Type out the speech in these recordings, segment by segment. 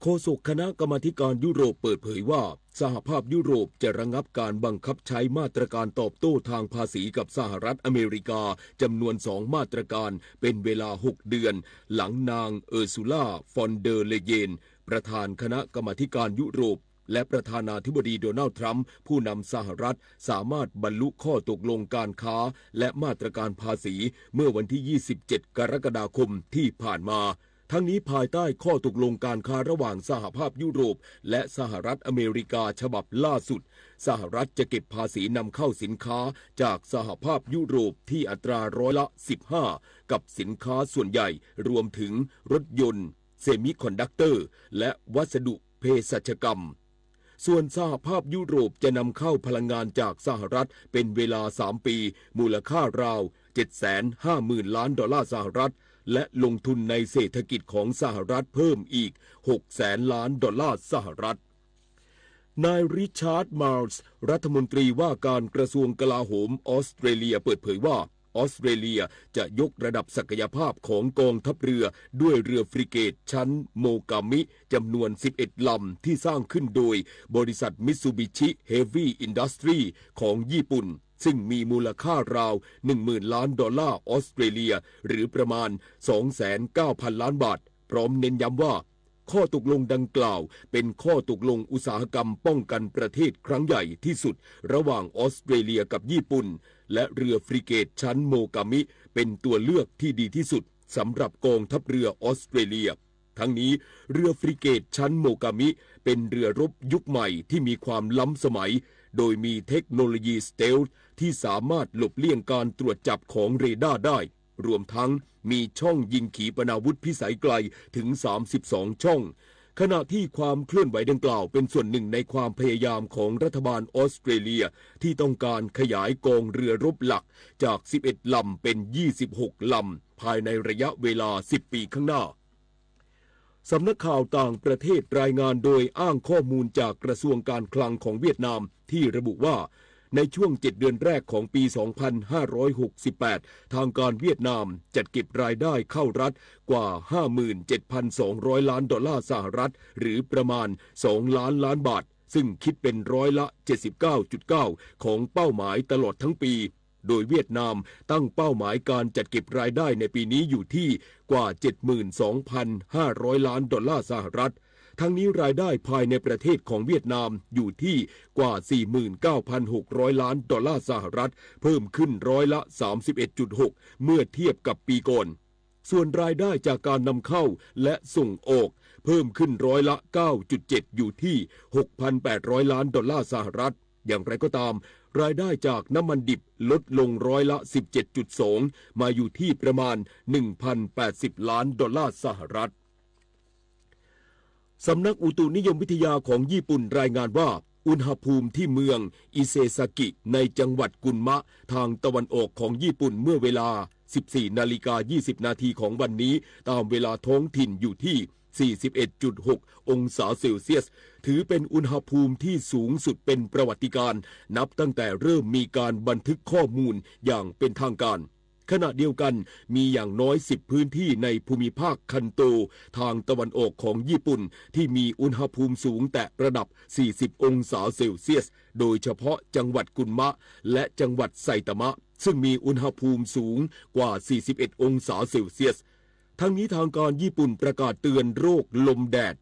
ฆษกคณะกรรมาการยุโรปเปิดเผยว่าสหภาพยุโรปจะระงับการบังคับใช้มาตรการตอบโต้ทางภาษีกับสหรัฐอเมริกาจำนวน2มาตรการเป็นเวลา6เดือนหลังนางเออร์ซูล่าฟอนเดอร์เลเยนประธานคณะกรรมาการยุโรปและประธานาธิบดีโดนัลด์ทรัมป์ผู้นำสหรัฐสามารถบรรลุข้อตกลงการค้าและมาตรการภาษีเมื่อวันที่27กรกฎาคมที่ผ่านมาทั้งนี้ภายใต้ข้อตกลงการค้าระหว่างสหภาพยุโรปและสหรัฐอเมริกาฉบับล่าสุดสหรัฐจะเก็บภาษีนำเข้าสินค้าจากสหภาพยุโรปที่อัตราร้อยละ15กับสินค้าส่วนใหญ่รวมถึงรถยนต์เซมิคอนดักเตอร์และวัสดุเภสัชกรรมส่วนสหภาพยุโรปจะนำเข้าพลังงานจากสหรัฐเป็นเวลา3ปีมูลค่าราว 750,000 ล้านดอลลาร์สหรัฐและลงทุนในเศรษฐกิจของสหรัฐเพิ่มอีก 600,000 ล้านดอลลาร์สหรัฐนายริชาร์ดมาร์สรัฐมนตรีว่าการกระทรวงกลาโหมออสเตรเลียเปิดเผยว่าออสเตรเลียจะยกระดับศักยภาพของกองทัพเรือด้วยเรือฟริเกตชั้นโมกามิจำนวน11ลำที่สร้างขึ้นโดยบริษัทมิตซูบิชิเฮฟวี่อินดัสทรีของญี่ปุ่นซึ่งมีมูลค่าราว 10,000 ล้านดอลลาร์ออสเตรเลียหรือประมาณ 29,000 ล้านบาทพร้อมเน้นย้ำว่าข้อตกลงดังกล่าวเป็นข้อตกลงอุตสาหกรรมป้องกันประเทศครั้งใหญ่ที่สุดระหว่างออสเตรเลียกับญี่ปุ่นและเรือฟริเกตชั้นโมกามิเป็นตัวเลือกที่ดีที่สุดสำหรับกองทัพเรือออสเตรเลียทั้งนี้เรือฟริเกตชั้นโมกามิเป็นเรือรบยุคใหม่ที่มีความล้ำสมัยโดยมีเทคโนโลยีสเตลท์ที่สามารถหลบเลี่ยงการตรวจจับของเรดาร์ได้รวมทั้งมีช่องยิงขีปนาวุธพิสัยไกลถึง32ช่องขณะที่ความเคลื่อนไหวดังกล่าวเป็นส่วนหนึ่งในความพยายามของรัฐบาลออสเตรเลียที่ต้องการขยายกองเรือรบหลักจาก11ลำเป็น26ลำภายในระยะเวลา10ปีข้างหน้าสำนักข่าวต่างประเทศรายงานโดยอ้างข้อมูลจากกระทรวงการคลังของเวียดนามที่ระบุว่าในช่วง7เดือนแรกของปี 2568 ทางการเวียดนามจัดเก็บรายได้เข้ารัฐกว่า 57,200 ล้านดอลลาร์สหรัฐหรือประมาณ2ล้านล้านบาทซึ่งคิดเป็นร้อยละ 79.9 ของเป้าหมายตลอดทั้งปีโดยเวียดนามตั้งเป้าหมายการจัดเก็บรายได้ในปีนี้อยู่ที่กว่า 72,500 ล้านดอลลาร์สหรัฐทั้งนี้รายได้ภายในประเทศของเวียดนามอยู่ที่กว่า 49,600 ล้านดอลลาร์สหรัฐเพิ่มขึ้นร้อยละ 31.6 เมื่อเทียบกับปีก่อนส่วนรายได้จากการนำเข้าและส่งออกเพิ่มขึ้นร้อยละ 9.7 อยู่ที่ 6,800 ล้านดอลลาร์สหรัฐอย่างไรก็ตามรายได้จากน้ำมันดิบลดลงร้อยละ 17.2 มาอยู่ที่ประมาณ 1,080 ล้านดอลลาร์สหรัฐสำนักอุตุนิยมวิทยาของญี่ปุ่นรายงานว่าอุณหภูมิที่เมืองอิเซซากิในจังหวัดกุนมะทางตะวันออกของญี่ปุ่นเมื่อเวลา 14:20 นาทีของวันนี้ตามเวลาท้องถิ่นอยู่ที่ 41.6 องศาเซลเซียสถือเป็นอุณหภูมิที่สูงสุดเป็นประวัติการณ์นับตั้งแต่เริ่มมีการบันทึกข้อมูลอย่างเป็นทางการขณะเดียวกันมีอย่างน้อย10พื้นที่ในภูมิภาคคันโตทางตะวันออกของญี่ปุ่นที่มีอุณหภูมิสูงแต่ระดับ40องศาเซลเซียสโดยเฉพาะจังหวัดกุนมะและจังหวัดไซตามะซึ่งมีอุณหภูมิสูงกว่า41องศาเซลเซียสทั้งนี้ทางการญี่ปุ่นประกาศเตือนโรคลมแดด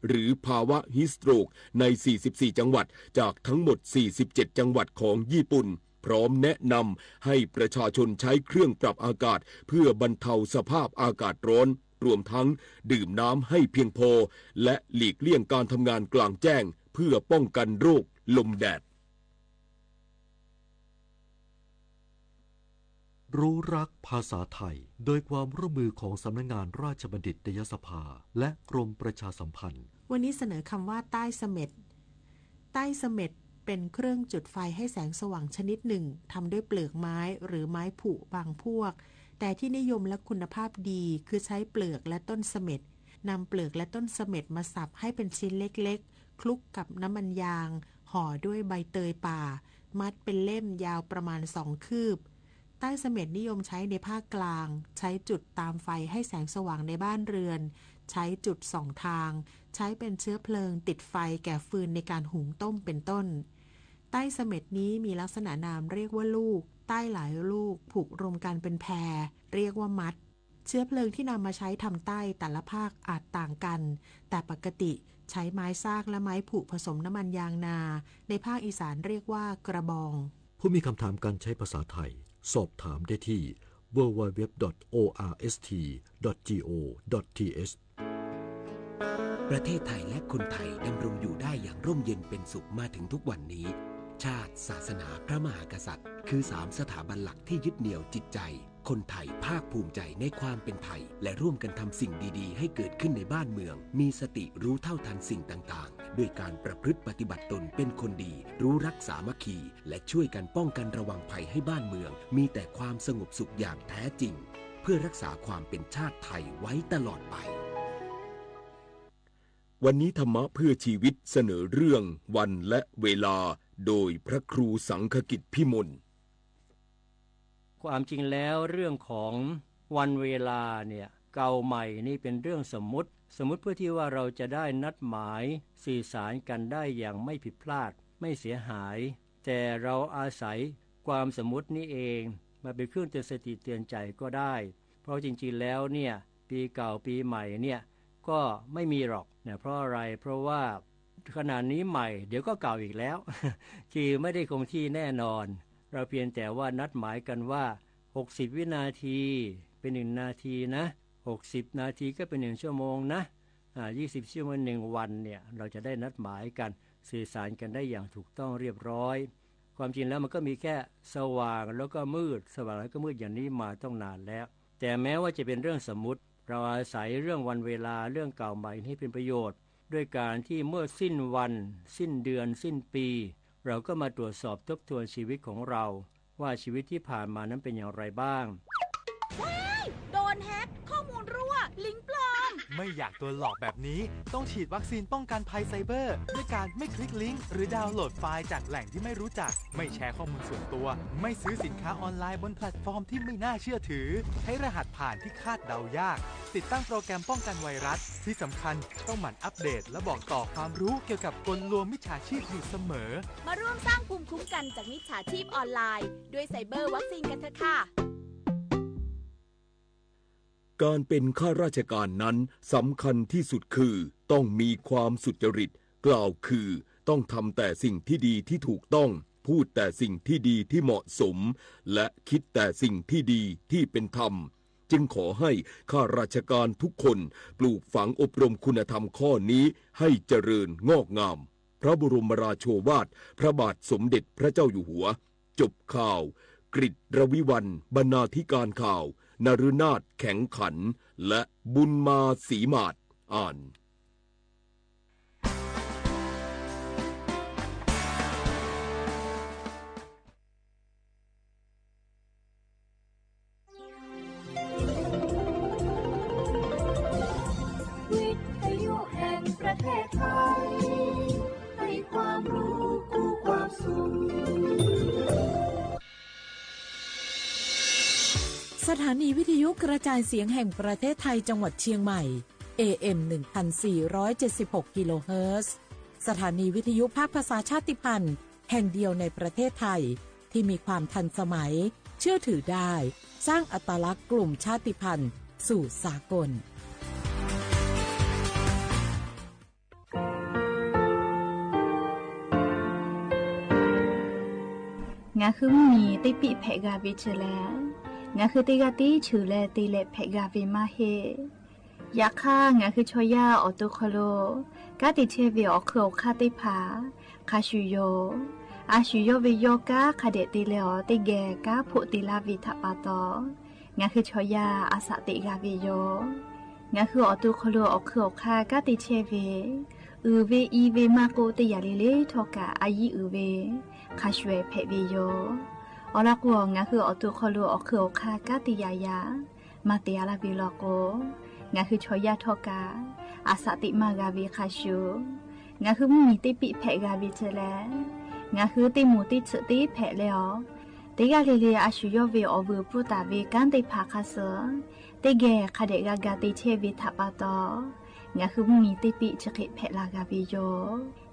หรือภาวะฮีสโตรกใน44จังหวัดจากทั้งหมด47จังหวัดของญี่ปุ่นพร้อมแนะนำให้ประชาชนใช้เครื่องปรับอากาศเพื่อบรรเทาสภาพอากาศร้อนรวมทั้งดื่มน้ำให้เพียงพอและหลีกเลี่ยงการทำงานกลางแจ้งเพื่อป้องกันโรคลมแดดรู้รักภาษาไทยโดยความร่วมมือของสำนักงานราชบัณฑิตยสภาและกรมประชาสัมพันธ์วันนี้เสนอคำว่าใต้เสม็ดใต้เสม็ดเป็นเครื่องจุดไฟให้แสงสว่างชนิดหนึ่งทำด้วยเปลือกไม้หรือไม้ผุบางพวกแต่ที่นิยมและคุณภาพดีคือใช้เปลือกและต้นเสม็ดนำเปลือกและต้นเสม็ดมาสับให้เป็นชิ้นเล็กๆคลุกกับน้ำมันยางห่อด้วยใบเตยป่ามัดเป็นเล่มยาวประมาณ2 คืบใต้เสม็ดนิยมใช้ในภาคกลางใช้จุดตามไฟให้แสงสว่างในบ้านเรือน ใช้จุดส่องทางใช้เป็นเชื้อเพลิงติดไฟแก่ฟืนในการหุงต้มเป็นต้นใต้เสม็ดนี้มีลักษณะนามเรียกว่าลูกใต้หลายลูกผูกรวมกันเป็นแพรเรียกว่ามัดเชื้อเพลิงที่นำมาใช้ทำใต้แต่ละภาคอาจต่างกันแต่ปกติใช้ไม้ซากและไม้ผุผสมน้ำมันยางนาในภาคอีสานเรียกว่ากระบองผู้มีคำถามการใช้ภาษาไทยสอบถามได้ที่ www.orst.go.th ประเทศไทยและคนไทยดำรงอยู่ได้อย่างร่มเย็นเป็นสุขมาถึงทุกวันนี้ชาติศาสนาพระมหากษัตริย์คือ3สถาบันหลักที่ยึดเหนี่ยวจิตใจคนไทยภาคภูมิใจในความเป็นไทยและร่วมกันทำสิ่งดีๆให้เกิดขึ้นในบ้านเมืองมีสติรู้เท่าทันสิ่งต่างๆด้วยการประพฤติปฏิบัติตนเป็นคนดีรู้รักสามัคคีและช่วยกันป้องกันระวังภัยให้บ้านเมืองมีแต่ความสงบสุขอย่างแท้จริงเพื่อรักษาความเป็นชาติไทยไว้ตลอดไปวันนี้ธรรมะเพื่อชีวิตเสนอเรื่องวันและเวลาโดยพระครูสังฆกิจพิมลความจริงแล้วเรื่องของวันเวลาเนี่ยเก่าใหม่นี่เป็นเรื่องสมมุติเพื่อที่ว่าเราจะได้นัดหมายสื่อสารกันได้อย่างไม่ผิดพลาดไม่เสียหายแต่เราอาศัยความสมมุตินี้เองมาเป็นเครื่องเตือนสติเตือนใจก็ได้เพราะจริงๆแล้วเนี่ยปีเก่าปีใหม่เนี่ยก็ไม่มีหรอกเนี่ยเพราะอะไรเพราะว่าขณะนี้ใหม่เดี๋ยวก็เก่าอีกแล้ว คือไม่ได้คงที่แน่นอนเราเพียงแต่ว่านัดหมายกันว่า60วินาทีเป็น1นาทีนะ60นาทีก็เป็น1ชั่วโมงนะ20ชั่วโมง1วันเนี่ยเราจะได้นัดหมายกันสื่อสารกันได้อย่างถูกต้องเรียบร้อยความจริงแล้วมันก็มีแค่สว่างแล้วก็มืดสว่างแล้วก็มืดอย่างนี้มาต้องนานแล้วแต่แม้ว่าจะเป็นเรื่องสมมุติเราอาศัยเรื่องวันเวลาเรื่องเก่าใหม่ให้เป็นประโยชน์ด้วยการที่เมื่อสิ้นวันสิ้นเดือนสิ้นปีเราก็มาตรวจสอบทบทวนชีวิตของเราว่าชีวิตที่ผ่านมานั้นเป็นอย่างไรบ้างว้ายโดนแฮกข้อมูลรั่วลิงก์ปลอมไม่อยากโดนหลอกแบบนี้ต้องฉีดวัคซีนป้องกันภัยไซเบอร์ด้วยการไม่คลิกลิงก์หรือดาวน์โหลดไฟล์จากแหล่งที่ไม่รู้จักไม่แชร์ข้อมูลส่วนตัวไม่ซื้อสินค้าออนไลน์บนแพลตฟอร์มที่ไม่น่าเชื่อถือใช้รหัสผ่านที่คาดเดายากติดตั้งโปรแกรมป้องกันไวรัสที่สำคัญต้องหมั่นอัปเดตและบอกต่อความรู้เกี่ยวกับกลลวงมิจฉาชีพอยู่เสมอมาร่วมสร้างภูมิคุ้มกันจากมิจฉาชีพออนไลน์ด้วยไซเบอร์วัคซีนกันเถอะค่ะการเป็นข้าราชการนั้นสำคัญที่สุดคือต้องมีความสุจริตกล่าวคือต้องทำแต่สิ่งที่ดีที่ถูกต้องพูดแต่สิ่งที่ดีที่เหมาะสมและคิดแต่สิ่งที่ดีที่เป็นธรรมจึงขอให้ข้าราชการทุกคนปลูกฝังอบรมคุณธรรมข้อนี้ให้เจริญงอกงามพระบรมราโชวาทพระบาทสมเด็จพระเจ้าอยู่หัวจบข่าวกฤษรวิวรรณบรรณาธิการข่าวนฤนาถแข็งขันและบุญมาศรีมาศอ่านวิทยุแห่งประเทศไทยให้ความรู้คู่ความสุขสถานีวิทยุกระจายเสียงแห่งประเทศไทยจังหวัดเชียงใหม่ AM 1476 กิโลเฮิรตซ์สถานีวิทยุภาคภาษาชาติพันธุ์แห่งเดียวในประเทศไทยที่มีความทันสมัยเชื่อถือได้สร้างอัตลักษณ์กลุ่มชาติพันธุ์สู่สากลงาคือมีติปิเพกาวิชแลงาคือติกาติชูแลติเลเพกาวิมาเฮยาค่างาคือชอยาออโตโคโลกาติเชวิออคืออคาติพาคาชูโยอาชูโยวิโยกาคาเดติเลอติแกกาโพติลาวิทปาตองาคือชอยาอาสติกาวิโยงาคือออโตโคโลออคืออคากาติเชวิอือเวอีเวมาโกติยาลิเลทอกาอายีอือเวคาชเวเพวิโยอลักวงาคืออตุคอลูอคืออคากาติยายามาเตียลาบิลโกงาคือชอยาทอกาอาสติมากาวิคาชูงาคือมีติปิเพกาวิเจแลงาคือติมูติสติเพเลอติกาเลเลอาชูโยเวอเวปุตาเวกันติภาคาเซ ติแกคาเดกากาติเชวิทัปาตองาคือมีติปิจะเกเพลากาบิโย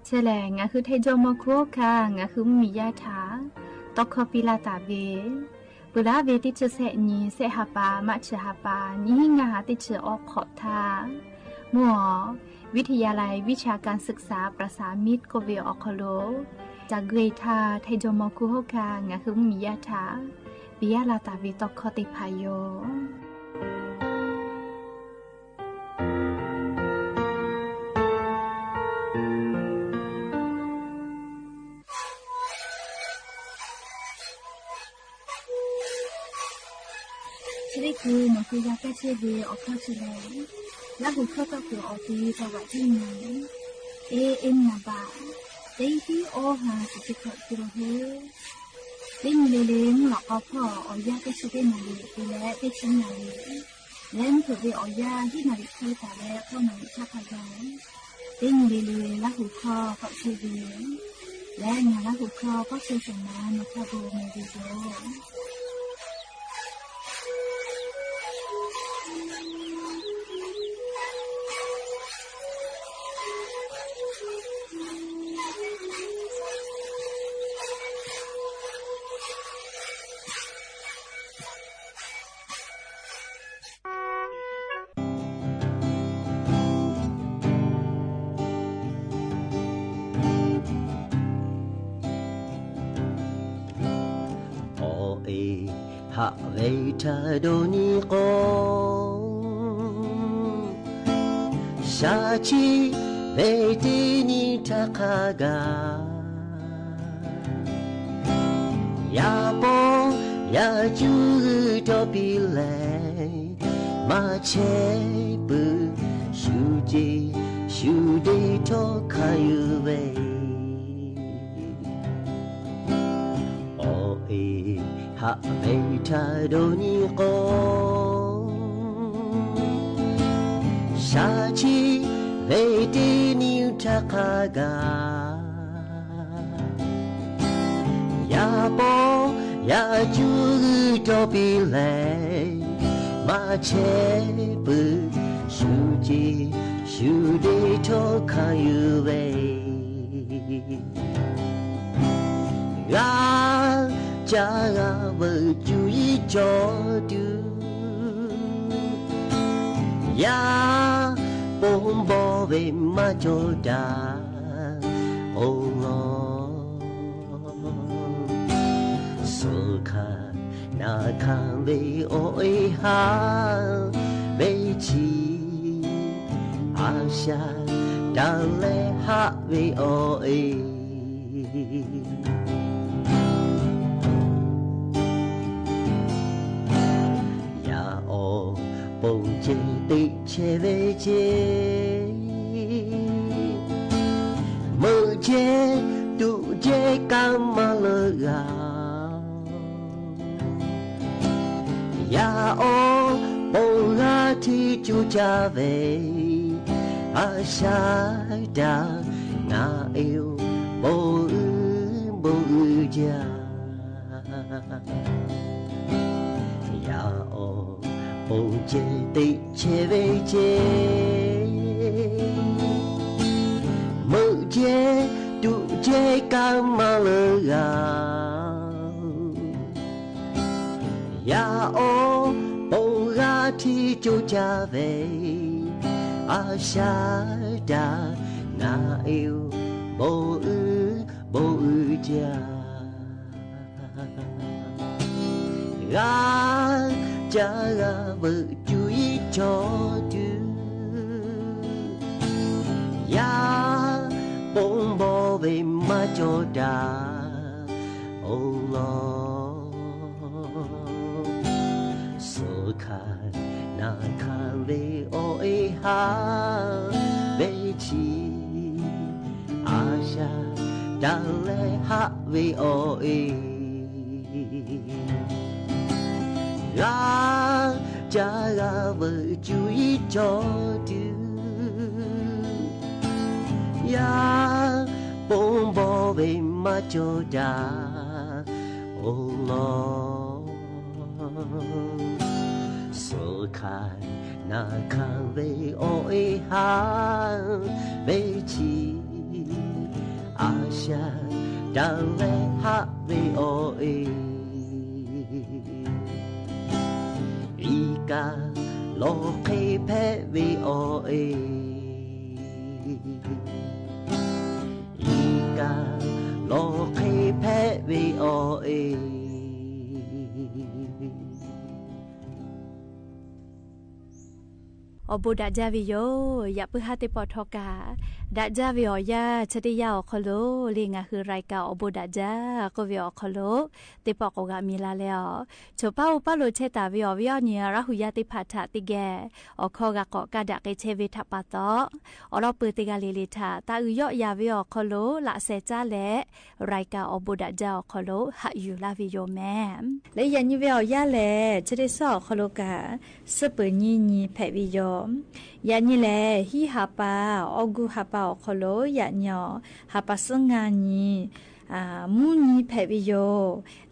เชลงาคือไทจอมโคค่ะงาคือมียาถาตอกคอปิลาตาเวปุระเวติจะเสนีเสหปามัชหปานี้งาติจะออกขอทามัววิทยาลัยวิชาการศึกษาประสามิตรโกเวออคโลจากเกรทาไทจอมโคค่ะงาคือมียาถาปิยาลาตาเวตอกคอติพายโยคือมันคือยาแก้เชื้อเวออกข้าวเชื้อแล้วหูเข้าก็คือออกดีสวัสดีไหมเอ็นนาบาเด็กที่โอหาสิบขวบกิโลเฮเล่นเล่นหลอกเอาพ่อเอายาแก้เชื้อนาลีไปแล้วไปชิ้นนาลีเล่นเผื่อไปเอายาที่นาลีเคยแต่แล้วเข้ามาชาพายาเล่นเล่นแล้วหูคอก็เชื้อเวและงานแล้วหูคอก็เชื้อสมานมาคาโบเมดิโดha veita doni ko shachi veiti ni takaga ya bo ya ju to pile ma che bu shu ji shu de to kayu ve ha veita doni ko shachi veiti ni takaga ya bo ya ju to pile ma che bu shu ji shu de to kayu ve ga cha vợ chú ý cho du ya bom bo về ma cho da ô ngô sơ kha na khan về ôi ha về chi a sha da le ha về ôi bông chế tị chế về chế mơ chế tụ chế cam mà lơ gà ya ô bông gà thì chú cha về à xa đã ngà yêu bố cha ya ô bông chế tị chế về chế mơ chế tụ chế cam mà lơ gà ya ô bông gà thì chú cha về à xa đã ngà yêu bố cha gà cha gà vợ chú ý cho chứ ya bông bò về mà cho đà ô lo sơ khả na khả về ôi ha về chi à xa đã lẽ ha về ôi gà cha gà vợ chú ý cho chứ ya bông bò về mà cho đà ô lo sơ 看那看为我的哈为起阿下当为哈为我的一个罗开配为我的一个罗开配为我的อบูดาจาวิโยอย่าเพิ่งหาติปอทอกาดาจาวิโอยาชติยาอคโลลิงาคือรายกาอบูดาจาก็วิโอคโลติปอกกามีลาแล้วโชป้าอุปาโลเชตาวิโอวิโอเนียราหุยาติพัทธติแกอคอกะกอกะดะเกเชวิทัปปะตออรอปืติกาลิลิทาตาอุยอยาวิโอคโลละเซจาและรายกาอบูดาจาอคโลหะอยู่ลาวิโยแม่และยันวิโอยาแลชติซอคโลกาสเปญีญีแพวิโยยานี่แลฮิฮาปาออกูฮาปาอคโลยาญอฮาปาสงานีมูนีแพวิโย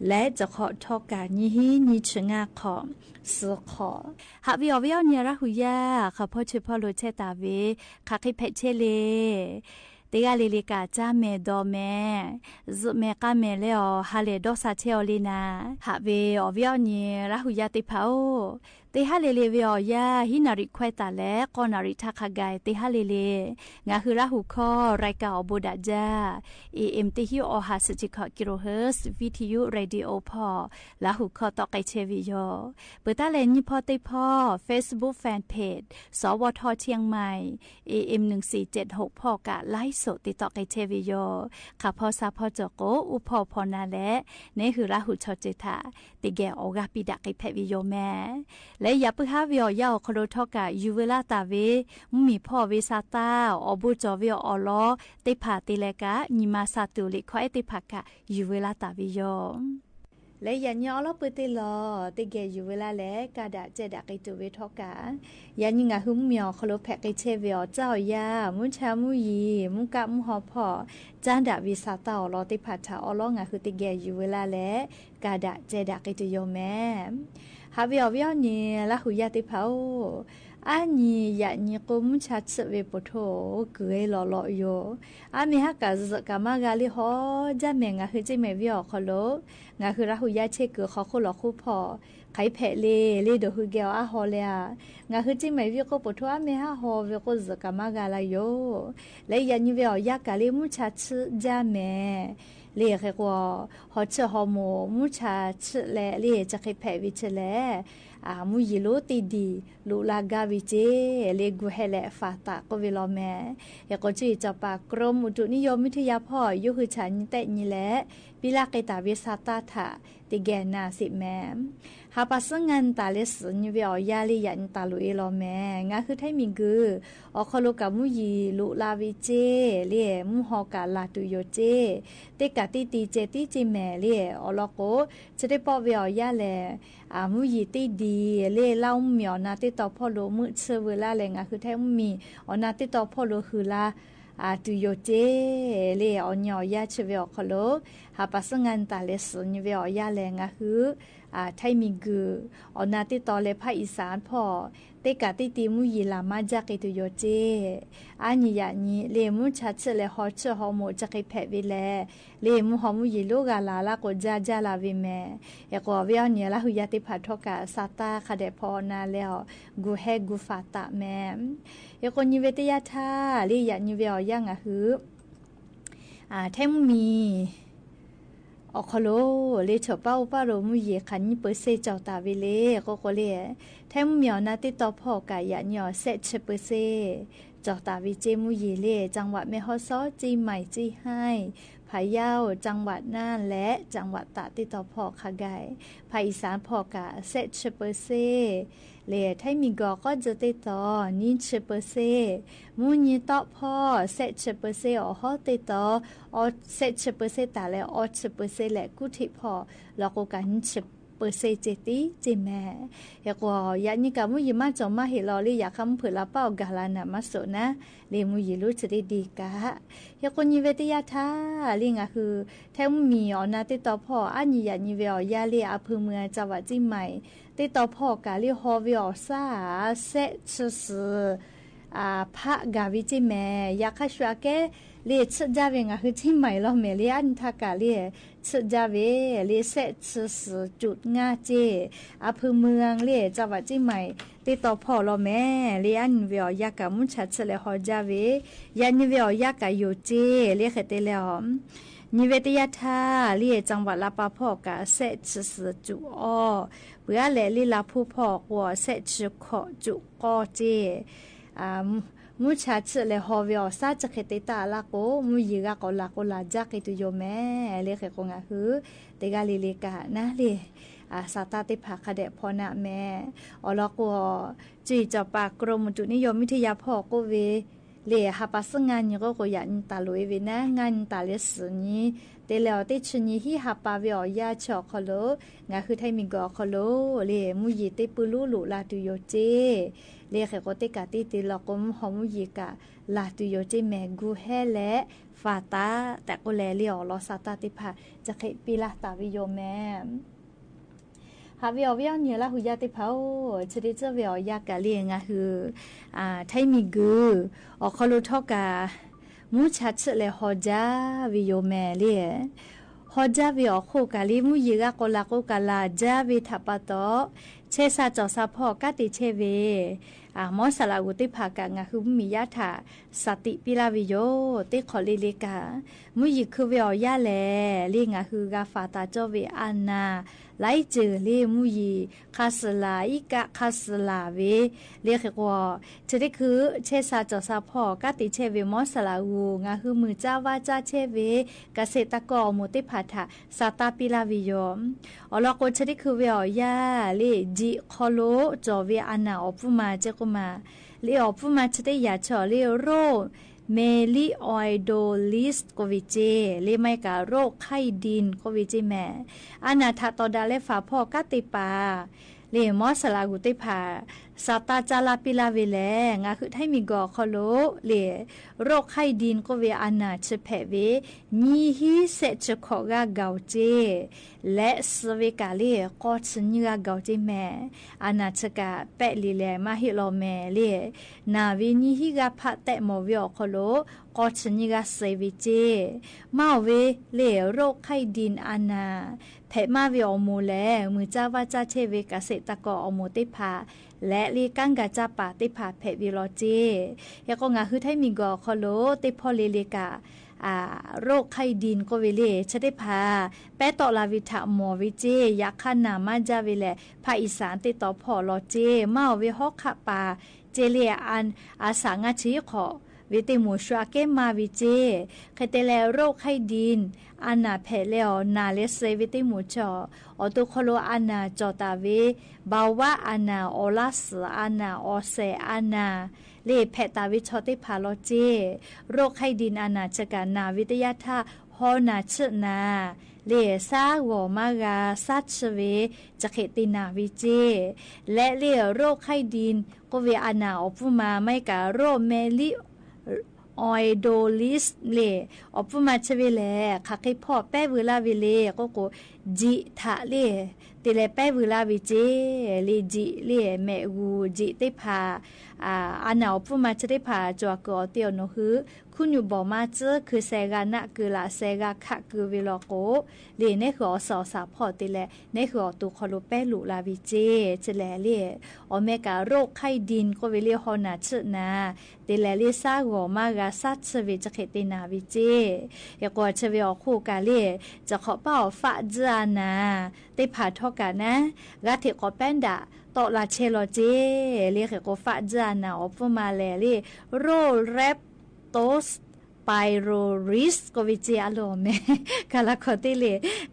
และจะขอทอกานีฮีนีชงาขอสือขอฮาวิโอวิโอเนียราหุยาข้าพ่อช่วยพ่อโลเชตาเวข้าคิเพเชเลเตกาลิลิกาจาเมดอเมซุเมกาเมเลอฮาเลดอซาเชอลินาฮาเวอวิโอเนียราหุยาติพาโอเตฮาเลเลวิโอยาฮินาริควตาและกอนาริทักขะไกเตฮาเลเลงาคือราหุคอรายกาอบูดาจา AM ติฮิโอฮาสจิคกิโลเฮิรตซ์วิทยุเรดิโอพอลาหุคอตอไกเชวิโยเปตาเลนิพอติพอ Facebook Fanpage สวทเชียงใหม่ AM 1476พอกะไลฟ์สดติตอไกเชวิโยข้าพอซาพอจโกอุพอพอนาและนี่คือราหุชอเจตาติแกโอกาปิดะไกเพวิโยแม่และอย่าเพิ่งหาวิโอยาอคโลทอกะยูเวลาตาเวมีพ่อเวซาตาอบูจอวิโออลอติผาติเลกะนิมาซาตุลิควายติผากะยูเวลาตาวิโยและยันยอลอปติลอติเกยูเวลาแลกาดะเจดะไกตุเวทอกะยันยิงะหุมเมียวคโลแพกไกเชวิโอเจ้ายามุชามุยีมุกะมุฮอพอจานดะวิซาตาอลอติผาทาอลองะคือติเกยูเวลาแลกาดะเจดะไกตุโยแม่ฮาวิโอวิโอเนียละหุยาติพาโออันนี้ยานี่ก็มุชัดสเวปโถเกยหล่อๆอยู่อามีฮักกะซกามากาลิฮอจะแมงะคือจิเมวิโอคโลงะคือละหุยาเชเกขอคุลอคุพอไขแผเลดหุเกวอาฮอเลงะคือจิเมวิโกปโถอามีฮะฮอเวโกซกามากาลาโยและยานี่วิโอยากาลิมุชัดจะแมเรียกว่าฮอเชฮอโมมุชาชแลเรียจะไขแผวิชแลมูยิโลติดีลูลากาวิเจเลกูเฮเลฟาตาก็เวลาแม่ยก็จีจะปากกรมอุตุนิยมวิทยาพ่อยุคือฉันแต่นี่แหละปิลาเกตาเวสาตาถาติแกนาสิแม่หาปัสงันตาเลสนิเวอยาลิยันตาลุเอลอแม่งาคือไทมิงกืออคโลกามุยีลูลาวิเจเลียมุฮอกาลาตุโยเจเตกาติตีเจติจิแม่เลียอลโกจะได้ปอเวอยาแลมุยีติดีเล่เล่าเมียวนาติต่อพ่อโลมือเชเวลาแรงคือแท้มีอนาติต่อพ่อโลคือลาตุโยเจเล่อญอยาเชเวอคโลหาปัสงันตาเลสนิเวอยาแรงคือไทมิกืออนาติต่อเลภาคอีสานพ่อเตกาติติมุยีลามาจากตุโยเจอันนี้ยานี้เลมุชัดเชเลฮอเชฮอโมจากไอแพวิเลเลมุฮอมุยีโลกาลาลาโกจาจาลาวิเมเอกวเวียเนี่ยละหุยาติพัททกาซาตาคาเดพอนาแล้วกูเฮกูฟาตะแมเอกนิเวตยาธาลียานิเวอยังหือแทมมีอคโลเลชเป้าป้าโรมุเยขันเปอร์เซเจ้าตาเวเลก็เลแทมเมียวนาติต่อพ่อกายญอเซชเปอร์เซเจ้าตาวิเจมุเยเลจังหวัดแม่ฮอซอจีใหม่จีให้พะเยาจังหวัดน่านและจังหวัดตากติต่อพ่อคาไกภาคอีสานพ่อกาเซชเปอร์เซเลไทมิกก็จะติดต่อนินเชเปอร์เซมูนีต่อพ่อเซชเปอร์เซอฮอติดต่ออเซชเปอร์เซตาและอเชเปอร์เซและกุทิพ่อแล้วก็กันเชเป ปิดเซเจติจิแม่อยากว่าอยากนี่กับมุยมาจอมาเฮลอลีอยากคำเผื่อละเป้ากาลานามาสนะเลมุยรู้จะได้ดีกะอยากคนยีเวติยาทาลิงอ่ะคือแท้มีอ๋อนะติดต่อพ่ออันนี้อยากยีเวอยาเลียอำเภอเมืองจังหวัดจิใหม่ติดต่อพ่อกาลิฮอวิอซาเซซพระกาวิจิแม่อยากให้ช่วยแกเลี้ยชจาเวงอ่ะคือที่ใหม่เราเมลียนทากาเลี้ยชจาเวเลี้ยเซจุดง่าเจอำเภอเมืองเลี้ยจังหวัดที่ใหม่ติดต่อพ่อเราแม่เลี้ยนเวียอยากกับมุชัดเฉลยฮอจาเวยันเวียอยากกับอยู่เจเลี้ยเขตเลี้ยนิเวศยาธาเลี้ยจังหวัดลาปาพ่อกะเซจุอ้อเบื่อแหล่ลีลาผู้พ่อหัวเซจุขอจุกอเจมุชาเฉลยฮอวิอซาจะเขตตาลาโกมุยิกะกอลาโกลาจักตุโยแม่เลี้ยเขคงอ่ะคือเตกาลีเลกะนะเลี้ยสาตาติภาคเดพอนะแม่อลอกวจีจปากกรมอุตุนิยมวิทยาพ่อก็เวเลี้ยหาปัสงานยก็ยันตาลุยเวนะงานตาเลสนี้เตลอติชนีฮิหาปาวิอยาชอคโลงาคือไทมิกอคโลเลี้ยมุยิเตปุลุลุลาตุโยเจเลี้ยก็ติกาติติลอกมหอมุยิกะลาตุโยเจแมกูเฮและฟาตาแต่ก็แลเลี้ยลอสาตาติภาจะเคปิลาตาวิโยแม่หาวิอวิอเนี่ยละหุยาติเผาชดิเจวิอยากะเลียงอ่ะคือไทมิกูอคลุทอกามุชัดเลฮอจาวิโยแมเลียฮอจาวิอโคกาลิมุยิกะกลาโกกาลาจาวิทัปโตเชซาจอซาพ่อกะติเชเวมอสลากุติภากะงะคือมียะถาสติปิลาวิโยติขอลิลิกามุยิคือวิอยาแลลิงะคือกาฟาตาจอเวอานาไลเจอเลมุยีคาสลาอิกะคาสลาเวเรียกว่าจะได้คือเชซาจอซาพ่อกะติเชเวมอสลาอูงะคือมือจ้าวาจ้าเชเวเกษตรกรมุติภาถาสาตาปิลาวิโยอลอกจะได้คือวิอยาเลจิคอโลจอเวอานาอปุมาเจกุมาเลอปุมาจะได้ยาชอเลโรเมลิออยโดลิสโควิเจเลไมกาโรคไข้ดินโควิเจแม่อนาถาตอดาเลฝาพ่อกะติปาเลมอสลากุติภาสาตาจาลาปิลาเวแลงาคือให้มีกอคอโลเลโรคไข้ดินโควิอานาชเพเวนีฮีเซชขอกะเกาเจและสเวกาเลกอชญะเกาเจแม่อานาชกะเปลิแลมาฮิโลแม่เลนาเวนีฮีกะพะเตมอวิอคอโลกอชญะเซวิเจมาเวเลโรคไข้ดินอานาแพมาวิอโมแลมือจ้าวาจาเชเวกเกษตรกรอโมติภาและลีกังกะจาปาติภาเพวิโลเจยะก็งาคือให้มีกอคอโลติพอเลเลกาโรคไข้ดินก็เวเลชะได้พาแปะต่อลาวิทะหมอวิเจยักขานามาจาเวแลภาคอีสานติดต่อพอลอเจมาเวฮอกขะปาเจเลียอันอาสางาชีขอวิติมูชัวเกมาวิเจเคเตแลโรคไข้ดินอานาเพเลอนาเลเซวิติมูชออตุโคโลอานาจอตาเวบาวะอานาออลาสอานาออเซอานาเลเพตาวิชอติพาโลเจโรคไข้ดินอานาชกานาวิทยาธาฮอนาชนาเลซาวมากาซัชเวจะเขตินาวิเจและเลโรคไข้ดินก็เวอานาอปุมาไม่กาโรเมลิออยโดลิสเลอปุมาชเวแลคักให้พ่อแป้เวลาเวเลก็โกจิทะเลติเลแป้เวลาวิเจเลจิเลแมกูจิติพาอานาอปุมาชได้พาจวกอเตียวโนคือคุณอยู่บ่มาเจอคือเซกานะคือละเซกาคะคือเวลโกเลเนคืออสอสาพอติเลเนคืออตุคอโลแป้ลุลาวิเจเจแลเลอเมกาโรคไข้ดินก็เวเลฮอนาชนาติเลเลซากอมากาซัชเวจะเขตินาวิเจยากอชเวอคู่กาเลจะขอเป้าฟะจานาติพาทอกานะกาเทกอแป้นดาตอลาเชโลเจเรียกก็ฟะจานาอปมาแลลีโรแรปโตสไพโรริสก็วิจัยอารมณ์กาลาคอติเล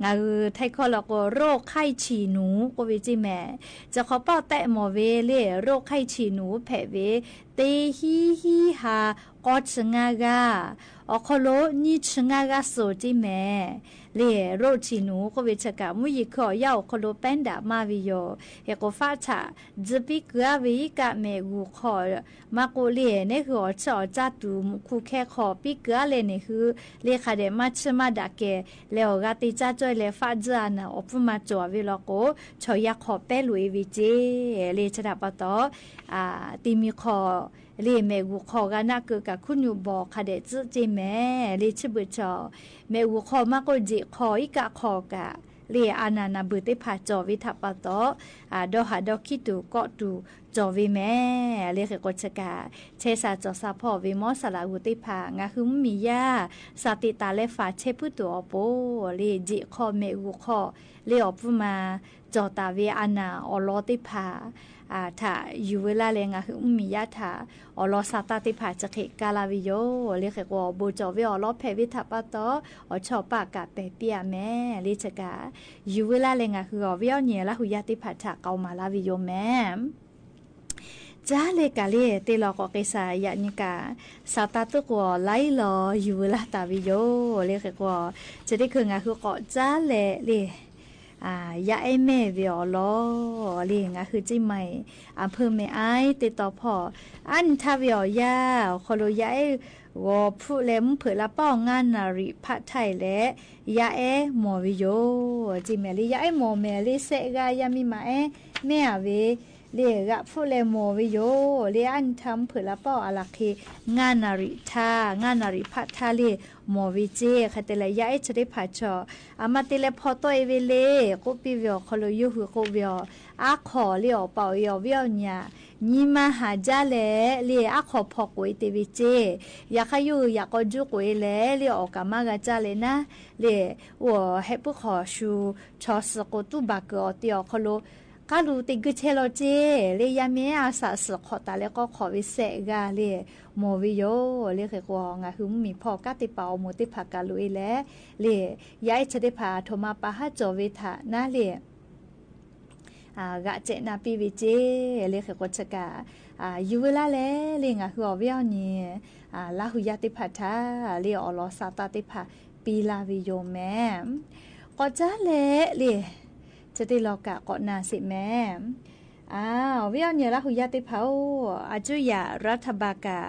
งาไทคอลก็โรคไข้ฉี่หนูก็วิจัยแม่จะขอเป้าแตะหมอเวเลโรคไข้ฉี่หนูแผเวเต เตฮีฮีฮากอชงากาอคโลนี่ชงากาโซจิแม่เลโรชินูก็วิชกะมุยขอยาวคโลแปนดามาวิโยเฮโกฟาชาจิปิกะวิกะเมกูขอมาโกเลเนคืออชอจัดตูคูแค่ขอปิกะเลเนคือเลคาเดมาชมาดาเกเลโอกาติจาจอยเลฟาจานะอปมาจอวิโลโกชอยาขอเปลุยวิเจเลชดาปตอติมีขอเลเมกูขอกันนักกะคุณอยู่บอกคาเดจจิแม่เลชบุจอเมกูขอมาโกจิขออีกะขอกะเรียอานานาบุติผาจอวิทัปตอดอหาดอคิตูก็ตูจอวิแม่เรียกกชกาเชสาจอซาพอวิมอสลาบุติผางาคือมียาสติตาเลฟาเชพุตัวโปเรียจิขอเมกูขอเรียอปุมาจอตาวิอานาอลอติผาถ้าอยู่เวลาเลงคือมียาถ้าอลอซาตาติผาจะเขกาลาวิโยเรียกว่าบูจอวิอลอเพวิทัปตอชอปากะเปเปียแม่ลิชกาอยู่เวลาเลงคือวิอเนียละหุยาติผาจะเกามาลาวิโยแม่จ้าเลกาเลเตลอกเกษายานิกาสาตาตุกวไลลออยู่เวลาตาวิโยเรียกว่าจะได้คืองาคือเกาะจ้าเลยาไอแม่เวียลอเลี้ยงคือจิไม่เพิ่มไม่ไอติดต่อพออันทาเวียยาคอโลยาไอวอผู้เล่มเผื่อละป้องงานนาริพัดไทยและยาไอหมอวิโยจิเมลียาไอหมอเมลีเซกายามิมาไอแม่เวเลี้ยงผู้เล่มหมอวิโยเลี้ยงทำเผื่อละป้ออะไรคืองานนาริทางานนาริพัดทาลีหมอวิเจค่ะแต่ละยาไอจะได้ผ่าจอมาติเลพอตัวเอเวเลก็ปีเวียคอลยูหือก็เวียขอเลี้ยวเป่าเวียเนี่ยนี่มาหาจ้าเลี้ยขอพอกไว้เตวิเจอยากให้อยู่อยากก็จุกไว้เลี้ยออกกันมากจ้าเลยนะเลี้ยว่าให้ผู้ขอชูชอสกุตุบักเตียวคอลกาลูติกเชโลเจเลยยามีอาสาสขอตาแล้วก็ขอวิเศษกาเลยโมวิโยเลยเขกวงาคือมีพอกาติเปาโมติผักกาลุยแล้วเลยย้ายจะได้พาโทมาปะฮะจอวิทานะเลยกะเจนาปีวิเจเลยเขกวชกาอยู่เวลาแล้วเลยงาคือวิเอานี่ลาหุยาติผัดทาเลยอลอซาตาติผัปีลาวิโยแม่ก็จ้าเลยจะได้รอกะก่อนนาสิแม่วิเอาเนี่ยละหุยาติเผาอาจุยารัฐบากา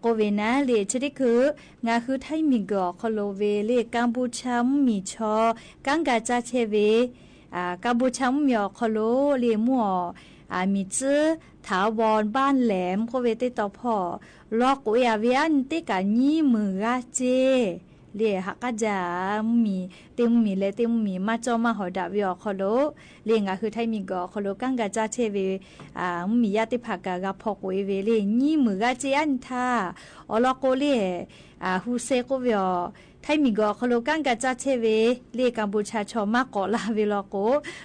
โกเวนะเลจะได้คืองาคือไทยมีกอคโลเวเลกัมพูชามีชอกังกาจาเชเวกัมพูชามีอคโลเลมัวมีจื้อถาวรบ้านแหลมโกเวติต่อพ่อลอกเอเวียนติกานี่มือกาเจเลี้ยหักจามีเต็มมีเลยเต็มมีมาจอมาหอดาวิอคโลเลี้ยงคือไทยมีกอคโลกังกาจาเชเวมียาติผักกาพอกเวเวเลยนี่มือกาเจอันทาอลโกเล่ฮูเซโกวิอไทยมีกอคโลกังกาจาเชเวเลี้ยกัมพูชาชอมากอลาเวลโก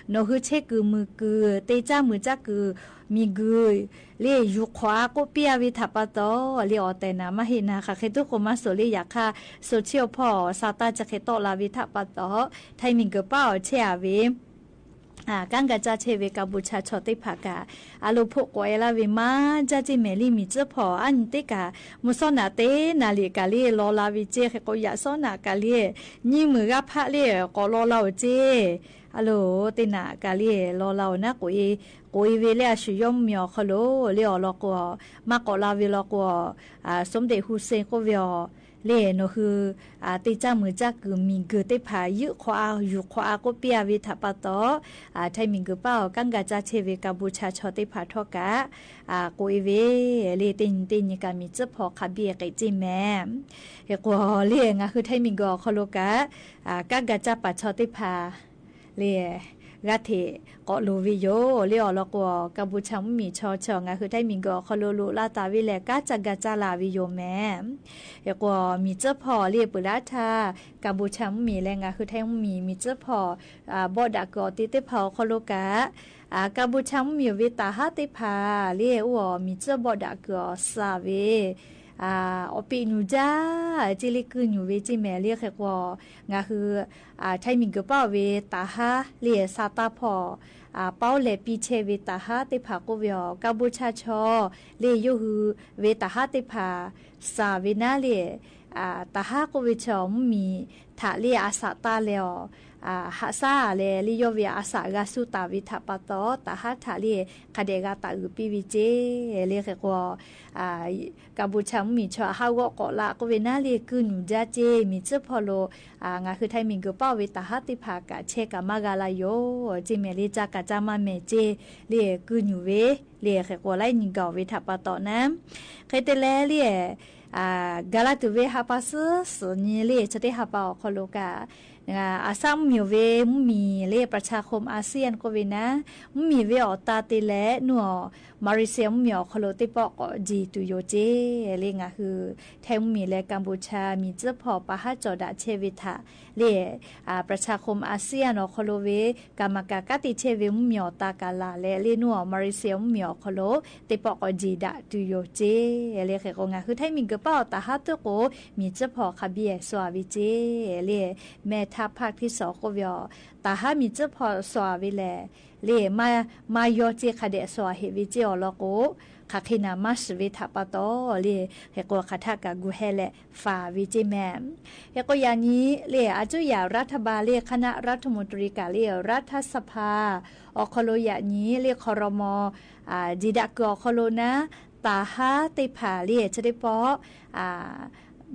โนฮือเชกือมือกือเตจ้ามือจ้ากือมีกือเลี้ยยุขวาก็เปียวิทัปโตเลี้ยอแต่นามาเห็นนะคะเคตุโคมาโซเลียค่ะโซเชียลพอซาตาจะเคโตลาวิทัปโตไทยมีกเป้าเชียวิกังกาจาเชเวกัมพูชาชอติผักอาลูพกวยลาวิมาจาจิเมลีมีเจพออันติกามุสนาเตนาลีกาลีลอลาวิเจก็ยาสนากาลีนี่มือกะพะลีก็ลอลาเจฮัลโหลตินากาลีลอลานะกุยเวเลชิยมมีอคโลเลอลอกมากอลาวิลอกสมเด็จฮุเซนก็เวียเลโนคือติจ้ามือจ้ากือมีกือติผายุขวาอยู่ขวาก็เปียวิทัปโตไทยมีกือเป้ากังกาจาเชเวกัมพูชาชอติผาทอกะกุยเวเลตินกามีเจพอคาเบียไกจิแม่เฮกวเลงคือไทยมีกอคโลกะกังกาจาปาชอติผาเลกะเทก็ลูวิโยเลียลอกกัมพูชามีชอชองคือไทยมีกอคโลลุลาตาวิเลกะจักกะจาลาวิโยแม่เฮกว่ามีเจ้าพ่อเลียปุราธากัมพูชามีแรงคือไทยมีเจ้าพ่อบอดากอติเตพอคโลกะกัมพูชามีวิตาหาติพาเลียมีเจ้าบอดากอซาเว อปีนูจ้าจิลิกุนูเวจิแม่เรียกแค่ว่างาคือไทยมิงก็เป้าเวตาฮาเลียซาตาพอเป้าเลปีเชเวตาฮาติภาโกเวียกัมพูชาชอเลยูฮือเวตาฮาติภาซาเวนาเลตาฮาโกเวชอมมีทะเลอาสาตาเลอหาซาเลลิโยเวียอาสากาสุตาวิทาปตอตาฮาทะเลคาเดกาตาอุปีวิเจเลเขกว่ากัมพูชามีชอฮาวกอละก็เวนาเลกุนูจาเจมีเจพอโลงาคือไทยมิงก็เป้าเวตาฮาติภากะเชกามากาลาโยจิเมลิจากะจามาเมเจเลกุนูเวเลเขกว่าไลนิงกาวิทาปตอนะเคเตเลเลกาลาตุเวฮาปัสสนีเลชะเตฮาปาคอโลกาอาซัมมิวเวมีเลประชาคมอาเซียนก็เวนะมีเวอตาติเลนัวมาริเซียมีอคโลติปอกจีตุโยเจเลงะคือแทมมีและกัมพูชามีเจพอปะฮะจอดาเชวิทาเลประชาคมอาเซียนอคโลเวกามากากติเชเวมีอตากาลาและเลนัวมาริเซียมีอคโลติปอกจีดาตุโยเจเลเขกงะคือไทมิงกะเป้าตาฮะตโกมีเจพอคาเบียสวาวิเจเลแม่ทัพภาคที่2ก็เวียตาฮามีเจพอสวาวิแลเลมายอเจคาเดสวาเฮวิเจอลโกคาคินามัสวิทาปตอเลเฮโกคาทากากูเฮเลฟาวิจิแมมเฮโกยานี้เลอาจุยารัฐบาลเลคณะรัฐมนตรีกาเลรัฐสภาอคโลยานี้เลครมจิดากอคโลนะตาฮาติภาเลจะได้ปอ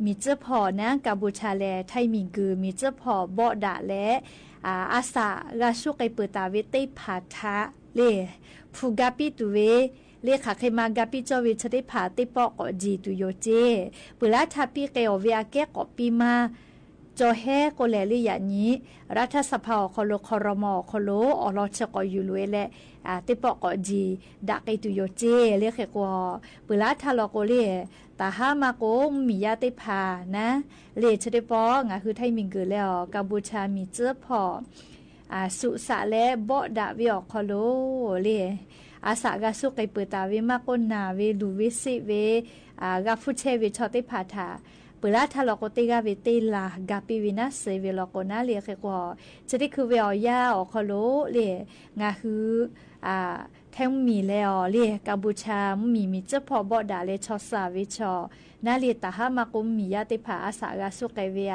มีเจ้าพอนะกัมพูชาแลไทยมิงกือมีเจ้าพอบ่ดะและอาสากาชุกไอเปิตาเวติผาทะเลฟูกาปิตุเวเลขาเคมากาปิจอวิชได้ผาติปอกจีตุโยเจปุระทาปิเกอเวียแกกอปีมาจอแฮโกแลลิยานี้รัฐสภาคโลครมคโลอลอชกอยู่ลุและติปอกจีดักไอตุโยเจเลเขกว่าปุระทาลโกเลตาฮามาโกมียาติพานะเลชเดปองคือไทยมิงกือแล้วกัมพูชามีเจอพอสุสะและบ่ดาวิอคโลเลอาสากาสุกไอเปิตาเวมากนนาเวดูวิสิเวกาฟุเชเวชอติพาทาเปลาทาลโกติกาเวติลากาปิวินัสเซเวลโกนาเลเขกว่าจะได้คือเวอยาอคโลเลงาคือแทงมีแล้วเลกัมพูชามีเจ้าพอบ่ดาเลชอสาวิชอนาเลตาฮามากุมมียาติภาอาสากาสุกไอเวีย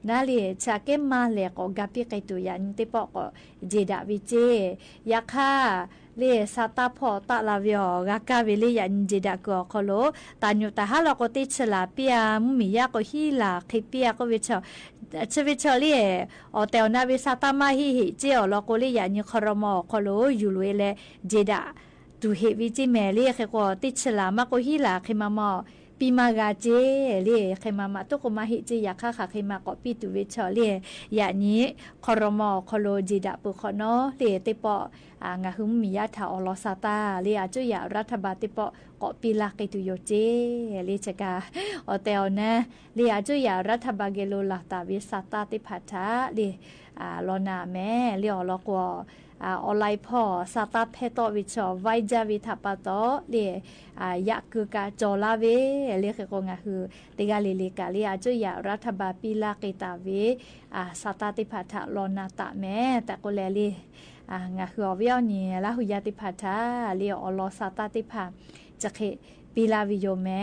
นาเลชาเกมมาเลกกาปิไกตุยันติปอกเจดาวิเจยาคาเลซาตาพอตะลาเวียกากาเวเลยันเจดากอคโลตานุตาฮาลโกติชลาเปียมียาโกฮิลาคิเปียก็วิชอชวิชอเลอเตวนาเวซาตามาฮิเจอลโกเลยันครมอคโลอยู่ลุเลเจดาตูเฮวิจิเมเลเขกอติชลามาโกฮิลาคิมามอปีมากาเจเลเขมามาตุกมาฮิเจยาคาคาเขมากอปิตุเวชอเลยานี้ครมอคโลเจดาปุคโนเลติปองาหุมมียาทาอลอซาตาเลอาจุยารัฐบาลติปกอปิลาเกตุโยเจเลชกาอเตลนะเลอาจุยารัฐบาลเกโลลาตาวิสาตาติพัทาเลลอนาแม่เลอลอกวออนไลน์พอซาตาเพโตวิชอไวจาวิทาปโตเลยะคือกาจอลาเวเลเขกงาคือติกาเลกาเลอาจุยารัฐบาลปิลาเกตาเวซาตาติพัทาลอนาตะแม่แต่ก็แลเลงาคืออเวียวนี่ละหุยาติพัทาเลอลอซาตาติพาจะเคปีลาวิโยแม่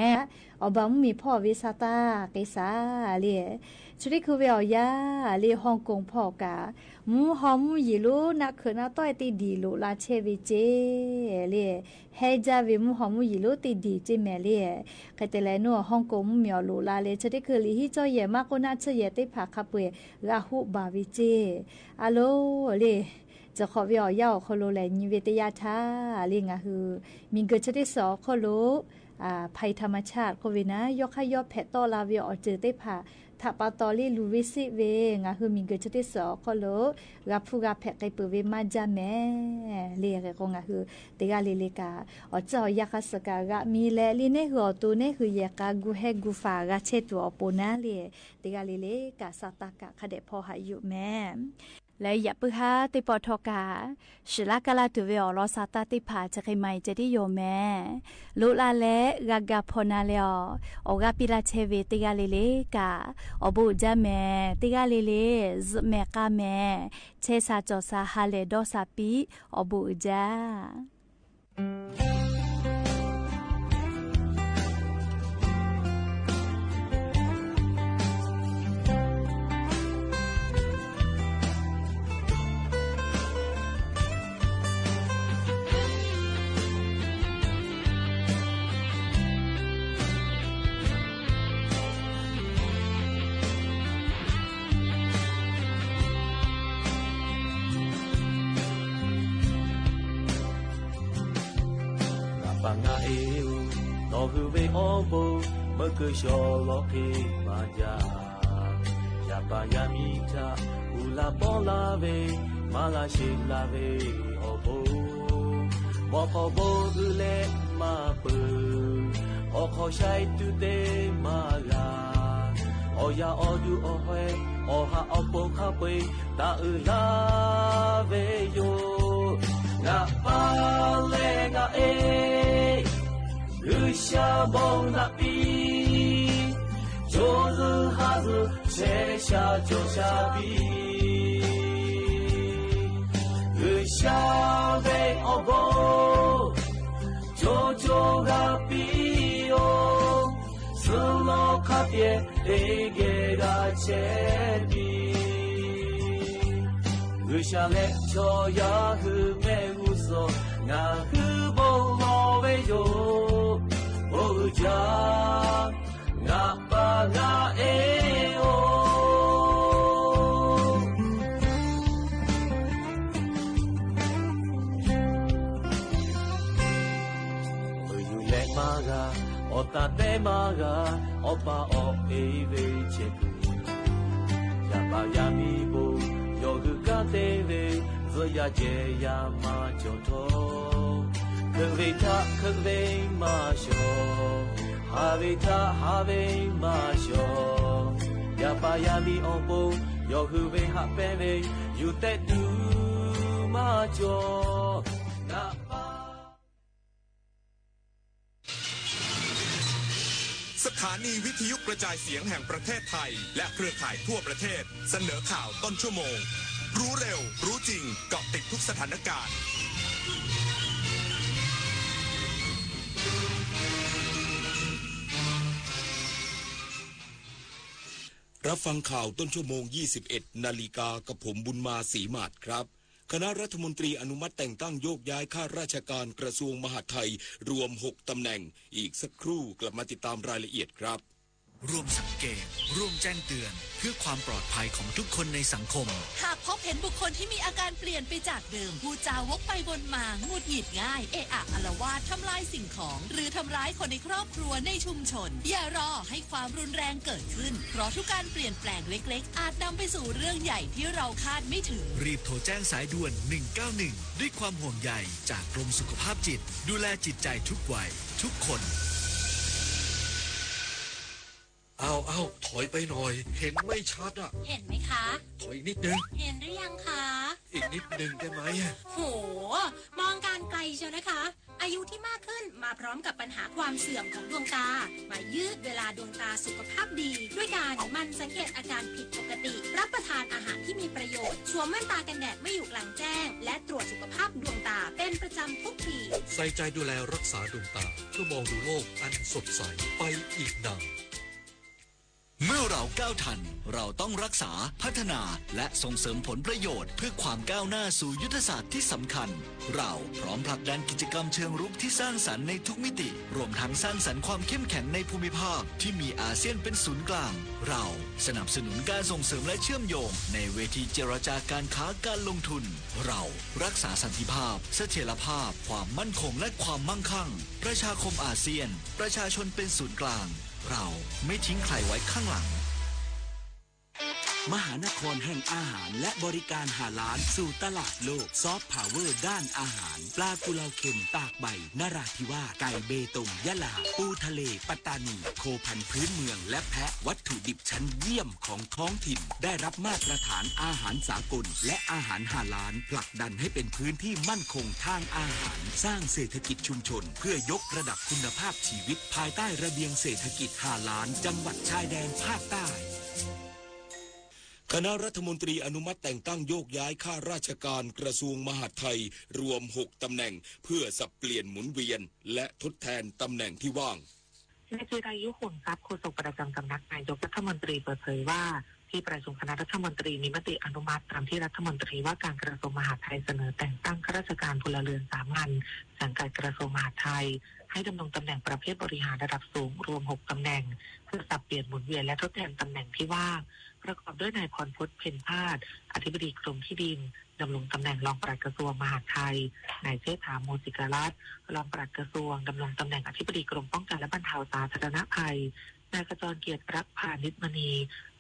อบามมีพ่อวิซาตาเกษาเลชุดิคือเวียวยาเลฮ่องกงพ่อกาหอมยิลุนักคือนาต้อยติดีลุลาเชวิเจเลเฮจาวิหอมยิลุติดีเจแม่เลใครแต่แลนัวฮ่องกงมีอลุลาเลชุดิคือลิฮิจอยเยมากนาเชเยติผาคาปุยลาหุบาวิเจอะโลเลจะขอวิอยาคโลแลนิเวตยาทาลิงะคือมีเกิดชะที่2คโลภัยธรรมชาติโควิดนะยกให้ยอดแพตโตลาวิอเจอได้ผ่าถ้าปาตอลีลูวิสิเวงะคือมีเกิดชะที่2คโลรับผู้กาแพไกเปเวมาจาแม่เรียกก็งะคือติกาลิลิกาอเจ้ายาคัสกากะมีแลลิเนหัวตูเนคือยากากูเฮกูฟากะเชตัวอปนาเลติกาลิลิกาสตากะคเดพอหายุแม่ และอย่าปึฮาติปอทอกาศิลากาลาตุเวอลอซาตาติผาจะใครไม่จะได้โยแม่ลุลาเลกากาพนาเลอโอกาปิลาเชเวติกาเลเลกาอบูจาแม่ติกาเลเลซแม่กาแม่เชซาจอซาฮาเลดอซาปีอบูจาmơ cơ cho lo kê mà ya ya ba ya mi cha u la bo la ve ma la shi la ve o bo u le ma pu o kho shai tu te ma la o ya o du o hwe o ha o po kha pe ta u la ve yo na pa le ga e日下梦那比，就是哈子谁下就下比，日下被熬过，就个比哟，是老卡别得给个钱比，日下来就要和没无所，俺和不老为哟。Oja ngapa ngaeo Oyu le maga ota te maga opa o eve cheku Ya pa ya mi bo yogu ka te ve zo ya je ya ma joto可为他，可为马修，哈为他，哈为马修，呀巴呀咪哦不，要可为哈贝为，有得杜马脚，呀巴。สถานีวิทยุกระจายเสียงแห่งประเทศไทยและเครือข่ายทั่วประเทศเสนอข่าวต้นชั่วโมงรู้เร็วรู้จริงเกาะติดทุกสถานการณ์รับฟังข่าวต้นชั่วโมง 21 นาฬิกากับผมบุญมาศรีมาศครับคณะรัฐมนตรีอนุมัติแต่งตั้งโยกย้ายข้าราชการกระทรวงมหาดไทยรวม6ตำแหน่งอีกสักครู่กลับมาติดตามรายละเอียดครับร่วมสังเกตร่วมแจ้งเตือนเพื่อความปลอดภัยของทุกคนในสังคมหากพบเห็นบุคคลที่มีอาการเปลี่ยนไปจากเดิมพูดจาวกไปวนมาหงุดหงิดง่ายเอะอะอาละวาดทำลายสิ่งของหรือทำร้ายคนในครอบครัวในชุมชนอย่ารอให้ความรุนแรงเกิดขึ้นเพราะทุกการเปลี่ยนแปลงเล็กๆอาจนำไปสู่เรื่องใหญ่ที่เราคาดไม่ถึงรีบโทรแจ้งสายด่วน191ด้วยความห่วงใยจากกรมสุขภาพจิตดูแลจิตใจทุกวัยทุกคนเอาถอยไปหน่อยเห็นไม่ชัดอ่ะเห็นไหมคะ ถอยนิดนึงเห็นหรือยังคะอีกนิดนึงได้ไหมโหมองการไกลเชียวนะคะอายุที่มากขึ้นมาพร้อมกับปัญหาความเสื่อมของดวงตามายืดเวลาดวงตาสุขภาพดีด้วยการมันสังเกตอาการผิดปกติรับประทานอาหารที่มีประโยชน์สวมแว่นตากันแดดไม่อยู่กลางแจ้งและตรวจสุขภาพดวงตาเป็นประจำทุกปีใส่ใจดูแลรักษาดวงตาเพื่อมองดูโลกอันสดใสไปอีกนานเมื่อเราก้าวทันเราต้องรักษาพัฒนาและส่งเสริมผลประโยชน์เพื่อความก้าวหน้าสู่ยุทธศาสตร์ที่สำคัญเราพร้อมผลักดันกิจกรรมเชิงรุกที่สร้างสรรค์ในทุกมิติรวมทั้งสร้างสรรค์ความเข้มแข็งในภูมิภาคที่มีอาเซียนเป็นศูนย์กลางเราสนับสนุนการส่งเสริมและเชื่อมโยงในเวทีเจรจาการค้าการลงทุนเรารักษาสันติภาพเสถียรภาพความมั่นคงและความมั่งคั่งประชาคมอาเซียนประชาชนเป็นศูนย์กลางเราไม่ทิ้งใครไว้ข้างหลัง มหานครแห่งอาหารและบริการหาล้านสู่ตลาดโลกซอฟต์พาวเวอร์ด้านอาหารปลากุเลาเค็มตากใบนราธิวาสไก่เบตงยะลาปูทะเลปัตตานีโคพันธุ์พื้นเมืองและแพะวัตถุดิบชั้นเยี่ยมของท้องถิ่นได้รับมาตรฐานอาหารสากลและอาหารหาล้านผลักดันให้เป็นพื้นที่มั่นคงทางอาหารสร้างเศรษฐกิจชุมชนเพื่อยกระดับคุณภาพชีวิตภายใต้ระเบียงเศรษฐกิจหาล้านจังหวัดชายแดนภาคใต้คณะรัฐมนตรีอนุมัติแต่งตั้งโยกย้ายข้าราชการกระทรวงมหาดไทยรวม6ตำแหน่งเพื่อสับเปลี่ยนหมุนเวียนและทดแทนตำแหน่งที่ว่างนายจิรายุห่วงทรัพย์โฆษกประจำสำนักนายกรัฐมนตรีเปิดเผยว่าที่ประชุมคณะรัฐมนตรีมีมติอนุมัติตามที่รัฐมนตรีว่าการกระทรวงมหาดไทยเสนอแต่งตั้งข้าราชการพลเรือนสามัญสังกัดกระทรวงมหาดไทยให้ดำรงตำแหน่งประเภทบริหารระดับสูงรวม6ตำแหน่งเพื่อสับเปลี่ยนหมุนเวียนและทดแทนตำแหน่งที่ว่างประกอบด้วยนายพรพจน์เพ็ญพาสอธิบดีกรมที่ดินดำรงตำแหน่งรองปลัดกระทรวงมหาดไทยนายเชษฐาโมศิกรัตน์รองปลัดกระทรวงดำรงตำแหน่งอธิบดีกรมป้องกันและบรรเทาสาธารณภัยนายขจรเกียรติรักพานิชมณี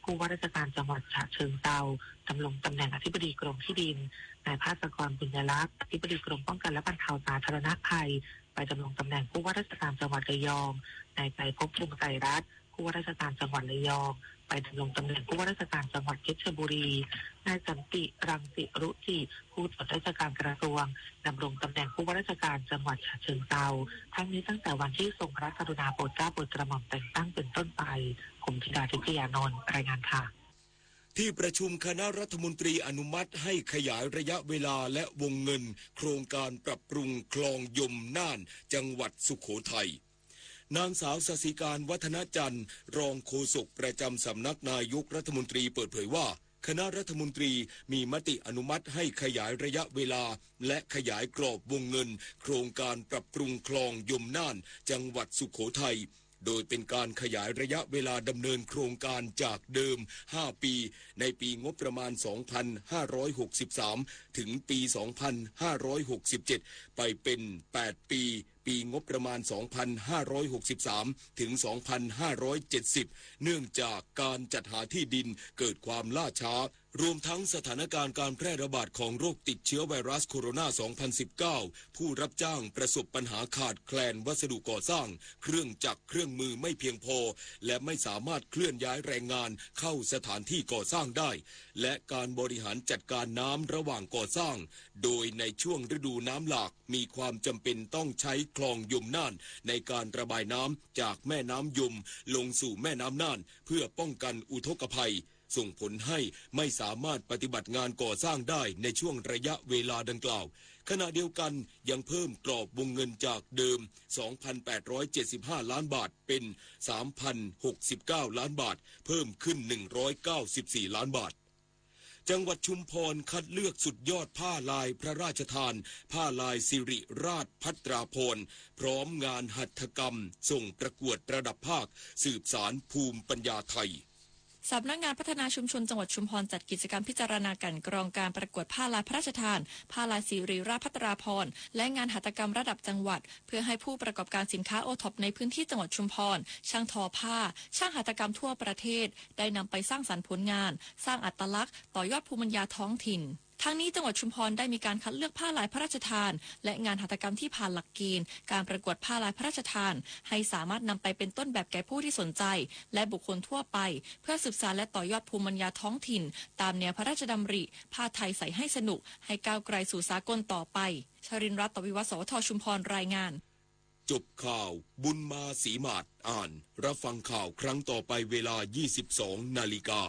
ผู้ว่าราชการจังหวัดฉะเชิงเทราดำรงตำแหน่งอธิบดีกรมที่ดินนายภาสกรบุญยลักษณ์อธิบดีกรมป้องกันและบรรเทาสาธารณภัยไปดำรงตำแหน่งผู้ว่าราชการจังหวัดระยองนายใจภพภูมิใจรัตน์ผู้ว่าราชการจังหวัดระยองไปดำรงตำแหน่งผู้ว่าราชการจังหวัดเพชรบุรีนายสันติรังสิรุจิผู้ตรวจราชการกระทรวงดำรงตำแหน่งผู้ว่าราชการจังหวัดฉะเชิงเทราทั้งนี้ตั้งแต่วันที่ทรงพระกรุณาโปรดเกล้าโปรดกระหม่อมแต่งตั้งเป็นต้นไปผมธิดาทิพยานนท์รายงานค่ะที่ประชุมคณะรัฐมนตรีอนุมัติให้ขยายระยะเวลาและวงเงินโครงการปรับปรุงคลองยมน่านจังหวัดสุโขทัยนางสาวศศิการวัฒนจันทร์รองโฆษกประจำสำนักนายกรัฐมนตรีเปิดเผยว่าคณะรัฐมนตรีมีมติอนุมัติให้ขยายระยะเวลาและขยายกรอบวงเงินโครงการปรับปรุงคลองยมน่านจังหวัดสุโขทัยโดยเป็นการขยายระยะเวลาดำเนินโครงการจากเดิม5ปีในปีงบประมาณ 2563 ถึงปี 2567 ไปเป็น8ปีปีงบประมาณ 2563 ถึง 2570 เนื่องจากการจัดหาที่ดินเกิดความล่าช้ารวมทั้งสถานการณ์การแพร่ระบาดของโรคติดเชื้อไวรัสโคโรนา 2019 ผู้รับจ้างประสบปัญหาขาดแคลนวัสดุก่อสร้างเครื่องจักรเครื่องมือไม่เพียงพอและไม่สามารถเคลื่อนย้ายแรงงานเข้าสถานที่ก่อสร้างได้และการบริหารจัดการน้ำระหว่างก่อสร้างโดยในช่วงฤดูน้ำหลากมีความจำเป็นต้องใช้คลองยมน่านในการระบายน้ำจากแม่น้ำยมลงสู่แม่น้ำน่านเพื่อป้องกันอุทกภัยส่งผลให้ไม่สามารถปฏิบัติงานก่อสร้างได้ในช่วงระยะเวลาดังกล่าวขณะเดียวกันยังเพิ่มกรอบวงเงินจากเดิม 2,875 ล้านบาทเป็น 3,069 ล้านบาทเพิ่มขึ้น194 ล้านบาทจังหวัดชุมพรคัดเลือกสุดยอดผ้าลายพระราชทานผ้าลายสิริราชภัตราภรณ์พร้อมงานหัตถกรรมส่งประกวดระดับภาคสืบสานภูมิปัญญาไทยสำนักงานพัฒนาชุมชนจังหวัดชุมพรจัดกิจกรรมพิจารณาการกรองการประกวดผ้าลายพระราชทานผ้าลายสิริราชภัตราภรณ์และงานหัตถกรรมระดับจังหวัดเพื่อให้ผู้ประกอบการสินค้าโอท็อปในพื้นที่จังหวัดชุมพรช่างทอผ้าช่างหัตถกรรมทั่วประเทศได้นำไปสร้างสรรค์ผลงานสร้างอัตลักษณ์ต่อยอดภูมิปัญญาท้องถิ่นทั้งนี้จังหวัดชุมพรได้มีการคัดเลือกผ้าลายพระราชทานและงานหัตถกรรมที่ผ่านหลักเกณฑ์การประกวดผ้าลายพระราชทานให้สามารถนำไปเป็นต้นแบบแก่ผู้ที่สนใจและบุคคลทั่วไปเพื่อสืบสานและต่อยอดภูมิปัญญาท้องถิ่นตามแนวพระราชดำริผ้าไทยใส่ให้สนุกให้ก้าวไกลสู่สากลต่อไปชรินทร์รัตน์ ตวิวัฒน์ สวทชุมพรรายงานจบข่าวบุญมาศรีมาศอ่านรับฟังข่าวครั้งต่อไปเวลา 22 นาฬิกา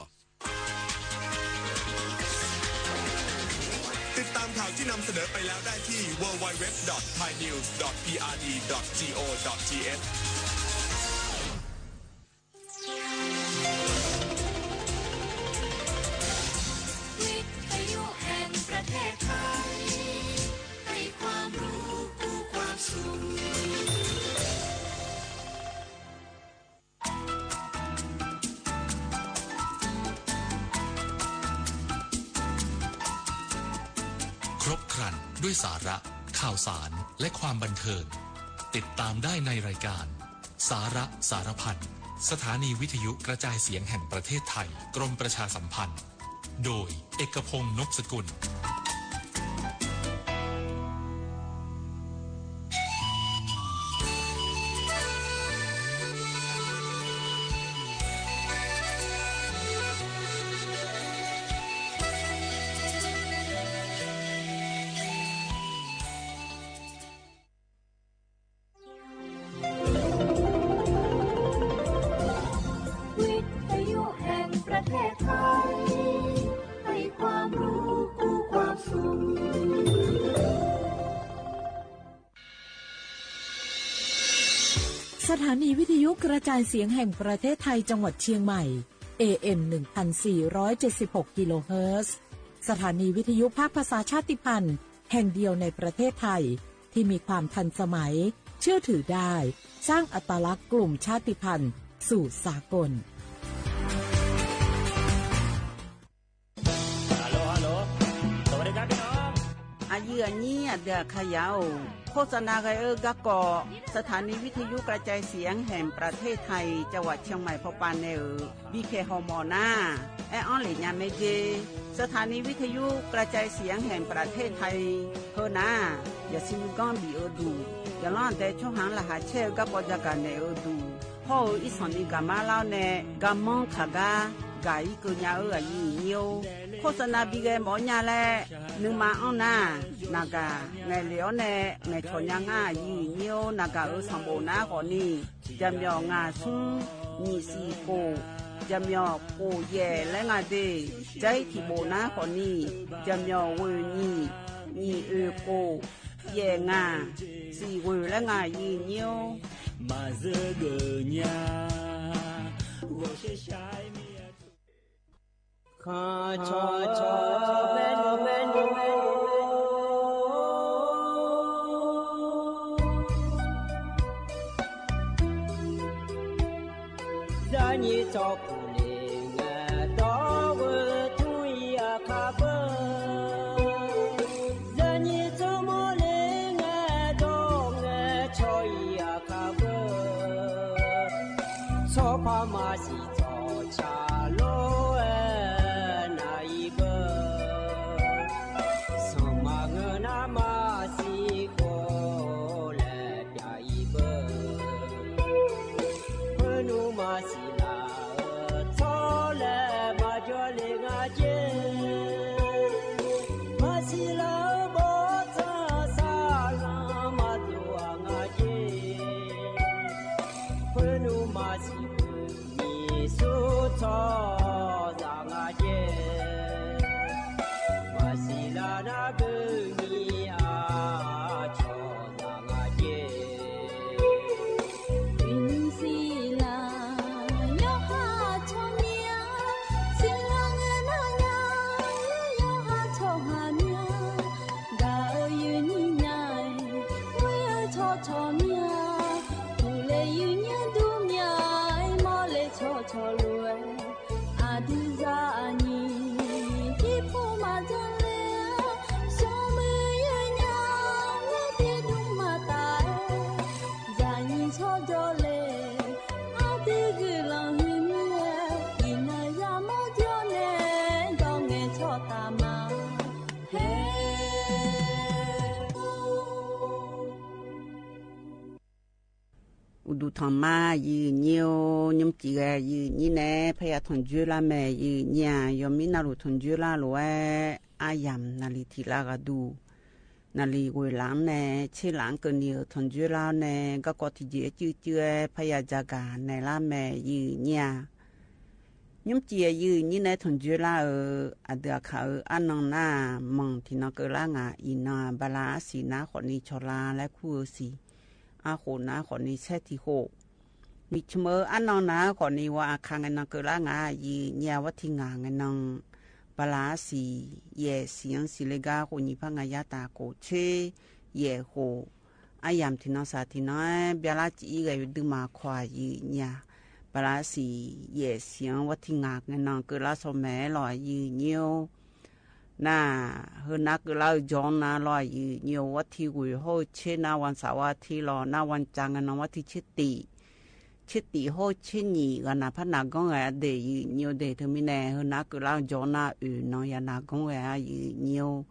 ติดตามข่าวที่นำเสนอไปแล้วได้ที่ www.thainews.prd.go.th วิทยุแห่งประเทศไทยให้ความรู้คู่ความสุขครบครันด้วยสาระข่าวสารและความบันเทิงติดตามได้ในรายการสาระสารพัน สถานีวิทยุกระจายเสียงแห่งประเทศไทยกรมประชาสัมพันธ์โดยเอกพงษ์ นพสกุลสถานีวิทยุกระจายเสียงแห่งประเทศไทยจังหวัดเชียงใหม่ AM 1476 กิโลเฮิรตซ์สถานีวิทยุภาคภาษาชาติพันธุ์แห่งเดียวในประเทศไทยที่มีความทันสมัยเชื่อถือได้สร้างอัตลักษณ์กลุ่มชาติพันธุ์สู่สากลอายุอันนี้เดือขยาวโฆษณาไกกะกอสถานีวิทยุกระจายเสียงแห่งประเทศไทยจังหวัดเชียงใหม่พบปานเนอบีเคฮอมอนาแอออนหลีญาเมเจสถานีวิทยุกระจายเสียงแห่งประเทศไทยเฮนาอย่าซิมกอนบีเอดูอย่าล้อนแต่ช่วงหางละหาเชกะปอจักะเนอดูพ่ออีสอนีกะมาลาวเนกะมองขะกากาอีกญาอายีเนียวโฆษณาบีเกหมอญาแลนึงมาอ้อนานากาไงเหลียวแน่ไงชญางายีเนียวนากาสัมโบนาก่อนนี้จำยองาซุงนี่สีโกจำยอโกแย่และงาเดใจที่โบนาก่อนนี้จำยอเวนี่โกแย่งาสีเวและงายีเนียวมาเซเกญา我是下面看cha cha menu menu za ni cho pu le nga do wo tu ya kha ba za ni cho mo le nga do nga cho ya kha ba so pa ma si cho cha loดูทองมายืนเนียวยมจีแกยืนนี่แน่พยาทนจุลาแม่ยืนเนี่ยยมมินารุทนจุลาลัวอายามนาลีทีลากาดูนาลีเวลังแน่เชลังเกเนียทนจุลาแน่ก็กอที่เจจื้อพยาจากาในลาแม่ยืนเนี่ยยมจียืนนี่แน่ทนจุลาอเดือเขาอันนองหน้ามองที่นกลางาอินาบาลาสีนาขอนีชลาและคู่สีอาโหนาขอนี้แช่ที่โหมิชเมออันนองนาขอนี้ว่าอาคางเงินเกล้างายีเนียวัติงาเงินนปลาสีเย่เสียงสิเลกาโหนิพังายาตาโกเชเย่โหอายามที่นอสาที่น้อยเบลาจีเกยดึมาควายยีเนียปลาสีเย่เสียงวัติงาเงินเกล้าสมัยลอยยีเนียวน่าเฮนักเราจองน่าลอยเนียววัดที่กุยโฮเชนาวันสาวัดที่รอหน้าวันจังกันวัดที่ชิติ chết tí hô chết nhỉ gần là phát nào con người để nhiều để thôi mình nè hơn nó cứ lao gió na nó ya nào con người nhiều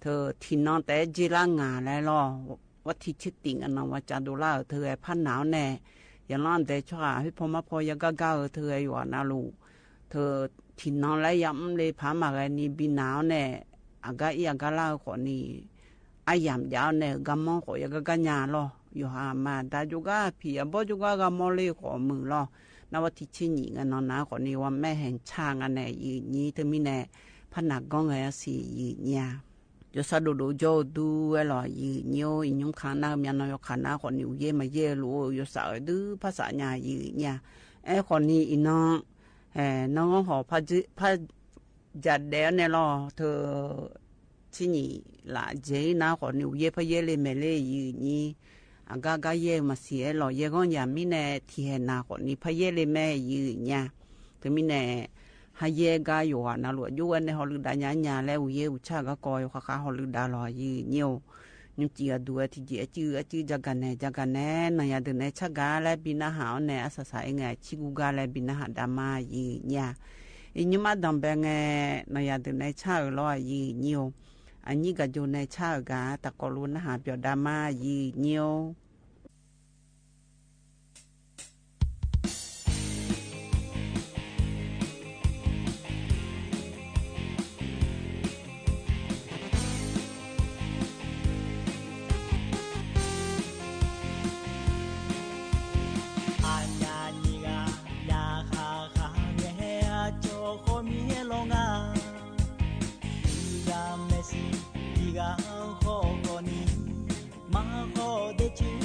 thôi thì nó té chỉ là ngà lại loว่าที่ชิดติงอันนั้นว่าจะดูแลเธอพันหนาวแน่อย่างนั้นแต่ช่วงที่พอมาพอยังก้าวเธออยู่น่ารู้เธอที่นอนแล้วย้ำเลยพามาไงนี่บินหนาวแน่อากาศยังก้าวเล่าคนนี้ไอ้ย้ำยาวแน่กำมองขอยังก้าวหยาลออยู่หามาแต่จุก้าพี่บ่จุก้ากำมองเลยขอมือลอนับว่าที่ชิดหญิงอันนั้นนะคนนี้ว่าแม่แห่งช่างอันไหนยืนนี้เธอมีแน่พันหนักก้องไงสิยืนเนี่ยyo sa do jo du elo yi nyo inyum khana mya no yo khana ko ni ye ma ye lo yo sa du pha sa nya yi nya e ko ni ino no ho pha ja de ne lo to chi ni la je na ko ni ye pha ye le me le yi ni aga ga ye ma si e lo ye gon ya mi ne thi he na ko ni pha ye le me yi nya to mi ne hay ye ga yo na lo yu ne ho lu da nya nya le u ye u cha ga ko yo kha ho lu da lo yi nhiều nhưng chỉ du thì chỉ ja ga ne na ya de ne cha ga le bi na ha ne asa sa nga chi gu ga le bi na ha da ma yi nya nhưng mà dam be nge na ya de ne cha lo yi nhiều anh ga jo ne cha ga ta ko lu na ha pyo da ma yi nhiều Diga ho ko ni ma ho de chi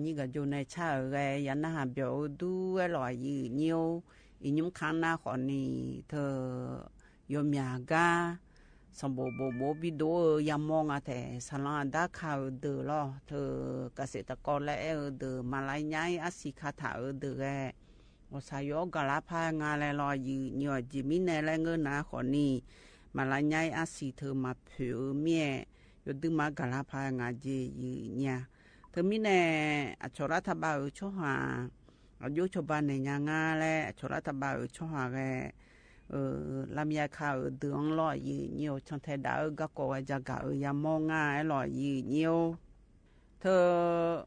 như cái chỗ này cha cái nhà na biểu du cái loại gì nhiều những khán na khỏi ni thờ yếm nhà ga xong bộ video yam mong à thế salon đã khảo được lo thờ cái sự ta có lẽ được Malaysia Asika thảo được cái我才有个拉帕伢来了，有几米内来个拿好呢，马来伢阿西头嘛票面，有的嘛个拉帕伢子有伢，头米呢啊，做了他把有做下，啊有做办呢伢伢嘞，做了他把有做下个，làm nhà khảo đường lo nhiều trong thời đại các cô ấy ra cả nhà mong ai lo nhiều, thơ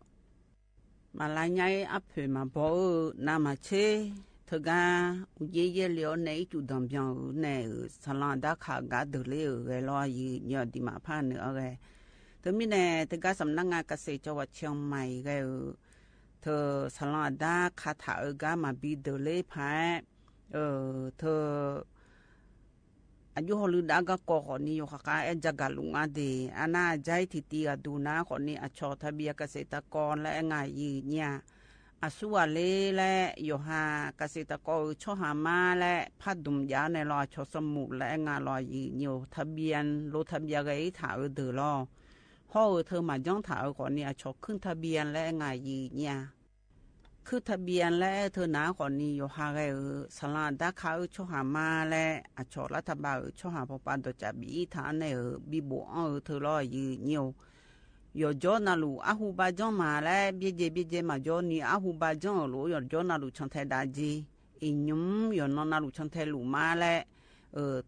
mà lại nhảy áp phê mà bỏ nam mà chế thơ ga uye liều này chủ động biang này salon đã khá gạt được liều cái lo gì nhiều đi mà pha nữa cái thơ mi này thơ ga sắm năng cái sự cho vật Chiang Mai cái thơ salon đã khá thảo ga mà bị được lấy phá thơ ayu holu daga ko khoni yo khaka e jaga lunga de ana jai thiti aduna khoni acho thabia ka seta kon la nga yi nya asua le le yo ha ka seta ko cho ha ma le phadum ya ne lo cho samu la nga lo yi nyo thabian lo thabia ga i tha de lo ho thơ ma jong tha khoni acho khun thabian la nga yi nyaคือทะเบียนและเธอหนาก่อนนี้อยู่หาไงสลาดาเขาช่วหามาและอชอรัฐบาลช่วหาพปันตัวจับบีฐานในบีบัวเธอรอยืนเนียวอยู่จอนาลูอาหูบาจงมาและเบียเจมาจอนี่อาหูบาจงลูอยู่จอนาลูชังไทยดาจีอินุมอยู่นอนาลูชังไทยลูมาและ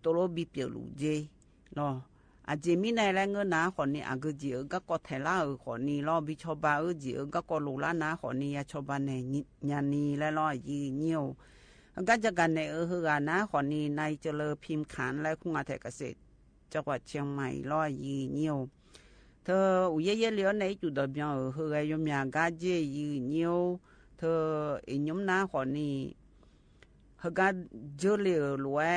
ตัวโลบีเปียลูเจรออาเจมิในแรงเงินนะคนนี้อากจีก็กอเทล่าคนนี้รอบิชบาจีก็กอลูลานะคนนี้ชบาในญานีและรอยีเนียวก็จะกันในฮือกันนะคนนี้ในเจริญพิมพ์ขานและคุงอาเทเกษตรจังหวัดเชียงใหม่รอยีเนียวเธออุยเยเลี้ยวในจุดเดียวฮือยมยากาเจยีเนียวเธออินยมนะคนนี้ฮือกาเจริญรวย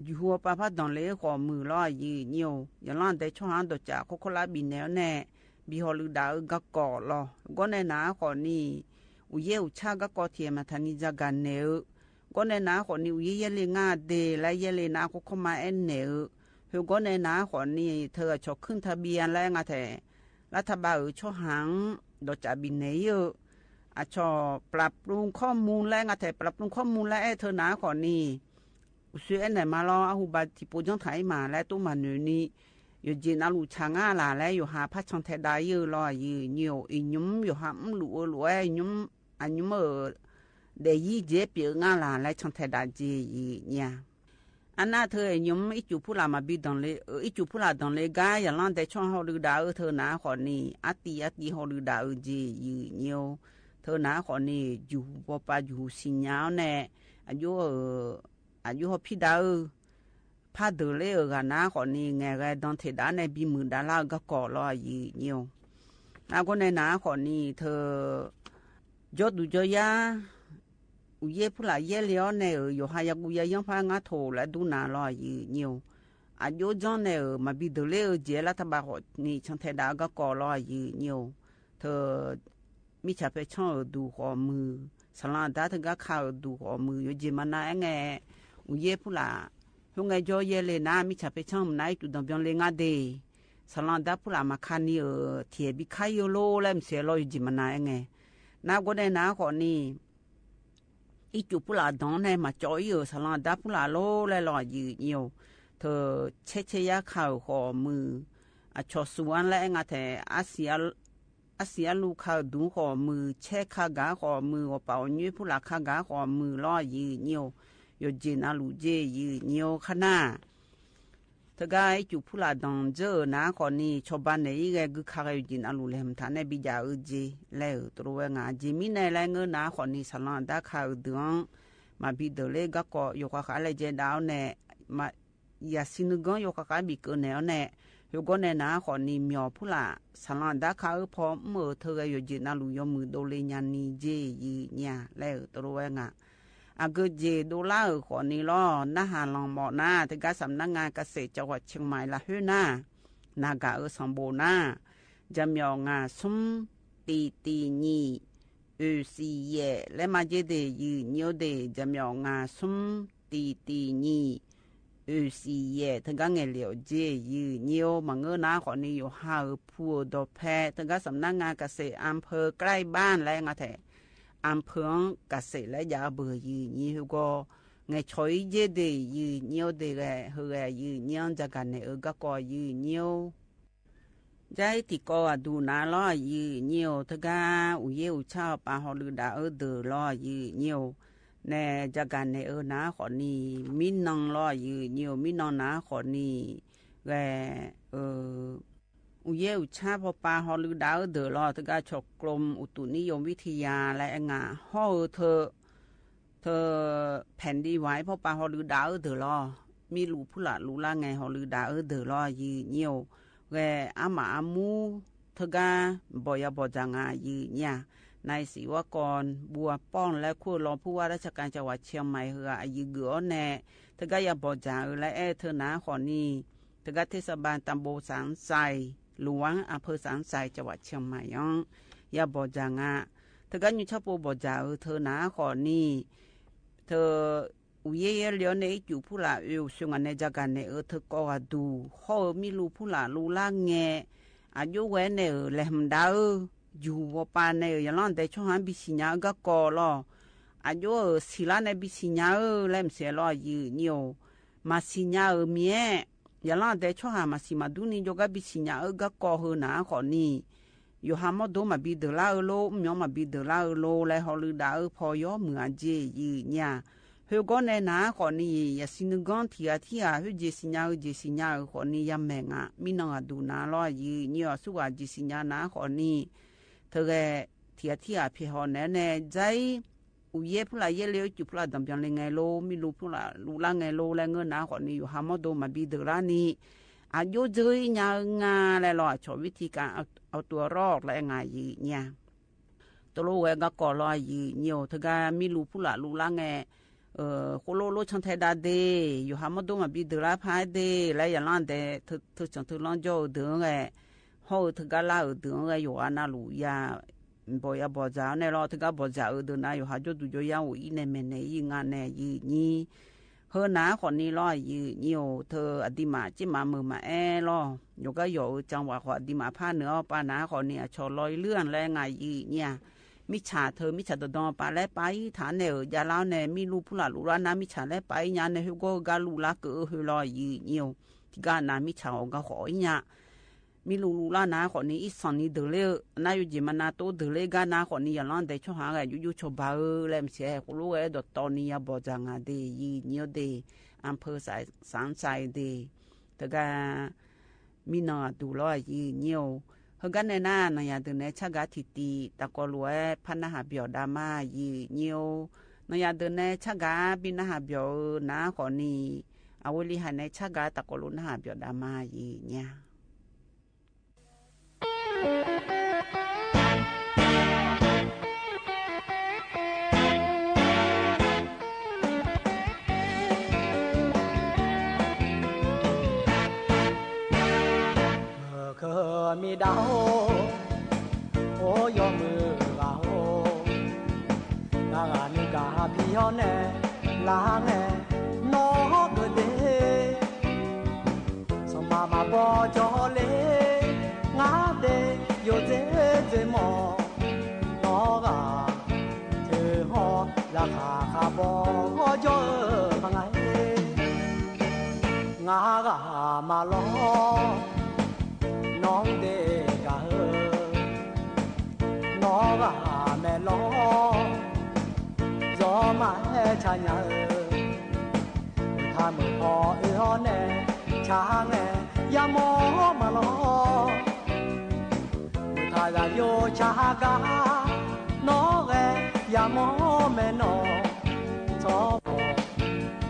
อยู่ว่าป้าดอนเล่ขอมือล้อยีเนียวอย่างนั้นแต่ช่วงนั้นตัวจ่าโคโคลาบินแนวแน่บีฮอลูดาก็ก่อล้อก็ในหน้าขอนี่อุเยอุชาก็ก่อเทียมาทันิจากกันเนอก็ในหน้าขอนี่อุเยเลงาเดและเยเลนาโคโคมาเอ็นเนอเฮาก็ในหน้าขอนี่เธอชอบขึ้นทะเบียนแล้วงาแต่รัฐบาลช่วงหังตัวจ่าบินเนออาชอปรับปรุงข้อมูลแล้วงาแต่ปรับปรุงข้อมูลแล้วเธอหน้าขอนี่ส่วนไหนมาล้ออาหูบาที่ปูจงไทยมาและตู้มันนี่อยู่จีนอาลูชางาลาและอยู่หาพัชชังเทได้เยอะล้อยืนเนียวอีนุ่มอยู่หามหลัวนุ่มอันนุ่มเดี๋ยวเจ็บเปียงาลาและชังเทได้จีเนี่ยอันน่าเธอนุ่มอีจูพูลามาบิดอนเลยอีจูพูลาดอนเลยกายอย่างนั้นแต่ช่วงฮอลูดาเธอหนาขอนี่อัตีฮอลูดาจียืนเนียวเธอหนาขอนี่อยู่ปปาอยู่สิญญาแน่อายุอายุพี่ดาวพาดูเลยกันนะคนนี้ไงก็ต้องเทด้านในบีมือดาราก็ก่อรอยีเนียวแล้วก็ในหนาคนนี้เธอยอดดูจอยาอุเย่ผู้หลายเย่เลี้ยวในอยู่หายากุยยังพางาโถและดูนารอยีเนียวอายุจอนในมาบีดูเลยเจรัฐบาลนี่ช่างเทด้าก็ก่อรอยีเนียวเธอมิชาไปช่องดูหัวมือสลาดาเธอก็ข่าวดูหัวมืออยู่จีมันน่าไงอุเย่ผู้หลาฮงไงจอเยเลนะมิชาไปช่องไหนจุดดำยังเลงาเดสลันดาผู้หลามาคันนี่เทียบิคายโลแล้วมันเสียลอยจิมันน่าไงน้าก็ได้น้าขอนี่อีจุผู้หลาดองในมาจอยสลันดาผู้หลาโลและลอยยืนเยียวเธอเชยาข่าวขอมืออชอสวนและงาแต่อาเซียลูข่าวดูขอมือเชคากาขอมือว่าเป่ายื้อผู้หลาคากาขอมือลอยยืนเยียวอยู่จีนอาลูเจยืนเนียวขนาถ้าไงจุผู้หลาดองเจอนะคนนี้ชาวบ้านเนี่ยยังกุข่าวอยู่จีนอาลูเลยมันท่านเนี่ยบิจาร์เจแล้วตัวงาจีมินในแรงเงินนะคนนี้สลันดาข่าวดวงมาบิดเลยก็ก็อยู่กับอะไรเจดาวเนี่ยมายาสินกงอยู่กับบิกเนี่ยเนี่ยอยู่ก็เนี่ยนะคนนี้มีผู้หลาสลันดาข่าวพอเมื่อเธออยู่จีนอาลูยมือโดเลยยันนี่เจยืนเนี่ยแล้วตัวงาอากูเจดูล่าคนนี้ล้อนาหาลองบอกนาที่การสำนักงานเกษตรจังหวัดเชียงใหม่ละฮื้อนานากาสมบูรณ์นาจะมีงานซุ้ม ตีตีนี่สีเย่และมาเจเดยืเนียวเดจะมีงาซุมตีตีนี่สีเย่ทั้งก็เงเหลียวเจยืเนียวมังเงนาขอนี้อยู่หาพัวดอแพทั้งก็สำนักงานเกษตรอำเภอใกล้บ้านและงาแถอำเภอเกษตรและยาเบอยืนี่ก็ไงช่วยเจเดยืเนียวเดแกเฮยืเนียวจะกันเนี่ยก็ก่อยืเนียวใจที่ก็ดูนาล้อยืเนียวทั้งก็อุเยวชาวป่าฮอลือดาเดอล้อยืเนียวแน่จะกันในนาขอนี้มินองล้อยืเนียวมินองนาขอนี้แกอุเยวชาพอป่าฮอลือดาเดอล้อทั้งก็ชกกรมอุตุนิยมวิทยาและงาห่อเธอแผ่นดินไหวเพราะป่าฮอลือดาเดอล้อมีลูผู้ละลูล่าไงฮอลือดาเดอล้อยืเนียวแกอามาอามูเธอก็บอยบอจางายืเนี่ยนายศิวกรบัวป้องและคู่รองผู้ว่าราชการจังหวัดเชียงใหม่เฮืออายุเกือแน่เธอก็อย่าบอจางและเธอหนาขอนี้เธอก็เทศบาลตำบลสังไทรหลวงอำเภอสังไทรจังหวัดเชียงใหม่อย่าบอจางาเธอก็อยู่ชอบบอจางเธอหนาขอนี้เธออุเย่เลี้ยวในอยู่ผู้ละอยู่ช่วงในจากการในเธอก็ดูข้อมีลูผู้ละลูล่างแงอายุเว้นในแหลมดาวอยู่ว่าปานในอย่างนั้นแต่ช่วงนั้นบิสิญาก็ก่อล้ออายุสิลาในบิสิญาแหลมเสียล้อยืเนียวมาสิญาเมียอย่างนั้นแต่ช่วงนั้นมาสิมาดูนี่โยก็บิสิญาก็ก่อเฮนาขอนี่อยู่หามดูมาบิดลาโลมีมาบิดลาโลและฮอลือดาพอยอเหมือนเจยืเนี่ยเฮก็ในนาขอนี้ยาสินกอนที่เฮเจสิญาขอนี้ยามแมงอ่ะมีนองดูนาล้อยืเนี่ยสุวาเจสิญานาขอนี้เธอแกที่พี่ฮอแน่ใจอุเย่ผู้ละเยเลี้ยวจุผู้ละดำจังเลยไงโลมีลูผู้ละลูล่างไงโลและเงินนาขอนี้อยู่หามดูมาบิดลานี่อายุเจยงางาและหล่อชอบวิธีการเอาตัวรอดและงายืเนี่ยตัวโลเวก็ก่อลอยยืเนี่ยเธอก็มีลูผู้ละลูล่างไงโคโลชันไทยดาเดอยู่หามดูมาบิดลาพายเดและอย่างนั้นแต่เธอจังเธอลองโจเดืองไงเขาเธอก็เล่าเดืองไงอยู่อันนั้นลูยาบอยบอจ่าในรอเธอก็บอจ่าเดือนนั้นอยู่หาจุดดูยาวอีในเมนในยิงานในยืนี่เฮนาคนนี้รอยืนี่เธออดีมาจิมามือมารออยู่ก็อยู่จังหวะขออดีมาผ้าเนื้อปานาคนนี้ชอลอยเลื่อนและไงยืเนี่ยมิฉาเธอมิฉาดอนปาและไปฐานเนี่ยยาลาวเนี่ยมีลูผู้ละลูรานามิฉาและไปยานเนี่ยฮุโกกาลูลาเกอฮุลอยยืนี่ที่กานามิฉาก็ขอเนี่ยมีลูรานาคนนี้อีสันนี่เดเลนาอยู่จิมานาโตเดเลกานาคนนี้ยาลาวแต่ช่วงหางอยู่ชบาเล่มเสียกุลูดตอนนี้บอจางาเดยืนี่เดอำเภอสังไทรเดแต่ก็มีนาดูลอยยืนี่เฮกันในหน้านายเดินในชะกาทิตีตะกอลวยพันนาหาเบียวดามายืเนียวนายเดินในชะกาบินนาหาเบียวนาขอนี้เอาวลิหันในชะกาตะกอลุนาหาเบียวดามายืเนี่ยมีดาวโอยอมือกาโหนางานิกาพี่ฮอแน่ลาแน่นอกเดสมามาบอจอเลงาเดโยเจเจมอนอกาเธอฮอราคาคาบอจอพังไงงากามาลอน้องเด็กะน้องกะแม่ล้อจอมาให้ชาญาถ้ามือพอแน่ช้างแน่อย่ามอมาล้อถ้าจะโยชากาน้องแกอย่ามอแม่น้องชอบ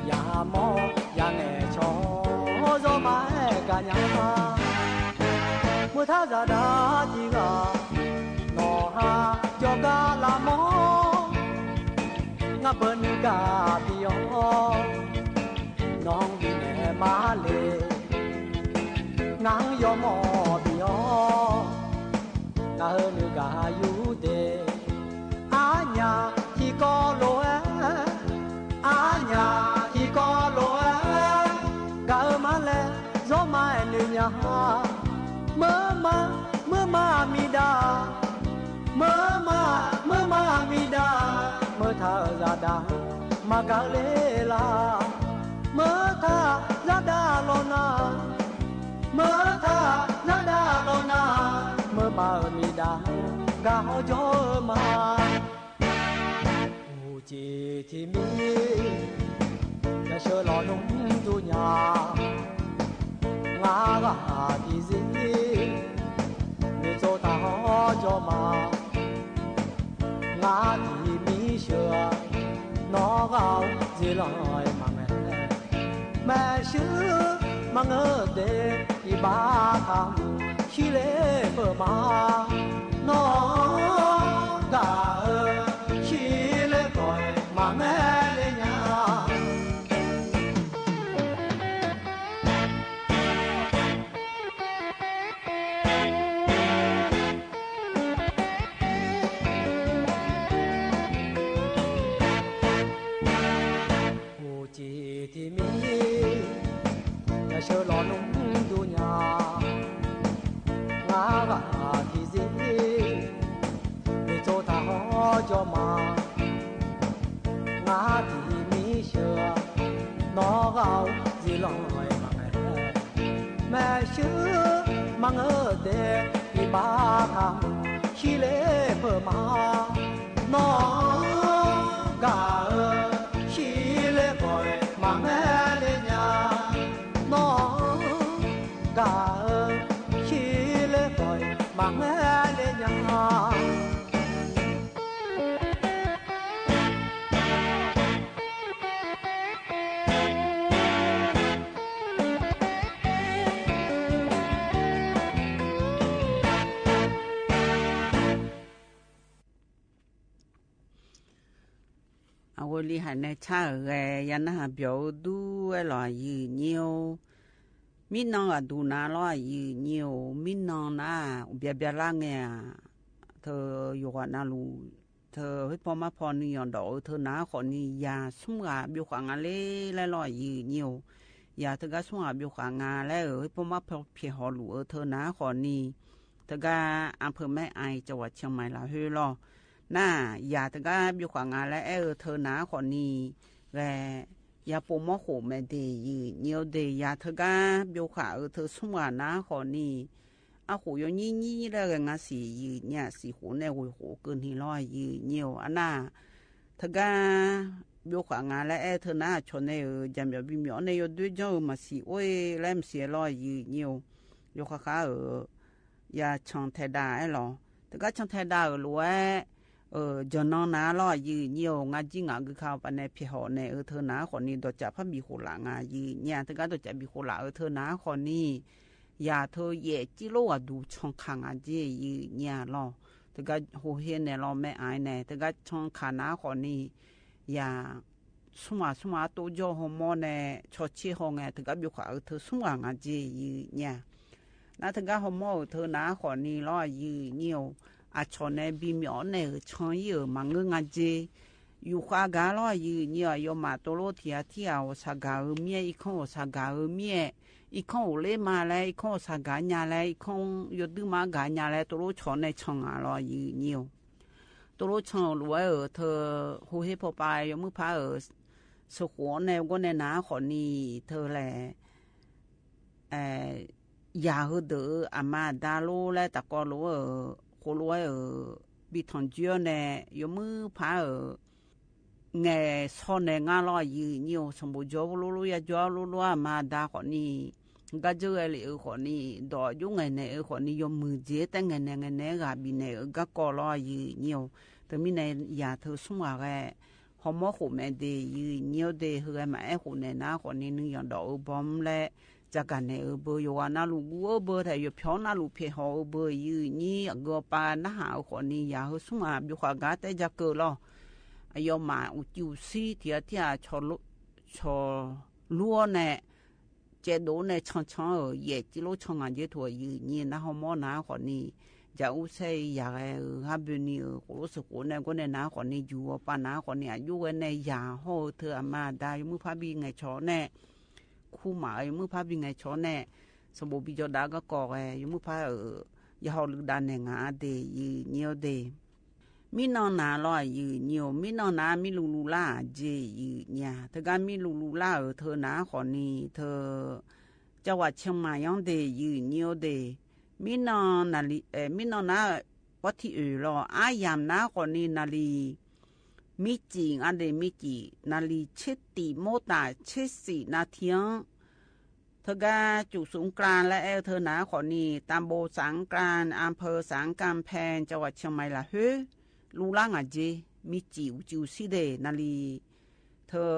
อย่ามออย่าแง่ชอจอมาให้กันยามุทาจาดาจิกาโนฮาโยกาลามองาเปินกาปิยอน้องดิเนมาเลงางยอมอปิยองา ga nu ga yu de anya hi ko lo anya hi ko lo ga ma le zo ma nu nya mơ ma mi da mơ ma mi da mơ tha ra da ma ga le la mơ tha ra da lo na mơ tha ra da lo na mơ ma mi da ga ho jo ma u ji ti mi ya sho lo nong du nya nga ga ti zi ni zo ta ho jo ma nga ti mi sure nó gạo gì lời mà mẹ xứ mà ngỡ để đi ba thằng khi lễ vợ mà nó cả khi lễ gọi mà mẹ lên nhà thì mi nhà sơ lò nung du nhà ngã gà thì gì để cho ta ho cho mà ngã thì mi sơ nó gạo gì lo mà mẹ sứ mà ngỡ để đi ba thằng khi lễ vợ mà nó gà khi lễ gọi mà mẹ lên nhà nó cả khi lễ gọi mà mẹ lên nhà ôi li hành này cha rồi anh ha biểu du là gì nhiều mình nó là du na là gì nhiều mình nó na bia bia la nghe thơ yêu na lu thơ với phong ma phong ni yon đó thơ na còn ni ya sum ga biểu khang ale là gì nhiều ya thơ ga sum ga biểu khang ale với phong ma phong phe họ lu thơ na còn ni thơ gaอำเภอแม่ไอจังหวัดเชียงใหม่ละเฮ้ยรอน่าอย่าถึงก็บิวขวางงานและเธอหนาคนนี้และอย่าปุ่มมะขูไม่ดียืนเนียวดีอย่าถึงก็บิวขวาเธอสมว่าหนาคนนี้อาหูยนี่แล้วงานสียืนเนี่ยสีหูในหูหูเกินที่ร้อยยืนเนียวอันน่าถึงก็บิวขวางงานและเธอหนาชนในจำแบบบิมยอนในยอดด้วยเจ้ามาสีโอ้ยแลมเสียร้อยยืนเนียวยกขาอย่าช่างเทดาหรอถึงก็ช่างเทดารู้ว่าจนน้องน้าล่อยืนเยี่ยวงาจีงาคือข้าวปันในเพียหอในเธอหนาคนนี้ตัวจับพระบีโคหลางายืนเนี่ยถึงก็ตัวจับบีโคหลาเธอหนาคนนี้อย่าเธอเย่จิโลดูช่องขางอาเจยืนเนี่ยล่อถึงก็โหเฮียนในล่อไม่อายในถึงก็ช่องขาหนาคนนี้อย่าสมาตัวโยฮอร์โมนในชดเชยหงไงถึงก็บีขวาเธอสว่างอาเจยืนเนี่ยนั่นถึงก็ฮอร์โมนเธอหนาคนนี้ล่อยืนเยี่ยวอาชนในบิมยอนในช่องเยอะมังเงาเจอยู่ขวากาล้อยืนเนี่ยยมาตัวโลเทียที่เอาสากาเมียอีกคนสากาเมียอีกคนเล่มาแล้วอีกคนสากาญาแล้วอีกคนยดดื้อมากาญาแล้วตัวโลชนในช่องล้อยืนเนี่ยตัวโลช่องรวยเธอหูเฮพอไปยมือพาสขวในก็ในหนาขอนี้เธอแหละยาหือเดืออามาดาโลและตะกอโลโคลวยบิทอนเจียเนี่ยยมือพาเงยซอนเนงาลอยยืนเนียวสมบูรณ์จอบลุยจอบลุยมาดาคนนี้ก็เจอเลยคนนี้ดอยุ่งเงยเนี่ยคนนี้ยมือเจ๊แต่เงยเนี่ยกับบินเนี่ยก็กอลอยยืนเนียวแต่มีเนี่ยยาเธอสมัครหอมหัวแม่เดียยืนเนียวเดียเฮือมาหัวเนี่ยนะคนนี้นึกอย่างดอกบอมและจากกันเนี่ยเบอร์อยู่ว่าน่าลูกเบอร์แต่อยู่เพียงน่าลูกเพียงเขาเบอร์ยืนนี่ก็ปาหน้าหาคนนี้อยากสมัครอยู่ขวากาแต่จะเกิดหรอยอมมาอุจิวซีที่ชอลัวเนี่ยเจโดเนี่ยช่างเย่จิโลช่างงานเยอะถั่วยืนนี่นะฮอร์โมนนะคนนี้ จะอุเซอยากฮับนี่รู้สึกว่าเนี่ยก็เนี่ยนะคนนี้อยู่ป่านะคนนี้อยู่กันในยาโหเธอมาได้มือพาบีไงชอแน่คู่หมายมือพาบีไงชอแน่สมบูรณ์บิจดาก็ก่อไงมือพายาหลุดดันเนี่ยงาเดยเนียวเดมีนอนนาลอยยืเนียวมีนอนนามีลูลูล่าเจยืเนี่ยเธอการมีลูลูล่าเธอนะคนนี้เธอจังหวัดเชียงใหม่ยังเดยืเนียวเดมีนอนนาลีมีนอนนาวัดที่รออายามนะคนนี้นาลีมีจริงอันเดมีจีนาลีเช็ดตีโมตาเช็ดสีนาเทียงเธอก็จุสงกรานและเธอหนาขอนีตามโบสังกรานอำเภอสังกำแพงจังหวัดเชียงใหม่ละเฮ้ลูล่างอ่ะเจมีจิวสิเดนาลีเธอ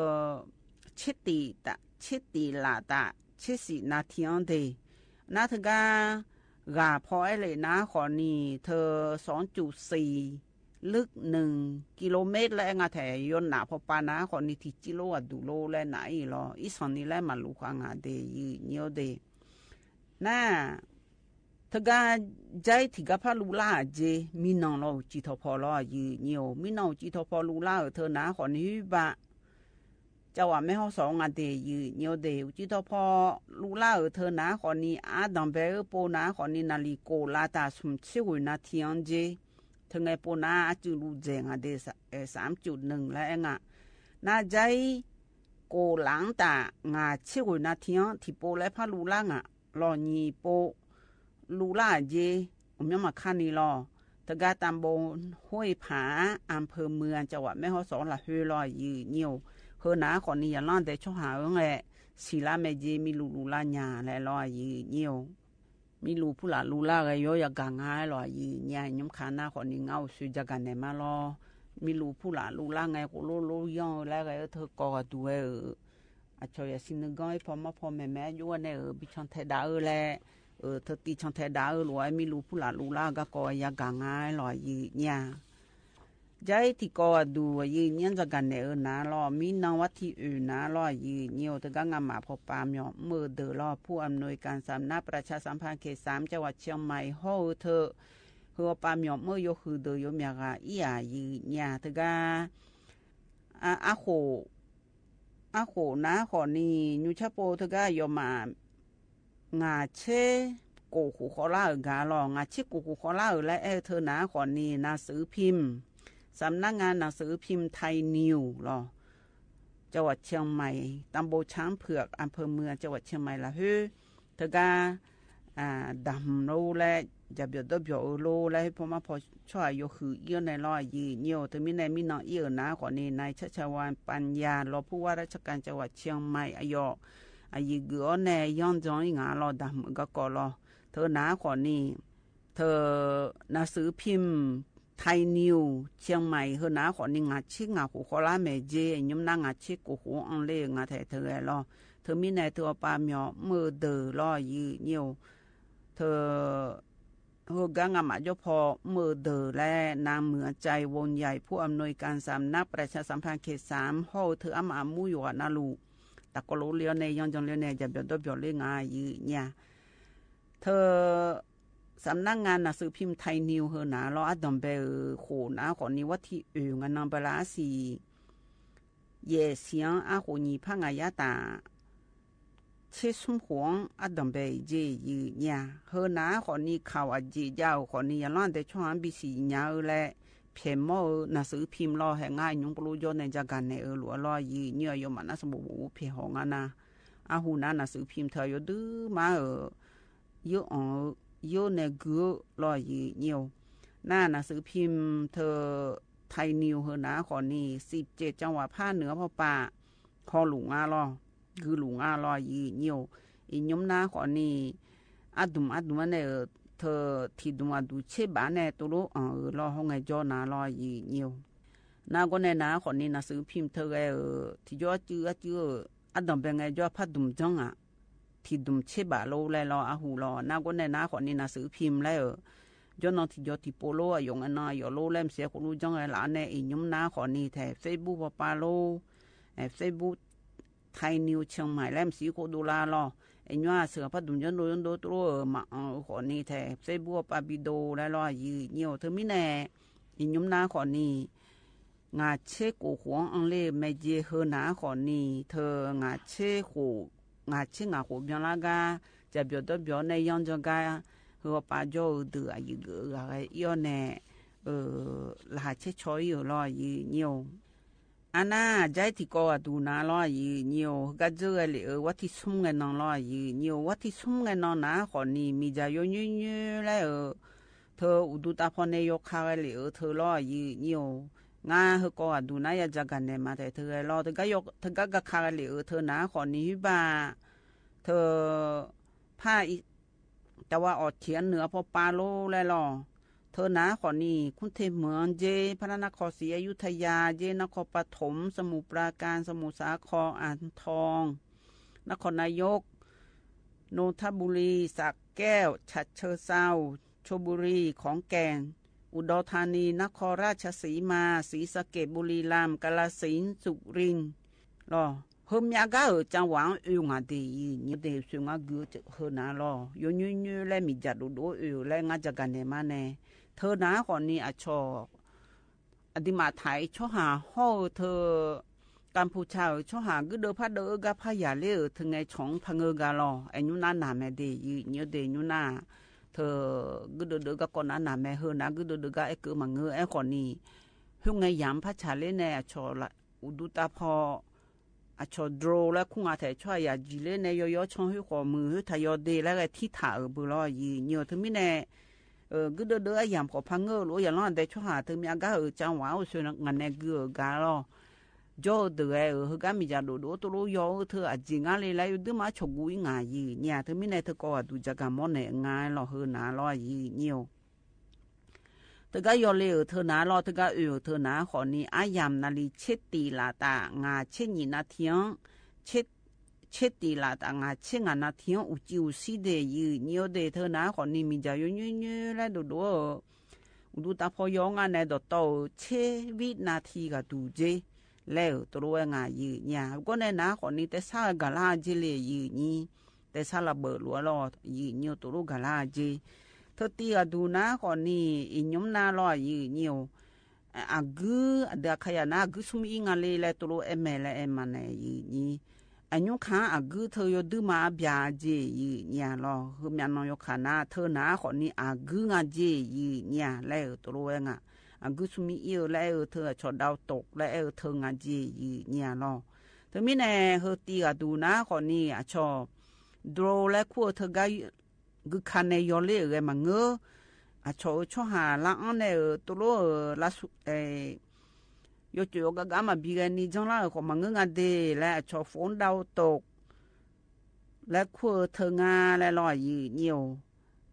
เช็ดตีตาเช็ดตีลาตาเช็ดสีนาเทียงเดนาเธอก็กาพอเลยนะขอนีเธอ2.4ลึก1กิโลเมตรและงาแถยนหนาพอปานะขอนีที่จิโลดูโลและไหนหรออีสอนนี่แหละมาลูกงาเดยเนียวเดน่าทกาใจที่กับพาลูลาเจมีน้องเราจิตพอลอยืเนียวมีน้องจิตพอลูลาเธอหนาขอนีบะเจ้าว่าไม่ห้องสองงาเดยเนียวเดจิตพอลูลาเธอหนาขอนีอาดังเบลโปนาขอนีนาลีโกลาตาสมชิวนาเทียนเจทั้งไงปนาจูรูเจงเด3.1และงะน่าใจโกหลังตางาชิวนาเทียนที่โปและพาลูล่างะรอนีโปลูล่าเจผมยังมาคันนี่รอตะกาตามโบห้วยผาอำเภอเมืองจังหวัดแม่ฮ่องสอนละเฮลอยยืเนียวเฮอหนาขอนี่อย่าล่อนแต่ช่วหาแหละศิลาเมเจมีลูล่าญาและลอยยืเนียวมีลูผู้หลาลูล่าก็ย่อยกังหายลอยยืเนี่ยยมขาหน้าขอนี่เงาสุจักันเนี่ยมาลอมีลูผู้หลาลูล่าไงก็โลย่อแล้วก็เธอกอดูอาจจะสินก้อยพอมาพอแม่อยู่เนี่ยบิชอนเทดาแลเธอตีชอนเทดาหลวยมีลูผู้หลาลูล่าก็กอยกังหายลอยยืเนี่ยใจที่กอดูยืเนี่ยจะกันเนี่ยนะลอมีนวัดที่อื่นนะลอยยืเนี่ยแต่ก็งามมาพอปามยอมือเดอลอผู้อำนวยการสำนักประชาสัมพันธ์เขต3จังหวัดเชียงใหม่โฮเธอหัวปามยอมือยคือเดยมีอะไรอีหยืเนี่ยแต่ก็อาโหนะขอนี่ยูชาโปเธอก็ยอมางาเชโกหูขอล่ากาลองาเชโกหูขอล่าและเธอนะขอนี่หนังสือพิมพ์สำนักงานหนังสือพิมพ์ไทยนิวหรอจังหวัดเชียงใหม่ตำบลช้างเผือกอำเภอเมืองจังหวัดเชียงใหม่ละเฮ้เธอก็ดำโลและจะเบียดเบียดโลและพอมาพอช่วยยกคือเยี่ยในร้อยยืนเยี่ยวแต่มีในมีน้องเยี่ยนะขอนี่นายชัชวาลปัญญารอผู้ว่าราชการจังหวัดเชียงใหม่อายอายุเกือในย้อนจอยงารอดำก็กอรอเธอนะขอนี่เธอหนังสือพิมพ์ไทยนิวเชียงใหม่เฮอนาขอนี่งาชิงาหูขอลาเมเจยมนางาชิกูหูอังเลงาไทยเธอรอเธอมีในเธอปาเมียมือเดอรอยืเนียวเธอเฮกังมาจพอมือเดอและนางเหมือใจวงใหญ่ผู้อำนวยการสำนักประชาสัมพันธ์เขต3โฮเธออามามูอยู่นาลูตะกโลเลียวในยองจงเลียวในจะเบียดเบียดเลงายืเนี่ยเธอสำนักงานหนังสือพิมพ์ไทยนิวเฮนะเราอัดดอมเบลโขนะขอนี้ว่าที่งานนำเวลาสีเยเสียงอาโขนีพังอายาตาเชสมหวงอัดดอมเบลเจยืเนี่ยเฮนะขอนี้ข่าวอจีเจ้าขอนี้ยันล้านแต่ช่วงบีสีเงาและเพียมอหนังสือพิมพ์รอแห่งง่ายยงปลุยในจากการในหลวงรอยืเนื้อยมันน่าสมบูรณ์เพียหงนะอาหูนะหนังสือพิมพ์เธออยู่ดื้อมาเยอะโยเนกูรอยืเนียวหน้าหนังสือพิมพ์เธอไทยนิวเฮนะขอนี่17จังหวัดภาคเหนือพอป่าคอหลุงอาลอคือหลุงอาลอยืเนียวอียมหน้าขอนี่อัดดุมเนี่ยเธอที่ดุมดูเชบ้านเนี่ยตัวรู้รอห้องไงจอนาลอยืเนียวหน้าก็เนี่ยนะขอนี่หนังสือพิมพ์เธอที่ยอดจื้ออัดดอมเป็นไงจอพัดดุมจังที่ดุมเชบะโลแล้วรออาหูรอนาก็ในนาขอนี่หนังสือพิมพ์แล้วจนนที่ยอที่โปโลยงอันนายโลเล่มเสียคนรู้จังไงหลานเนี่ยอียมนาขอนี่แถบเฟซบุ๊กปาโลเฟซบุ๊กไทยนิวเชียงใหม่เล่มสีโคดูลารอ ไอ้ยัวเสือพัดดุนยันโดนโดตัวมาขอนี่แท้เซบัวปาบิโดแล้วรอยืเหี่ยวเธอมิแน่อียุมนาขอนี่งาเชกูหวงอังเลแม่เจเฮนาขอนี่เธองาเชหูงาเชงาหูเบียงลากาจะเบียวตัวเบียวในยังจังกาเฮอปาโจดืออายุเกออะไรย้อนแน่ลาเชชอยอยู่รอยืเหี่ยวอันน่าใจที่ก็ดูน่ารอยืเหี่ยวก็เจอเลยวัดที่สุ่มกันนองรอยืเหี่ยววัดที่สุ่มกันนองนะขอนี่มีใจยุ่ยๆแล้วเธออุดุตาพอในยกคาเลยเธอรอยืเหี่ยวงาเฮก็ดูน่าอยากจะกันเนี่ยมาแต่เธอรอเธอก็ยกเธอก็คาเลยเธอนะขอนี่บ้าเธอผ้าแต่ว่าออกเฉียนเหนือพอปาโลแล้วรอเธอนะขอนี่คุณเทพเมืองเจพระนครศรีอยุธยาเจนครปฐมสมุทรปราการสมุทรสาครอ่างทองนครนายกนนทบุรีสระแก้วฉะเชิงเทราชลบุรีของแก่นอุดรธานีนครราชสีมาศรีสะเกษบุรีรัมย์กาฬสินธุ์สุรินทร์รอเฮมยากาจังหวัดอุงาดีนี่เดสุงากุเฮนารอยยุ่ยๆและมีจัดดูและงาจักันเนี่ยมาแน่เธอนะก่อนนี้อาชออดิมาไทยชอหาห่อเธอกัมพูชาชอหาก็เดอพัดเดอกะพยาเลถึงไงชงพังเงกาลอไอ้ยุนานาแม่เดยเนี่ยเดยุนาเธอก็เดอกะก่อนนั้นนาแม่เฮนะก็เดอกะไอ้คือมังเงไอ้ก่อนนี้หงไงยามพัชชาเลแน่อาชอละอุดุตาพออาชอโดรและคุงอาแถช่วยยาจีเลในยอช่องให้ขอมือทายอเดแล้วก็ที่ถาบุรอยีเนี่ยถึงมิแน่ก็เดอยามขอพังเงอหรืออย่างนั้นแต่ช่วงถึงมีอากาศจังหวะส่วนงานในเกือกาลจอเดอก็มีจะดูตัวรู้ยอเธออาจจะงานเลยแล้วดูมาชกุยงานยีเนี่ยถึงมิแน่เธอก็ดูจากการมองในงานเราเฮนาลอยีเนี่ยเธอก็ยอเลยเธอหนาลอเธอก็เธอหนาขอนี้อายามนาลีเช็ดตีลาตางาเช่นยีนาเทียงเช็ดตีลาตางาเช่นงานาเทียงอุจิวซีเดยีเนี่ยเดเธอหนาขอนี้มีใจยุ่ยๆแล้วดูตาพอยองานในดอโตเชวินาทีก็ดูเจแล้วตัวงายีเนี่ยก็ในหนาขอนี้แต่ซากาลาเจเลยยีนี่แต่ซาลาเบิดลัวรอยีเนี่ยตัวกาลาเจเธอตีก็ดูนะก่อนนี่อินยมนาลอยยืเนี่ยอากูเด็กขยันอากูสมิงาเลยเลยตัวเอ็มเอลเอ็มมันยืนี่อันยุคาอากูเธอยดูมาเบียเจยืเนี่ยรอคือมีน้อยขนาเธอนะก่อนนี่อากูงาเจยืเนี่ยแล้วตัวงาอากูสมิเอลแล้วเธอชดดาวตกแล้วเธองาเจยืเนี่ยรอเธอไม่แน่เธอตีก็ดูนะก่อนนี่อาชอบดรแล้วคู่เธอก็กูคันในยอเล่มังเงออาชอหาละอันในตัวละยจูก็กามาบีกันนี่จังละก็มังเงงาเดและชอฝนดาวตกและคู่เธองาและลอยยืเหี่ยว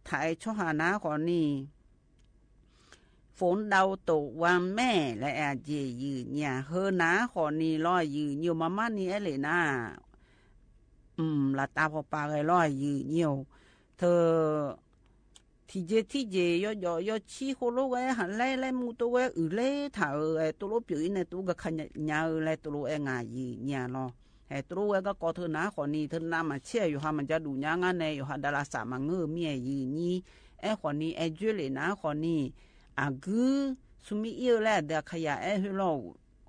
ถ่ายชอหานะก่อนนี่ฝนดาวตกวันแม่และอาเจยืเนี่ยเฮนะก่อนนี่ลอยยืเหี่ยวมานี่เอเลยนะละตาพอปาเลยลอยยืเหี่ยวเธอที่เจยอชี้โคโลไว้หันไล่มูตัวไว้เล่ถ่าตัวรูปอยู่ในตัวก็ขันยาวไล่ตัวรูงายีเนี่ยเนาะตัวรูก็กอเธอนะขอนี่เธอน้ำมาเชี่ยอยู่ฮะมันจะดูยางานในอยู่ฮะดาราสามังเงอเมียยีนี่ขอนี่เจเลยนะขอนี่อากูสุมีเอวแล้วเด็กขยะฮิโล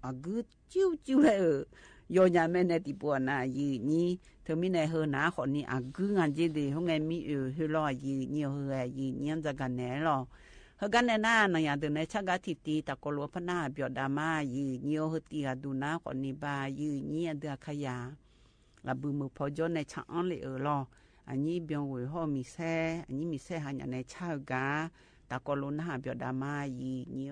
อากูจิ้วเลยยอยาแม่ในติปัวนายีนี่เธอมีในเฮนาขอนี่อากูงานเจดีห้องไงมีฮิโลยีนี่เฮยีนี่จะกันแน่หรอเฮกันแน่น่าหน่อยเดินในชักทิตีตะกลัวพนาเบียดามายีนี่เฮตีอาดูนะขอนี่บายีนี่เด็กขยะละบุมือพอจนในช่างเลยหรออันนี้เบียงวิหอมีแซ่อันนี้มีแซ่หันในชากาตะกลัวนะเบียดามายีนี่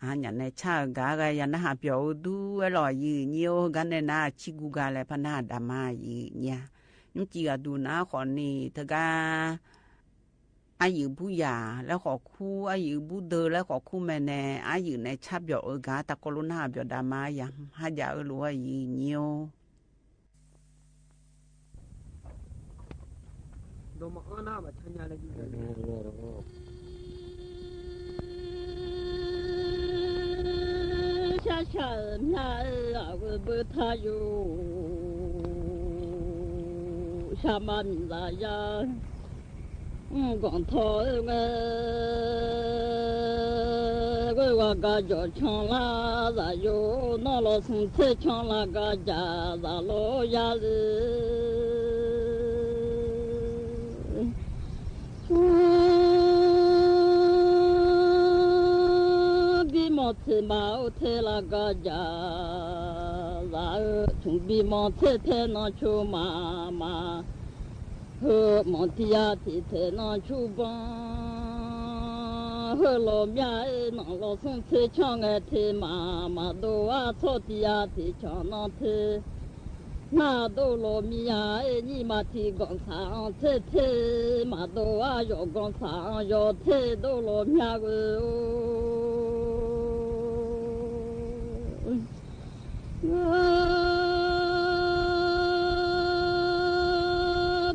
nhà này cha gà gà nhà nó hạp biểu đu lò gì nhiều gà này na chi gu gà lại pan na đam ma gì nha nhưng chỉ gà đu na còn nì thà gà aiอยู่ผู้ยาแล้วขอคู่aiอยู่ผู้เดอแล้วขอคู่แม่แน่aiอยู่ในชาbiểu gà ta có luôn na biểu đam ma ya hai giờ lúa gì nhiều đồ mà ăn mà chân nhà này cha cha nhà ở bờ tha yo sa man la ya còn thôi nghe cái qua cả cho chọn la ra yo nó lo xong thế chọn la cả cha ra lo ya bị mất máu thế là cái gì là chúng bị mất thế nó chú mà mất thì thế nó chú bằng lo mía nó lo xong thế cho nghe thế mà đồ cho thì cho nó thế na đồ lo mía ni mà thì con sáng thế mà đồ yo con sáng yo thế đồ lo mía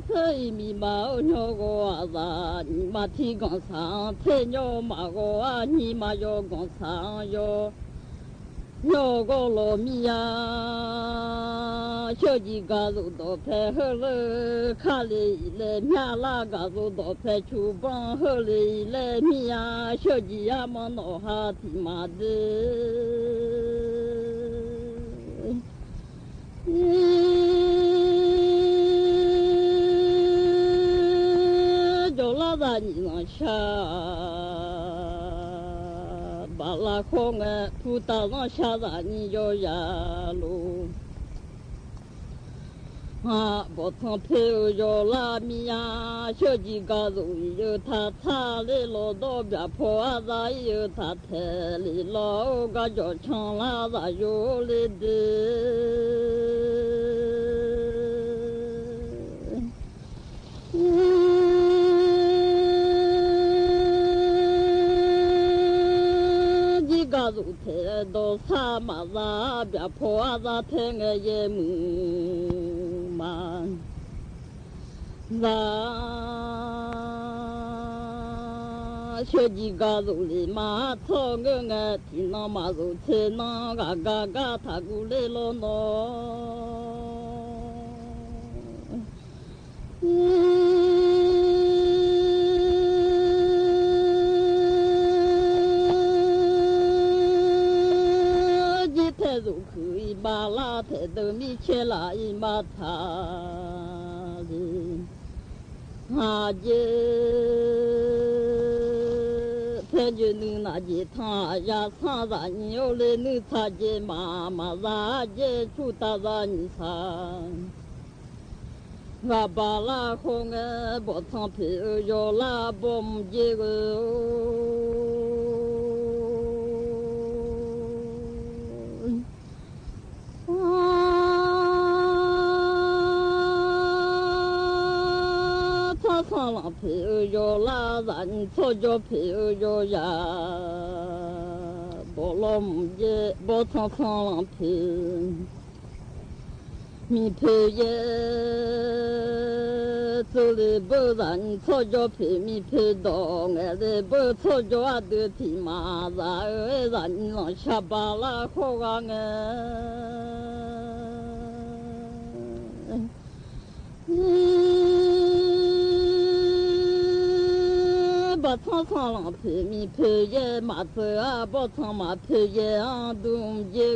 thế mi máu nhỏ quá ra ni mà thì con sáng thế nhỏ mà quá ni mà yo con sáng yo yo go lo mía cho gì cả rồi đó phải hơi le khá le mía la cả rồi đó phải chụp bằng hơi le mía cho gì mà nó hát thì mà de cho la ra ni nó xa bà la không phụ ta nó xa ra ni cho ya lu bộ thằng phê cho la mi ya cho gì cả rồi giờ ta lấy lo đó bia phô ra giờ ta thế lấy lo cả cho chăng la ra yo lấy rồi thế đó sa mà ra bia phô ra thế nghe ye mu mà ra cho gì cả rồi mà thọ nghe thì nó mà rồi thế nó gà thà cú lê lo nó rồi cứ ba la thế đâu mi che lại mà thà đi hà dê thế như nữ na dê thà ya sa ra nhiều lên nữ thà dê mà ra dê chú ta ra ni sa và ba la không bỏ thằng phi yo la bom dê sang la phi yo la ran cho yo phi yo ya bo lom ye bo sang la phi mi phi ye zo le bo ran cho yo phi mi phi dong le bo cho yo a de ti ma ra ran la sha ba la kho ga nge bà thằng sang làm phê mi phê ye mà phê bà thằng mà phê ye đúng ye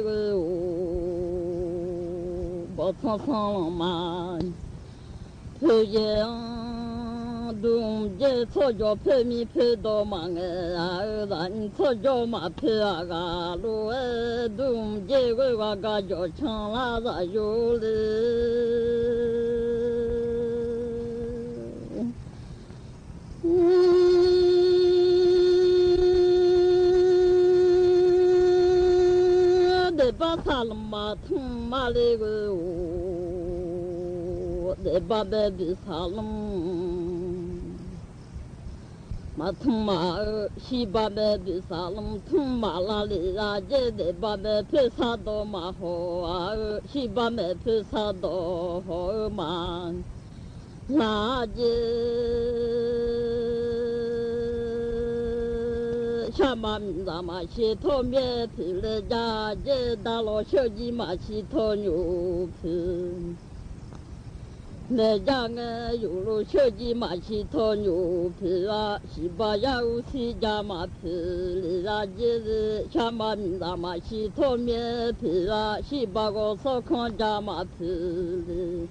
bà thằng sang làm mà phê ye đúng ye cho cho phê mi phê đồ mà nghe ran cho cho mà phê gà lu đúng ye qua gà cho chăng la ra yo le 把萨了马通马那个得把那的萨了马通马西把那的萨了通马拉里啊，这得把那配萨多马好啊，西把那配萨多好嘛，那这。下马米达马西托面皮了家，这大老小鸡马西托牛皮。那家个有了小鸡马西托牛皮啊，西巴呀乌西家马皮里啊，这是下马米达马西托面皮啊，西巴个少康家马皮里。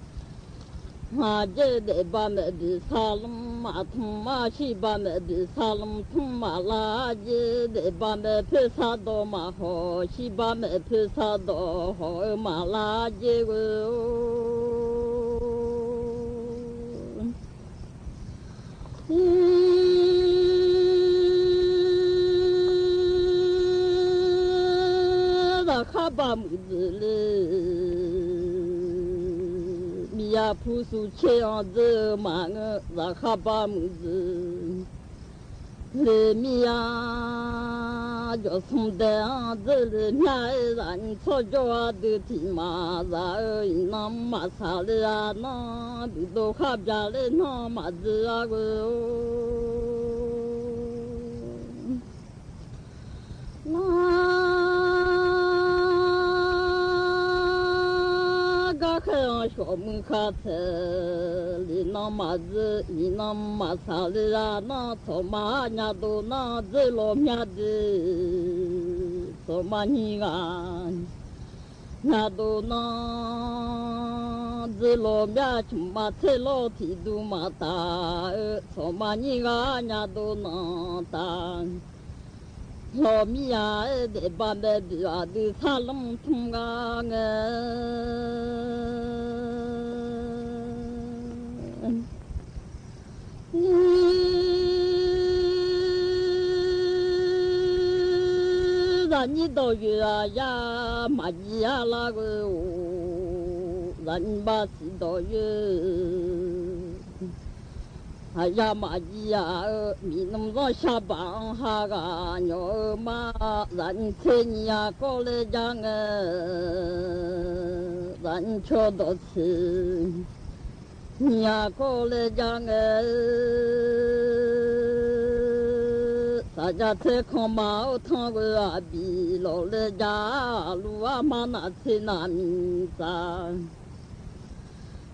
啊，这得把那的萨隆马通马西把那的萨隆通马拉，这得把那配萨多马好，西把那配萨多好马拉这个。那哈巴木子嘞。呀，朴素切样子嘛个那哈巴木子，里面呀就从这样子里面人操作的提嘛，然后那马啥的啊，那都哈边的那马子啊个，小门卡车里那马子，里那马啥的啊，那草马伢都那子老面的，草马尼啊，伢都那子老面去马车老提都马大，草马尼啊伢都那大。老米呀，得把那的啊的擦冷通啊个，让你到月啊呀，马吉呀那个，让你把西到月。哎呀妈呀！你能让下班哈个牛马人车你呀过来讲人车多吃，你呀过来讲大家车看毛汤个啊比老来家路啊嘛那车那米啥。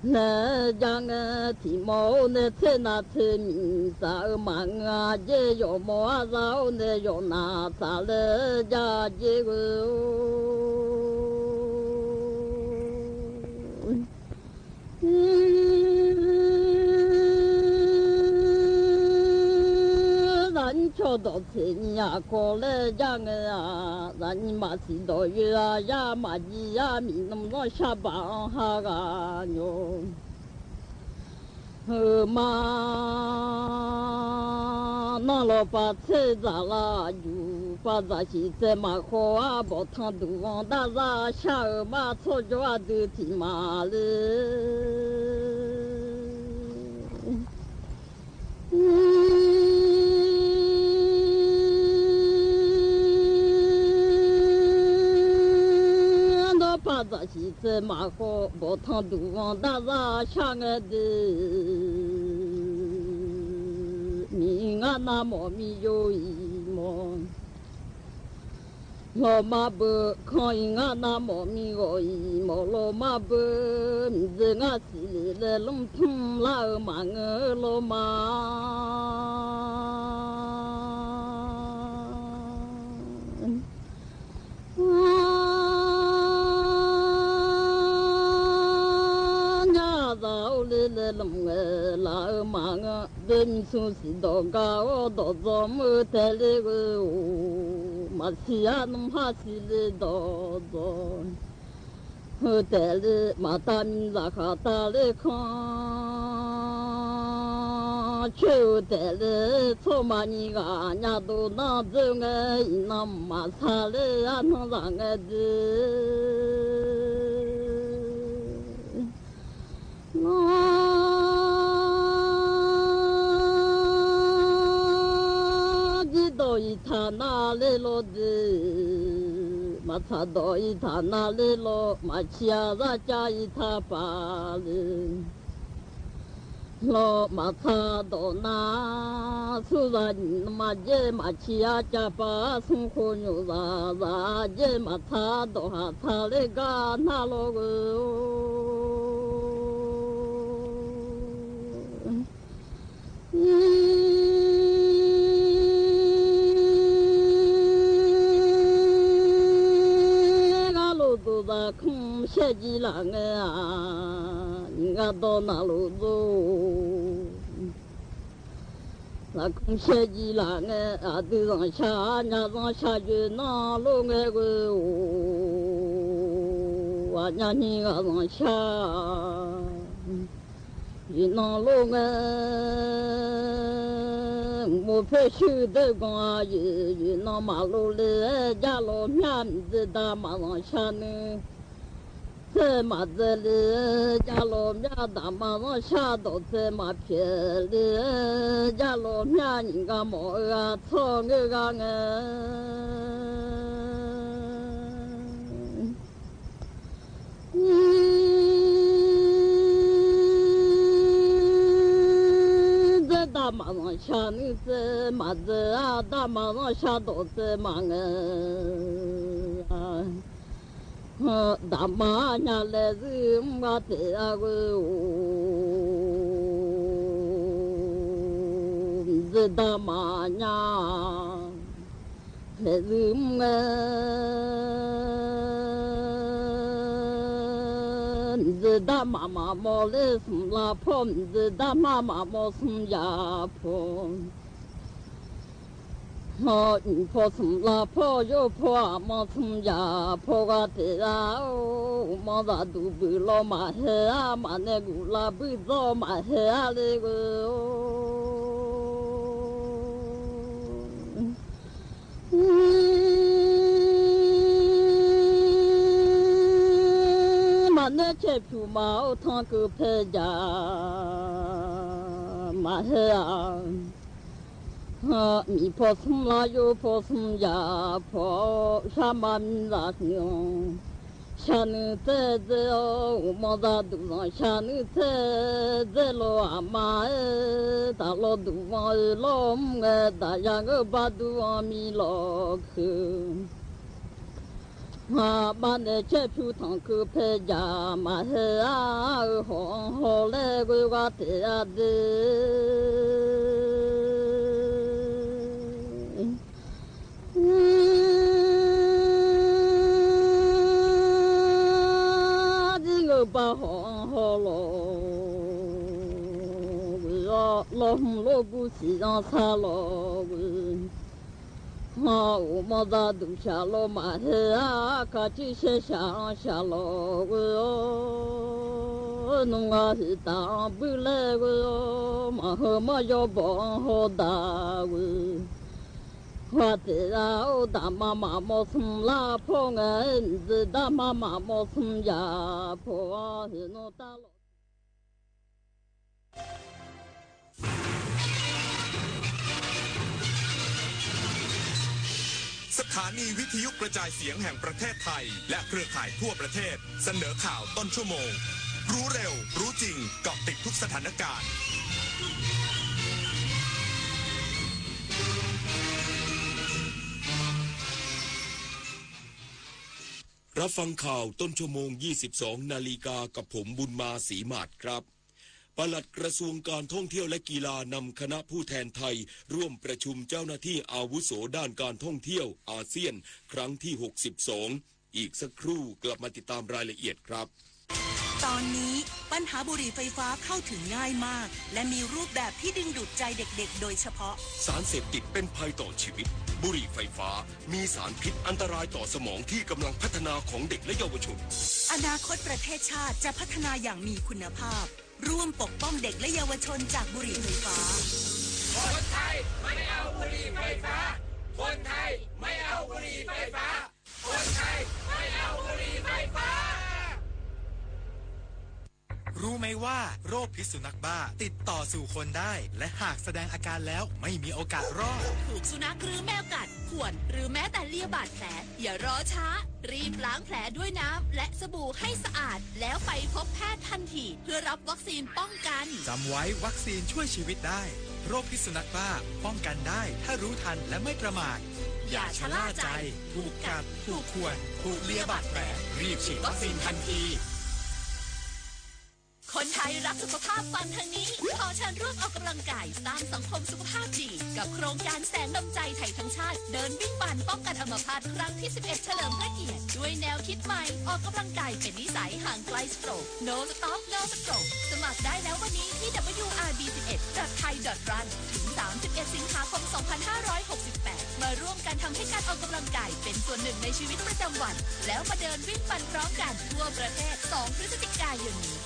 那家个提毛那车那车米啥忙啊，这有毛啊绕那有那啥了家这个，人瞧到车你呀过来家个啊，让你妈知道月啊呀妈你呀米那么多下班哈个哟。妈，那老把车咋啦？就把这些在马好啊，不汤都往大啥下儿马操着啊都提马了。把这些在马好不汤都往大啥下儿的。你啊那么咪有一么，老马不看伊啊那么咪有一么，老马不咪子啊心里来弄痛老马个老来弄个老马个，人从西到高到怎么得那个马西啊弄哈西的到走，后得了马大米拉哈大来看，秋得了，草嘛你个伢都拿走个，那马擦了啊，能让个子。我知道一他哪里落的，马擦到一他哪里落，马起啊咱家一他把了。lo matha do na suza ma je ma chia cha pa sun ko nyu za za je matha do ha tha le ga na lo go ga lo do da khum she ji la nga nga do na lo do la khum she ji la nga a du zang sha nya zang sha ju na lo nga go wa nya ni ga zang sha yi na lo nga mo phe shu de gwa yi na ma lo le ja lo nya de da ma zang sha ne这马子里家老面大马上下到这马片里，家老面你个毛啊，草那个啊，这大马上下你这马子啊，大马上下到这马啊。大马伢来是马的啊个，是大马伢来是么？是大妈妈毛来是拉婆，是大妈妈毛是牙婆。我婆什拉婆有婆，么什呀婆个的啊，么子都不老嘛黑啊，嘛那个拉不着嘛黑啊那个，嘛那切皮嘛我汤个配呀，嘛黑啊。mi po sum la yo po sum ya po sha ma mi la nyong sha nu te ze o mo da du na sha nu te ze lo a ma e da lo du wa e lo me da ya ge ba du a mi lo khu ma ba ne che phu thang ku pe ja ma he a ho ho le gu wa te a de ba ho ho lo lo lo bu si ya sa lo ha o ma da du sha lo ma he a ka chi she sha sha lo no nga hi ta bu le ma ho ma yo bo ho da hoa thế ra ô đà ma mô sum la po ngân zi đà ma mô sum ya po hi no ta lo สถานีวิทยุกระจายเสียงแห่งประเทศไทยและเครือข่ายทั่วประเทศเสนอข่าวต้นชั่วโมงรู้เร็วรู้จริงเกาะติดทุกสถานการณ์รับฟังข่าวต้นชั่วโมง 22 นาฬิกากับผมบุญมาศรีมาศครับปลัดกระทรวงการท่องเที่ยวและกีฬานำคณะผู้แทนไทยร่วมประชุมเจ้าหน้าที่อาวุโสด้านการท่องเที่ยวอาเซียนครั้งที่ 62 อีกสักครู่กลับมาติดตามรายละเอียดครับตอนนี้ปัญหาบุหรี่ไฟฟ้าเข้าถึงง่ายมากและมีรูปแบบที่ดึงดูดใจเด็กๆโดยเฉพาะสารเสพติดเป็นภัยต่อชีวิตบุหรี่ไฟฟ้ามีสารพิษอันตรายต่อสมองที่กำลังพัฒนาของเด็กและเยาวชนอนาคตประเทศชาติจะพัฒนาอย่างมีคุณภาพ ร่วมปกป้องเด็กและเยาวชนจากบุหรี่ไฟฟ้าคนไทยไม่เอาบุหรี่ไฟฟ้าคนไทยไม่เอาบุหรี่ไฟฟ้าคนไทยไม่เอาบุหรี่ไฟฟ้ารู้ไหมว่าโรคพิษสุนัขบ้าติดต่อสู่คนได้และหากแสดงอาการแล้วไม่มีโอกาสรอดถูกสุนัขหรือแมวกัดข่วนหรือแม้แต่เลียบาดแผลอย่ารอช้ารีบล้างแผลด้วยน้ำและสบู่ให้สะอาดแล้วไปพบแพทย์ทันทีเพื่อรับวัคซีนป้องกันจำไว้วัคซีนช่วยชีวิตได้โรคพิษสุนัขบ้าป้องกันได้ถ้ารู้ทันและไม่ประมาทอย่าชะล่าใจถูกกัดถูกข่วนถูกเลียบาดแผลรีบฉีดวัคซีนทันทีคนไทยรักสุขภาพฟังทางนี้ขอเชิญร่วมออกกำลังกายสร้างสังคมสุขภาพดีกับโครงการแสนน้ำใจไทยทั้งชาติเดินวิ่งปั่นป้องกันอัมพาตครั้งที่ 11 เฉลิมพระเกียรติด้วยแนวคิดใหม่ออกกำลังกายเป็นนิสัยห่างไกลสโตรก No Stop No Stroke สมัครได้แล้ววันนี้ที่ wrb11.thai.run ถึง 31 สิงหาคม 2568 มาร่วมกันทำให้การออกกำลังกายเป็นส่วนหนึ่งในชีวิตประจำวันแล้วมาเดินวิ่งปั่นพร้อมกันทั่วประเทศ 2 พฤศจิกายนนี้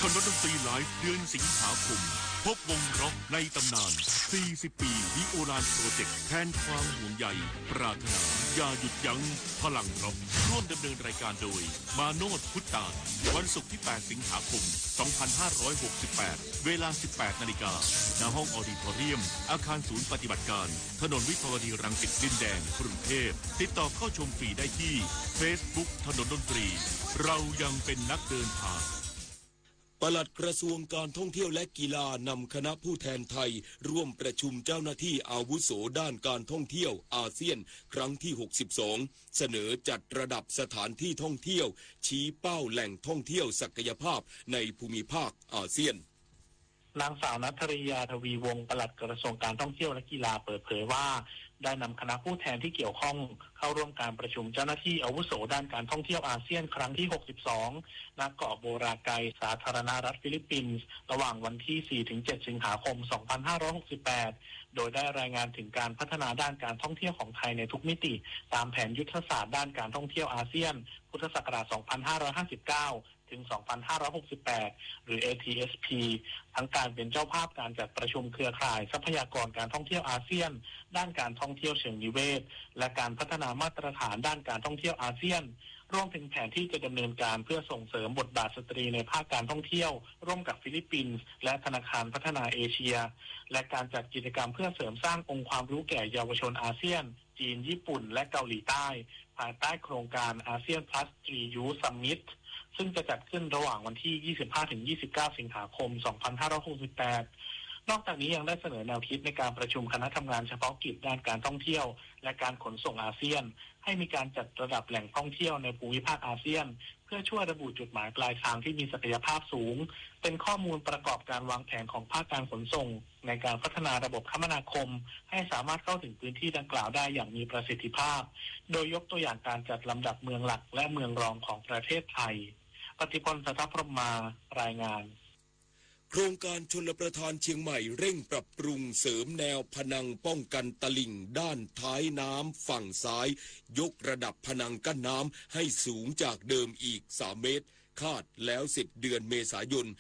ถนนดนตรีไลฟ์เดือนสิงหาคมพบวงร็อกในตำนาน40 ปีวิโอลานโปรเจกต์แทนความห่วงใยปรารถนาอย่าหยุดยั้งพลังร็อกร่วมดำเนินรายการโดยมาโนดพุทธานวันศุกร์ที่ 8 สิงหาคม 2568 เวลา 18 นาฬิกาณห้องออดิทอเรียมอาคารศูนย์ปฏิบัติการถนนวิภาวดีรังสิตดินแดงกรุงเทพติดต่อเข้าชมฟรีได้ที่ Facebook ถนนดนตรีเรายังเป็นนักเดินทางปลัดกระทรวงการท่องเที่ยวและกีฬานำคณะผู้แทนไทยร่วมประชุมเจ้าหน้าที่อาวุโสด้านการท่องเที่ยวอาเซียนครั้งที่ 62 เสนอจัดระดับสถานที่ท่องเที่ยวชี้เป้าแหล่งท่องเที่ยวศักยภาพในภูมิภาคอาเซียนนางสาวณัฐริยาทวีวงศ์ปลัดกระทรวงการท่องเที่ยวและกีฬาเปิดเผยว่าได้นำคณะผู้แทนที่เกี่ยวข้องเข้าร่วมการประชุมเจ้าหน้าที่อาวุโสด้านการท่องเที่ยวอาเซียนครั้งที่ 62 ณ เกาะโบราไกสาธารณรัฐฟิลิปปินส์ระหว่างวันที่ 4-7 สิงหาคม 2568 โดยได้รายงานถึงการพัฒนาด้านการท่องเที่ยวของไทยในทุกมิติตามแผนยุทธศาสตร์ด้านการท่องเที่ยวอาเซียนพุทธศักราช 2559 ถึง 2568 หรือ ATSP ทั้งการเป็นเจ้าภาพการจัดประชุมเครือข่ายทรัพยากรการท่องเที่ยวอาเซียนด้านการท่องเที่ยวเชิงนิเวศและการพัฒนามาตรฐานด้านการท่องเที่ยวอาเซียนรวมถึงแผนที่จะดำเนินการเพื่อส่งเสริมบทบาทสตรีในภาคการท่องเที่ยวร่วมกับฟิลิปปินส์และธนาคารพัฒนาเอเชียและการจัดกิจกรรมเพื่อเสริมสร้างองค์ความรู้แก่เยาวชนอาเซียนจีนญี่ปุ่นและเกาหลีใต้ภายใต้โครงการอาเซียน Plus 3 Youth Summit ซึ่งจะจัดขึ้นระหว่างวันที่ 25-29 สิงหาคม 2568 นอกจากนี้ยังได้เสนอแนวคิดในการประชุมคณะทำงานเฉพาะกิจด้านการท่องเที่ยวและการขนส่งอาเซียนให้มีการจัดระดับแหล่งท่องเที่ยวในภูมิภาคอาเซียนเพื่อช่วยระบุจุดหมายปลายทางที่มีศักยภาพสูงเป็นข้อมูลประกอบการวางแผนของภาคการขนส่งในการพัฒนาระบบคมนาคมให้สามารถเข้าถึงพื้นที่ดังกล่าวได้อย่างมีประสิทธิภาพโดยยกตัวอย่างการจัดลำดับเมืองหลักและเมืองรองของประเทศไทยปฏิพล สัทธพรหมารายงานโครงการชลประทานเชียงใหม่เร่งปรับปรุงเสริมแนวพนังป้องกันตลิ่งด้านท้ายน้ำฝั่งซ้ายยกระดับพนังกั้นน้ำให้สูงจากเดิมอีก3 เมตรคาดแล้วเสร็จเดือนเมษายน 2569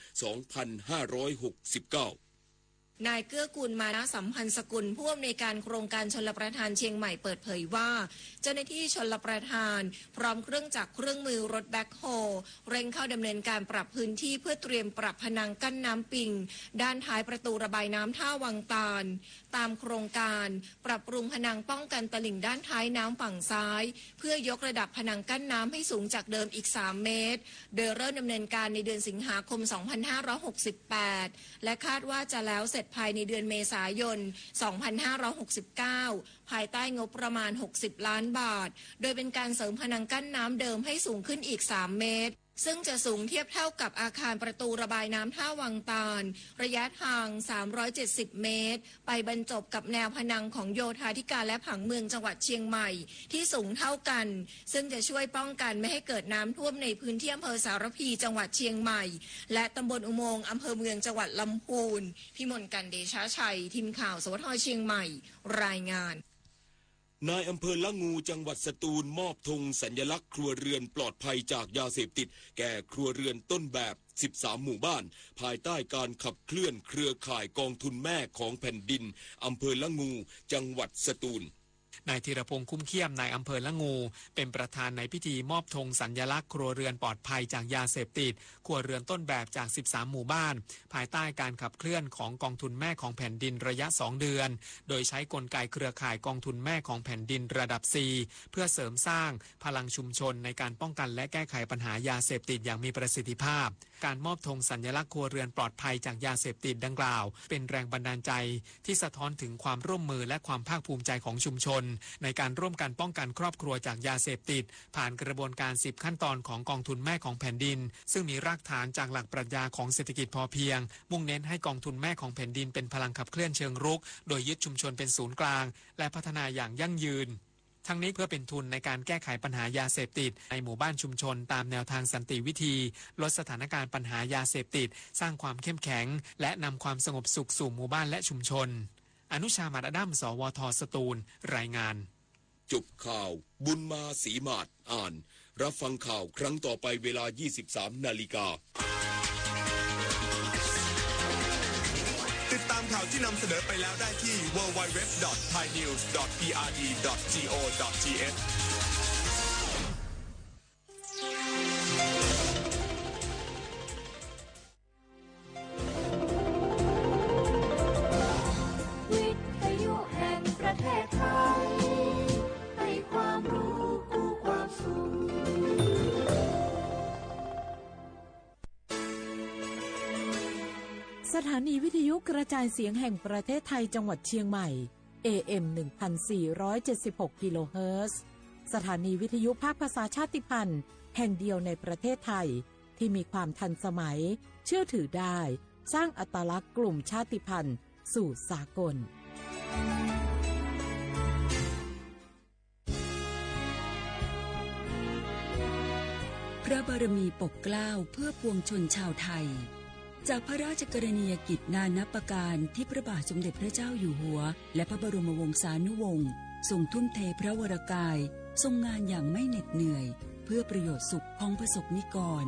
นายเกื้อกูลมานะสัมพันธ์สกุลผู้อำนวยการโครงการชลประทานเชียงใหม่เปิดเผยว่าเจ้าหน้าที่ชลประทานพร้อมเครื่องจักรเครื่องมือรถแบ็คโฮเร่งเข้าดำเนินการปรับพื้นที่เพื่อเตรียมปรับพนังกั้นน้ำปิงด้านท้ายประตูระบายน้ำท่าวังตาลตามโครงการปรับปรุงพนังป้องกันตลิ่งด้านท้ายน้ำฝั่งซ้ายเพื่อยกระดับพนังกั้นน้ำให้สูงจากเดิมอีก3 เมตรโดยเริ่มดำเนินการในเดือนสิงหาคม 2568 และคาดว่าจะแล้วเสร็จภายในเดือนเมษายน 2569 ภายใต้งบประมาณ60 ล้านบาทโดยเป็นการเสริมพนังกั้นน้ำเดิมให้สูงขึ้นอีก3 เมตรซึ่งจะสูงเทียบเท่ากับอาคารประตูระบายน้ำท่าวังตาลระยะทาง370 เมตรไปบรรจบกับแนวพนังของโยธาธิการและผังเมืองจังหวัดเชียงใหม่ที่สูงเท่ากันซึ่งจะช่วยป้องกันไม่ให้เกิดน้ำท่วมในพื้นที่อำเภอสารพีจังหวัดเชียงใหม่และตำบลอุโมงค์อำเภอเมืองจังหวัดลำพูนพิมลกันเดชะชัยทีมข่าวสวทเชียงใหม่รายงาน นายอำเภอละงูจังหวัดสตูลมอบธงสัญลักษณ์ครัวเรือนปลอดภัยจากยาเสพติดแก่ครัวเรือนต้นแบบ13หมู่บ้านภายใต้การขับเคลื่อนเครือข่ายกองทุนแม่ของแผ่นดินอำเภอละงูจังหวัดสตูลนายธีรพงษ์คุ้มเขี้ยมนายอำเภอละงูเป็นประธานในพิธีมอบธงสัญลักษณ์ครัวเรือนปลอดภัยจากยาเสพติดครัวเรือนต้นแบบจาก13หมู่บ้านภายใต้การขับเคลื่อนของกองทุนแม่ของแผ่นดินระยะ2เดือนโดยใช้กลไกเครือข่ายกองทุนแม่ของแผ่นดินระดับ 4เพื่อเสริมสร้างพลังชุมชนในการป้องกันและแก้ไขปัญหายาเสพติดอย่างมีประสิทธิภาพการมอบธงสัญลักษณ์ครัวเรือนปลอดภัยจากยาเสพติดดังกล่าวเป็นแรงบันดาลใจที่สะท้อนถึงความร่วมมือและความภาคภูมิใจของชุมชนในการร่วมกันป้องกันครอบครัวจากยาเสพติดผ่านกระบวนการ10ขั้นตอนของกองทุนแม่ของแผ่นดินซึ่งมีรากฐานจากหลักปรัชญาของเศรษฐกิจพอเพียงมุ่งเน้นให้กองทุนแม่ของแผ่นดินเป็นพลังขับเคลื่อนเชิงรุกโดยยึดชุมชนเป็นศูนย์กลางและพัฒนาอย่างยั่งยืนทั้งนี้เพื่อเป็นทุนในการแก้ไขปัญหายาเสพติดในหมู่บ้านชุมชนตามแนวทางสันติวิธีลดสถานการณ์ปัญหายาเสพติดสร้างความเข้มแข็งและนำความสงบสุขสู่หมู่บ้านและชุมชนอนุชามาดดั้มสวท.สตูลรายงานจบข่าวบุญมาศรีมาศอ่านรับฟังข่าวครั้งต่อไปเวลา 23 นาฬิกาติดตามข่าวที่นำเสนอไปแล้วได้ที่ www.thainews.prd.go.thวิทยุแห่งประเทศไทยให้ความรู้คู่ความสุขสถานีวิทยุกระจายเสียงแห่งประเทศไทยจังหวัดเชียงใหม่ AM 1476 กิโลเฮิรตซ์สถานีวิทยุภาคภาษาชาติพันธุ์แห่งเดียวในประเทศไทยที่มีความทันสมัยเชื่อถือได้สร้างอัตลักษณ์กลุ่มชาติพันธุ์สู่สากลพระบารมีปกเกล้าเพื่อปวงชนชาวไทยจากพระราชกรณียกิจนานับประการที่พระบาทสมเด็จพระเจ้าอยู่หัวและพระบรมวงศานุวงศ์ทรงทุ่มเทพระวรกายทรงงานอย่างไม่เหน็ดเหนื่อยเพื่อประโยชน์สุขของประสบนิกร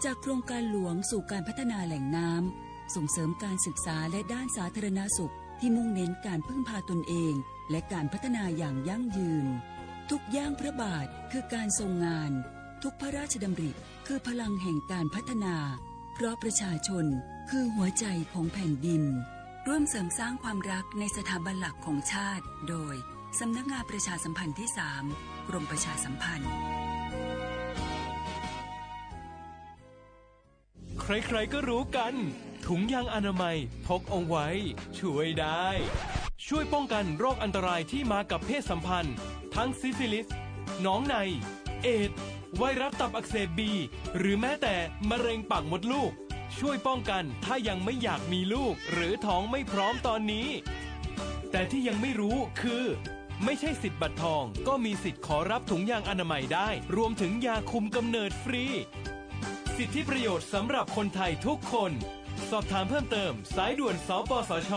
จากโครงการหลวงสู่การพัฒนาแหล่งน้ำส่งเสริมการศึกษาและด้านสาธารณสุขที่มุ่งเน้นการพึ่งพาตนเองและการพัฒนาอย่างยั่งยืนทุกย่างพระบาทคือการทรงงานทุกพระราชดำริคือพลังแห่งการพัฒนาเพราะประชาชนคือหัวใจของแผ่นดินร่วมเสริมสร้างความรักในสถาบันหลักของชาติโดยสำนักงานประชาสัมพันธ์ที่ 3 กรมประชาสัมพันธ์ใครๆก็รู้กันถุงยางอนามัยพกเอาไว้ช่วยได้ช่วยป้องกันโรคอันตรายที่มากับเพศสัมพันธ์ทั้งซิฟิลิสหนองในเอดส์ไวรัสตับอักเสบบีหรือแม้แต่มะเร็งปากมดลูกช่วยป้องกันถ้ายังไม่อยากมีลูกหรือท้องไม่พร้อมตอนนี้แต่ที่ยังไม่รู้คือไม่ใช่สิทธิ์บัตรทองก็มีสิทธิ์ขอรับถุงยางอนามัยได้รวมถึงยาคุมกำเนิดฟรีสิทธิประโยชน์สำหรับคนไทยทุกคนสอบถามเพิ่มเติมสายด่วนสปสช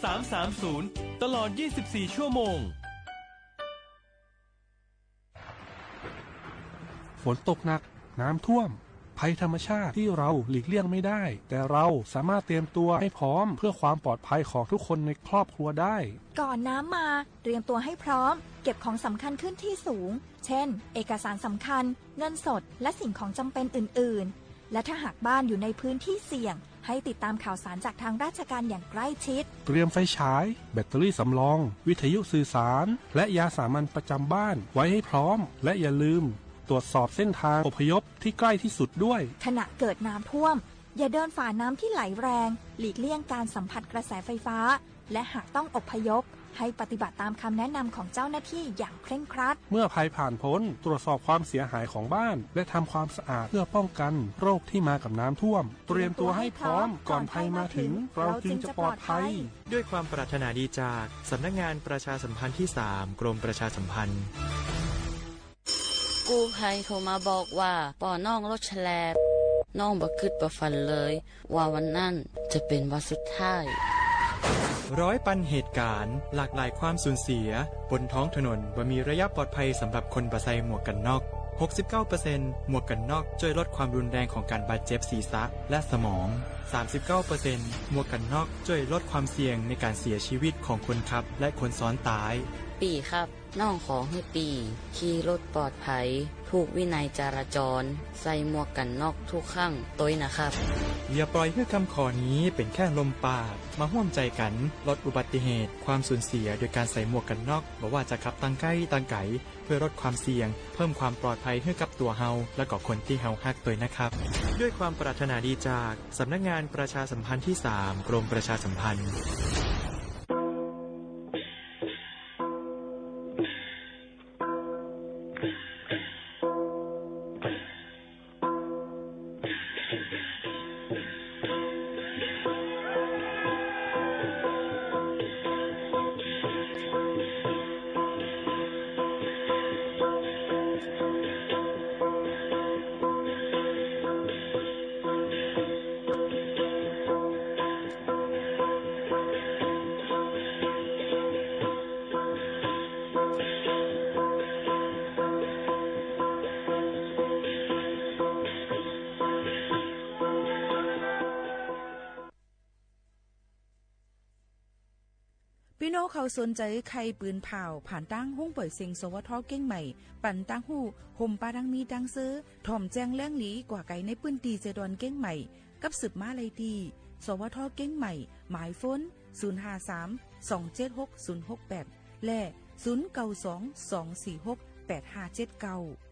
1330ตลอด24ชั่วโมงฝนตกหนักน้ำท่วมภัยธรรมชาติที่เราหลีกเลี่ยงไม่ได้แต่เราสามารถเตรียมตัวให้พร้อมเพื่อความปลอดภัยของทุกคนในครอบครัวได้ก่อนน้ำมาเตรียมตัวให้พร้อมเก็บของสำคัญขึ้นที่สูงเช่นเอกสารสำคัญเงินสดและสิ่งของจำเป็นอื่นๆและถ้าหากบ้านอยู่ในพื้นที่เสี่ยงให้ติดตามข่าวสารจากทางราชการอย่างใกล้ชิดเตรียมไฟฉายแบตเตอรี่สำรองวิทยุสื่อสารและยาสามัญประจำบ้านไว้ให้พร้อมและอย่าลืมตรวจสอบเส้นทางอพยพที่ใกล้ที่สุดด้วยขณะเกิดน้ำท่วมอย่าเดินฝ่าน้ำที่ไหลแรงหลีกเลี่ยงการสัมผัสกระแสไฟฟ้าและหากต้องอพยพให้ปฏิบัติตามคำแนะนำของเจ้าหน้าที่อย่างเคร่งครัดเมื่อภัยผ่านพ้นตรวจสอบความเสียหายของบ้านและทำความสะอาดเพื่อป้องกันโรคที่มากับน้ำท่วมเตรียมตัวให้พร้อมก่อนภัยมาถึงเราจึงจะปลอดภัยด้วยความปรารถนาดีจากสำนักงานประชาสัมพันธ์ที่ 3 กรมประชาสัมพันธ์กู้ภัยโทรมาบอกว่าป่อน้องรถแฉลบน้องบ่คิดบ่ฝันเลยว่าวันนั้นจะเป็นวันสุดท้าย ร้อยปันเหตุการณ์หลากหลายความสูญเสียบนท้องถนนบ่มีระยะปลอดภัยสำหรับคนบ่ใส่หมวกกันน็อก 69% หมวกกันน็อกช่วยลดความรุนแรงของการบาดเจ็บศีรษะและสมอง 39% หมวกกันน็อกช่วยลดความเสี่ยงในการเสียชีวิตของคนขับและคนซ้อนท้ายปีครับน้องขอให้ปีขี่รถปลอดภัยถูกวินัยจราจรใส่หมวกกันน็อกทุกครั้งต้วยนะครับอย่าปล่อยให้คำขอนี้เป็นแค่ลมปากมาร่วมใจกันลดอุบัติเหตุความสูญเสียโดยการใส่หมวกกันน็อกบ่ว่าจะขับตั้งใกล้ตั้งไกลเพื่อลดความเสี่ยงเพิ่มความปลอดภัยให้กับตัวเฮาและก็คนที่เฮาฮักต้วยนะครับด้วยความปรารถนาดีจากสำนักงานประชาสัมพันธ์ที่ 3 กรมประชาสัมพันธ์พี่น้องเขาสนใจใครปืนเผาผ่านตั้งห้องปล่อยเสียงสวทเก้งใหม่ปั่นตั้งหู้ห่มปาดังมีดังซื้อถ่อมแจ้งแล้งหลีกว่าไก่ในปื้นตีเจดอนเก้งใหม่กับสืบมาเลยดีสวทเก้งใหม่หมายฝน053-276-068และ092-246-8579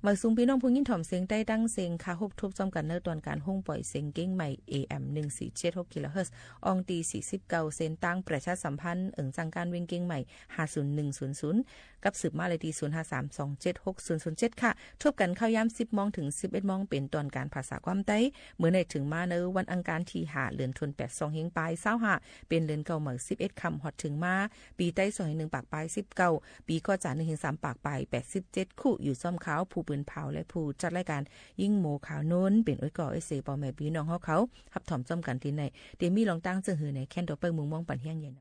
มาซุงพี่น้องผู้ยินถ่อมเสียงใต้ดังเสียงคาฮบทบจอมกันเนอตอนการห้องปล่อยเสียงเก้งใหม่ AM 1476 กิโลเฮิรตซ์อองตี49เซนตั้งประชาสัมพันธ์จังการเวงเก้งใหม่50100กับสืบมาเลยที่0532760007ค่ะทบกันเข้ายาม 10 โมงถึง 11 โมงเป็นตอนการภาษาความใต้เมื่อในถึงมาในวันอังคารที่5เดือนธันวาคม2เฮงปลาย25เป็นเดือนเก่าเหมือ11ค่ำฮอดถึงมาปีใต้2 1ปากปลาย19ปีก็จะ1ถึง3ปากปลาย87คู่อยู่ซ่อมขาวผู้ปืนเผาและผู้จัดรายการยิ่งโมขาวโน้นเป็นอ้อยก่อไอเสปอแม่พี่น้องเขาหับถอมจอมกันที่ในเดมี่ลองตั้งจึงหือในแคนดอเปอร์มุงมองปันเฮียงเย็น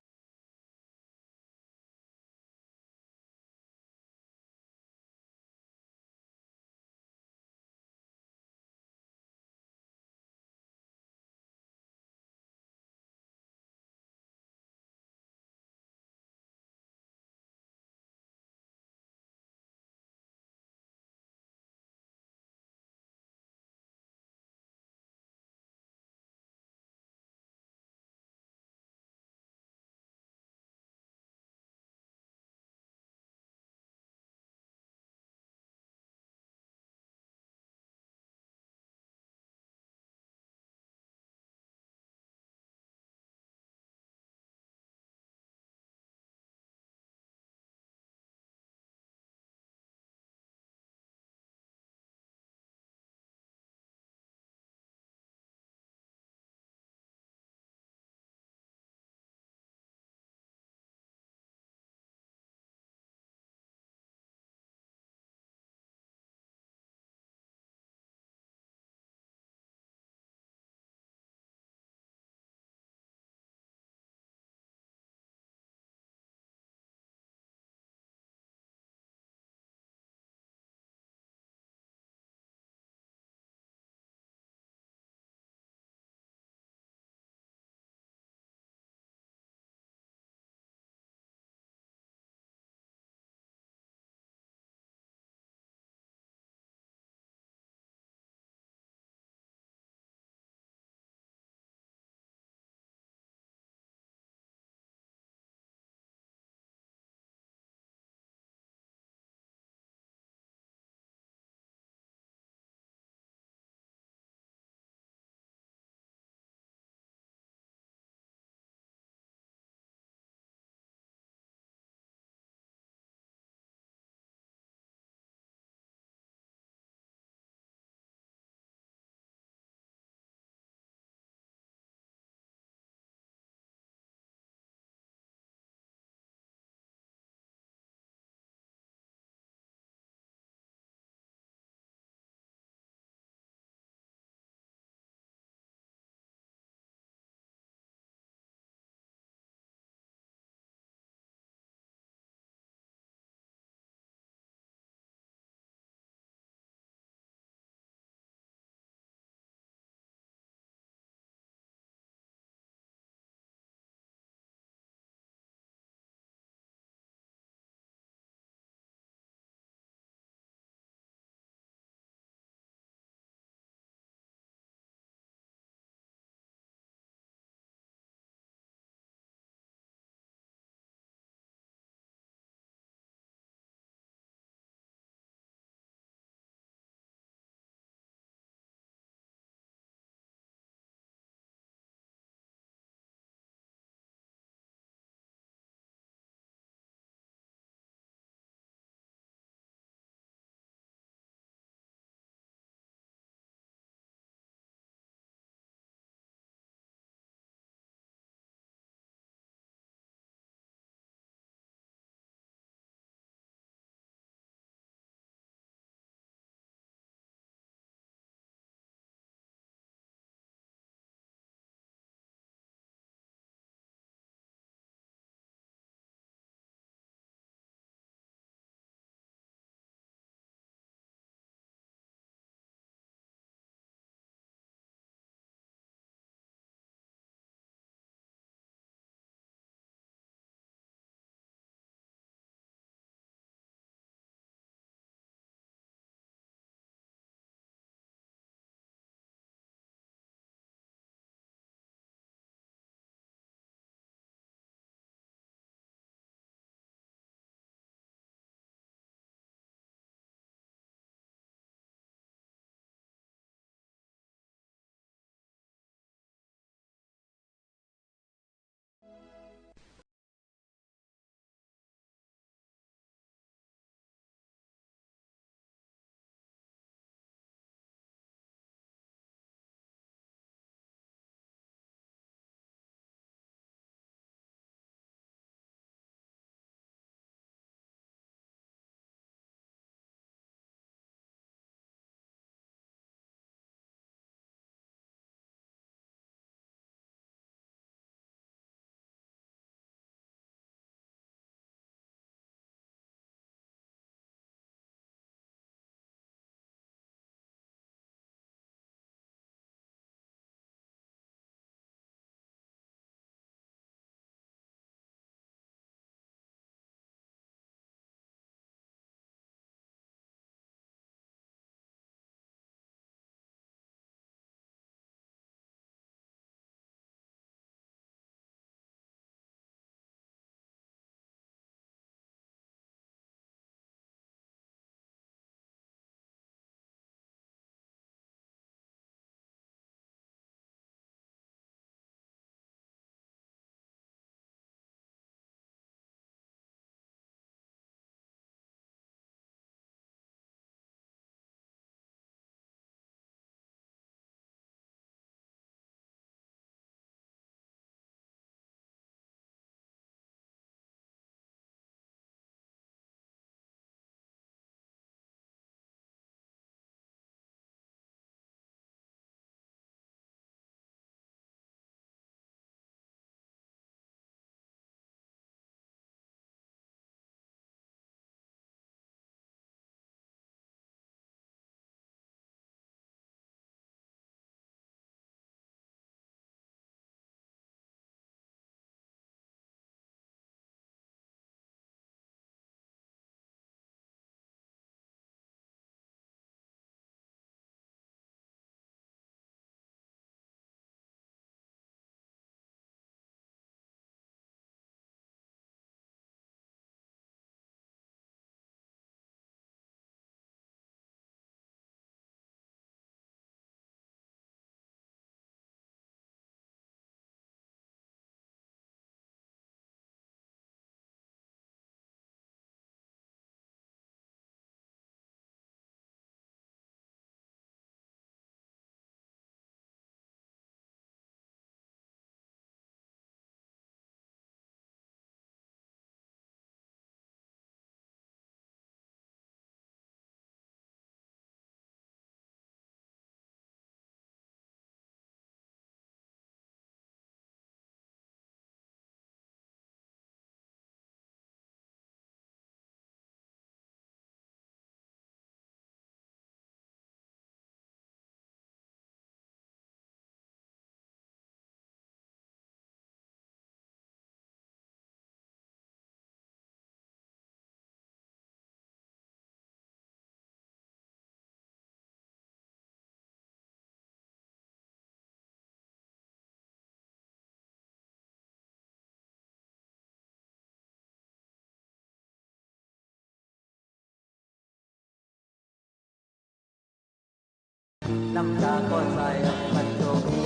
น้ำตาก็ใส่มันโชคดี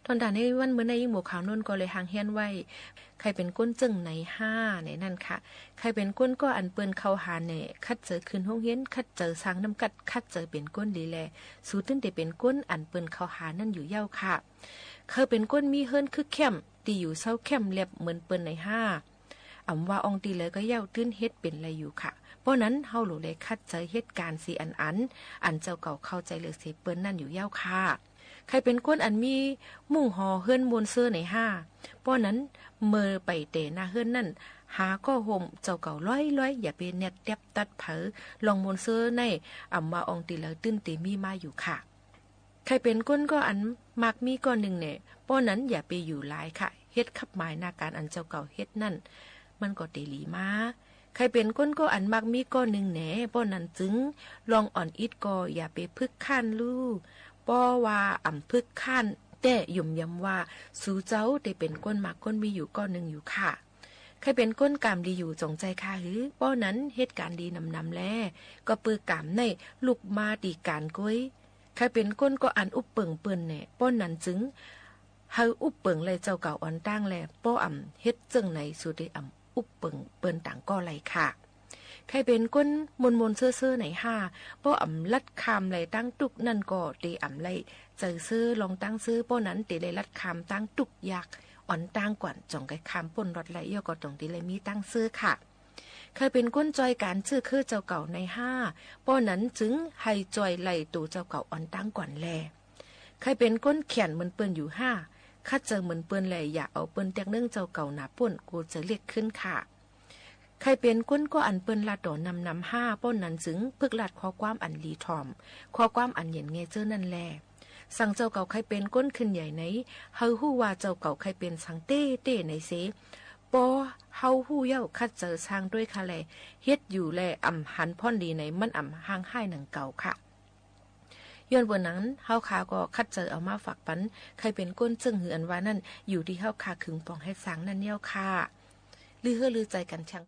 ทอนดาในวันเมื่อในยิ่งหมู่ขาวนนก็เลยหางเฮียนไว้ใครเป็นก้นจึงใน5ในนั่นค่ะใครเป็นก้นก็อันเปิ้นเข้าหาแน่คัดเจอคืนห้องเฮียนคัดเจอสร้างน้ำกัดคัดเจอเป็นก้นดีแลสู้ตึ้งแต่เป็นก้นอันเปิ้นเข้าหานั่นอยู่เย้าค่ะเคยเป็นก้นมีเฮิรนคือเข้มตีอยู่เศร้าเข้มเล็บเหมือนเปิ้นใน5อำว่าอองตีเลยก็เย้าตื้นเฮ็ดเป็นไรอยู่ค่ะเพราะนั้นเฮาหลูเลยคัดเจอเหตุการณ์4อันเจ้าเก่าเข้าใจเลยสิเปิ้นนั่นอยู่เย้าค่ะใครเป็นก้นอันมีมุ่งหอเฮิรนมวนเสื้อในเพราะนั้นเมื่อไปเตะหน้าเฮิรนนั่นหาก็ห่มเจ้าเก่าร้อยอย่าไปเน็ดแตบตัดเผอลองมวนเสื้อในอำมาอองตีเลยตื้นเตมีมาอยู่ค่ะใครเป็นก้นก็อันมักมีก้อนหนึ่งเนี่ยเพราะนั้นอย่าไปอยู่หลายค่ะเฮ็ดขับหมายหน้าการอันเจ้าเก่าเฮ็ดนั่นมันก็เตลีมาใครเป็นก้นก็อันมักมีก้อนหนึ่งแหน่เพราะนั้นจึงลองอ่อนอิดก็อย่าไปพึกข้านลู่ป้อว่าอ่ำพึกข้านแต่ยุ่มย้ำว่าสู่เจ้าได้เป็นก้นมากก้นมีอยู่ก้อนหนึ่งอยู่ค่ะใครเป็นก้นกามดีอยู่จงใจค่ะหือป้อนั้นเหตุการณ์ดีนำแลก็ปือกามในลูกมาดีการก้อยใครเป็นก้นก็อันอุบเปิงเปิ้นแน่ป้อนั้นจึงเฮาอุบเปิงเลยเจ้าเก่าอ่อนตั้งแลป้ออ่ำเฮ็ดจึงไหนสู่ได้อ่ำอุบเปิงเปิ้นต่างก็ไรค่ะใครเป็นก้นมนเสื้อไหนป้ออ่ำลัดคำไหลตั้งตุกนั่นก็เตอ่ำไหลเจอซื้อลองตั้งซื้อป้อนั้นเตเลยลัดคำตั้งตุกยากอ่อนตั้งกว่าจ่องไก่คำป่นรถไหลย่อก็ตรงที่เลยมีตั้งซื้อค่ะใครเป็นก้นจอยการชื่อคือเจ้าเก่าในป้อนั้นจึงให้จอยไหลตัวเจ้าเก่าอ่อนตั้งก่อนแลใครเป็นก้นเขียนเหมือนเปิ้นอยู่คัดเจอเหมือนเปิ้นแลอย่าเอาเปิ้นแตกเนื่องเจ้าเก่าหนาป่นกูจะเรียกขึ้นค่ะใครเป็นก้นก็อันเปิ้นลาดดอนำป้อนนั้นจึงพึกลาดข้อความอันลีทอมข้อความอันเย็นเงเจอนั่นแลสั่งเจ้าเก่าใครเป็นก้นขึ้นใหญ่ไหนเฮาฮู้ว่าเจ้าเก่าใครเป็นสังเต้ไหนเสปอเฮาฮู้เย้าคัดเจอช้างด้วยค่ะแลเฮ็ดอยู่แลอ่ำหันพ่อนดีในมันอ่ำห่างห้ายหนังเก่าค่ะย้อนบนนั้นเฮาคาก็คัดเจอเอามาฝากปันใครเป็นก้นจึงหืออันว่านั่นอยู่ที่เฮาคาขึงปองให้สางนั่นเย้าค่ะลือใจกันชัง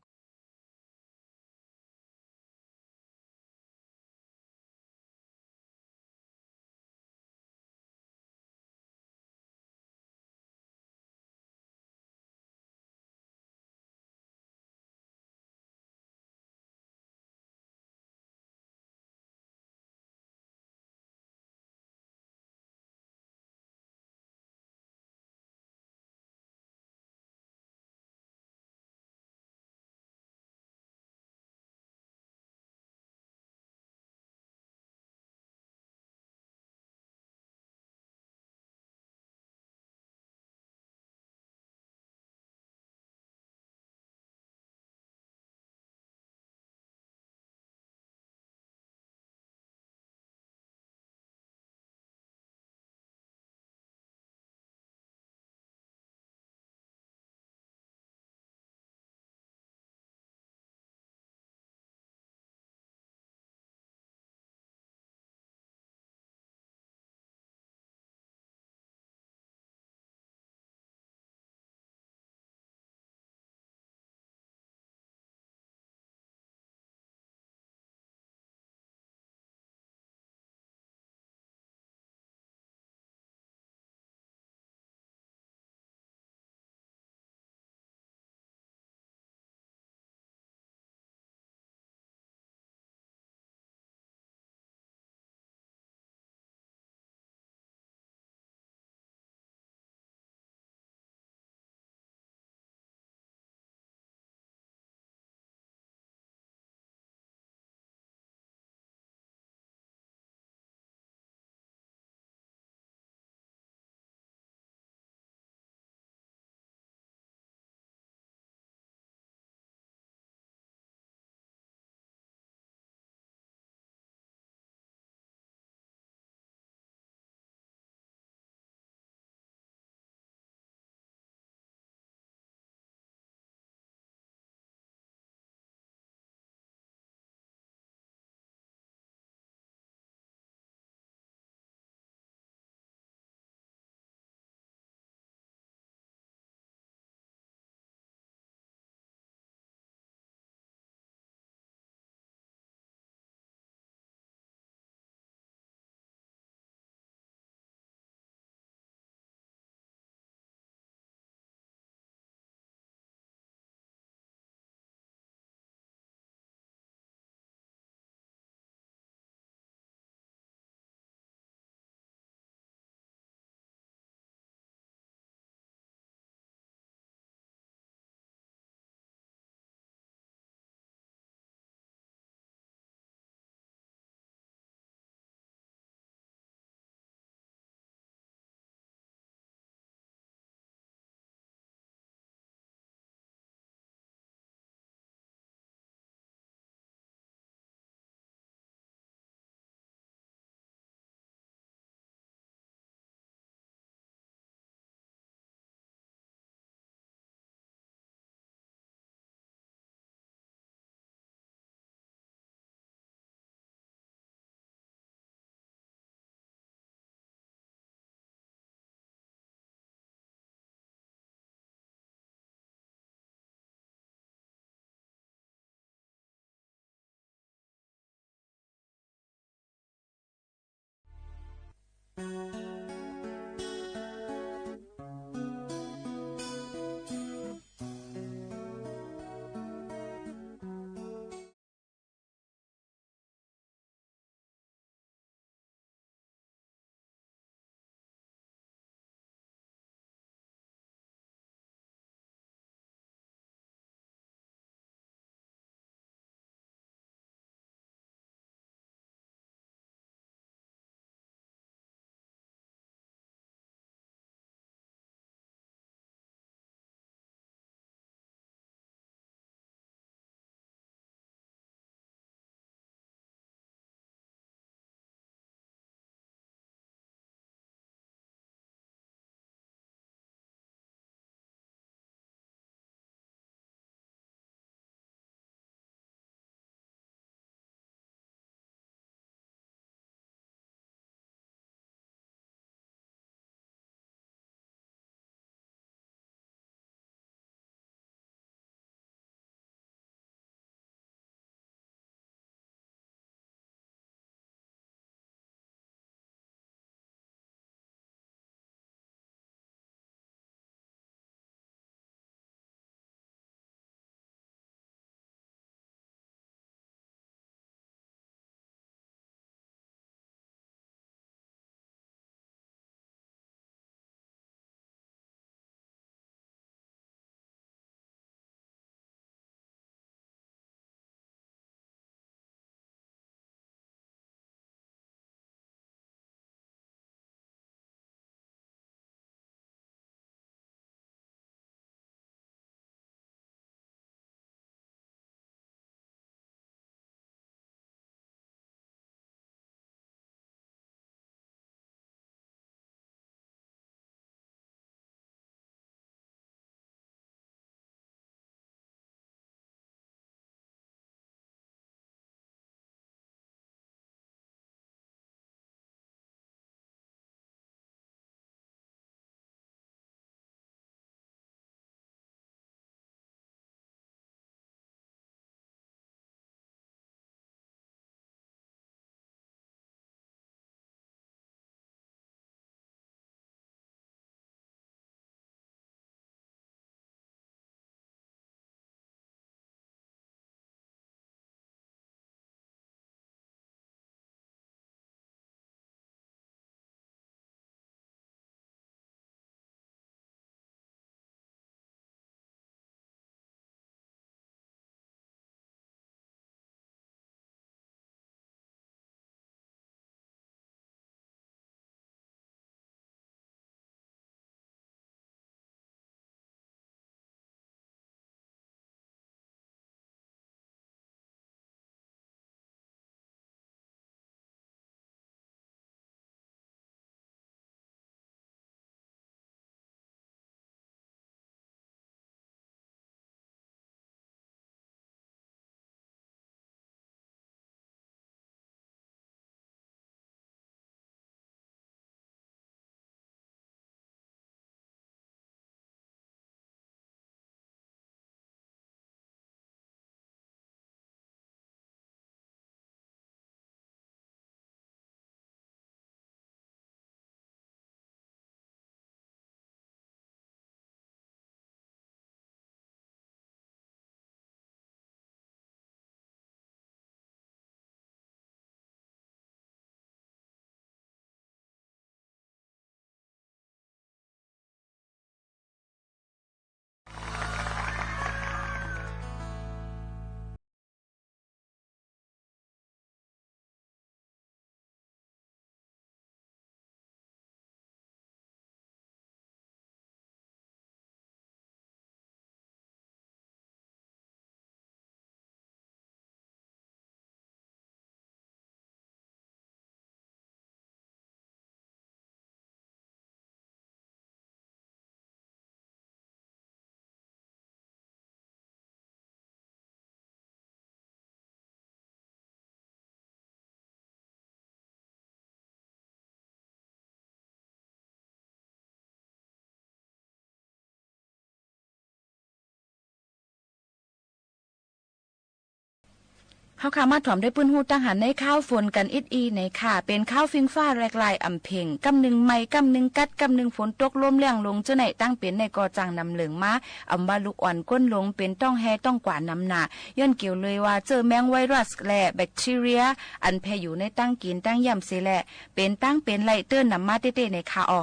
าขามาถ่อมได้ปื้นหูตั้งหันในข้าวฝนกันอิดอีในค่ะเป็นข้าวฟิงฟ้าแรกลายอำเพ่งกำหนึ่งไม้กำหนึ่งกัดกำหนึ่งฝนตกลมแรงลงเจ้าไหนตั้งเป็นในกอจังนำเหลืองมาอำบาลูกอ่อนก้นลงเป็นต้องแฮต้องกว่าน้ำหนาย้อนเกี่ยวเลยว่าเจอแมงไวรัสและแบคทีเรียอันแพร่อยู่ในตั้งกินตั้งย่ำเสแหละเป็นตั้งเป็นไหลเตื้อนนำมาเต้ๆในค่ะอ๋อ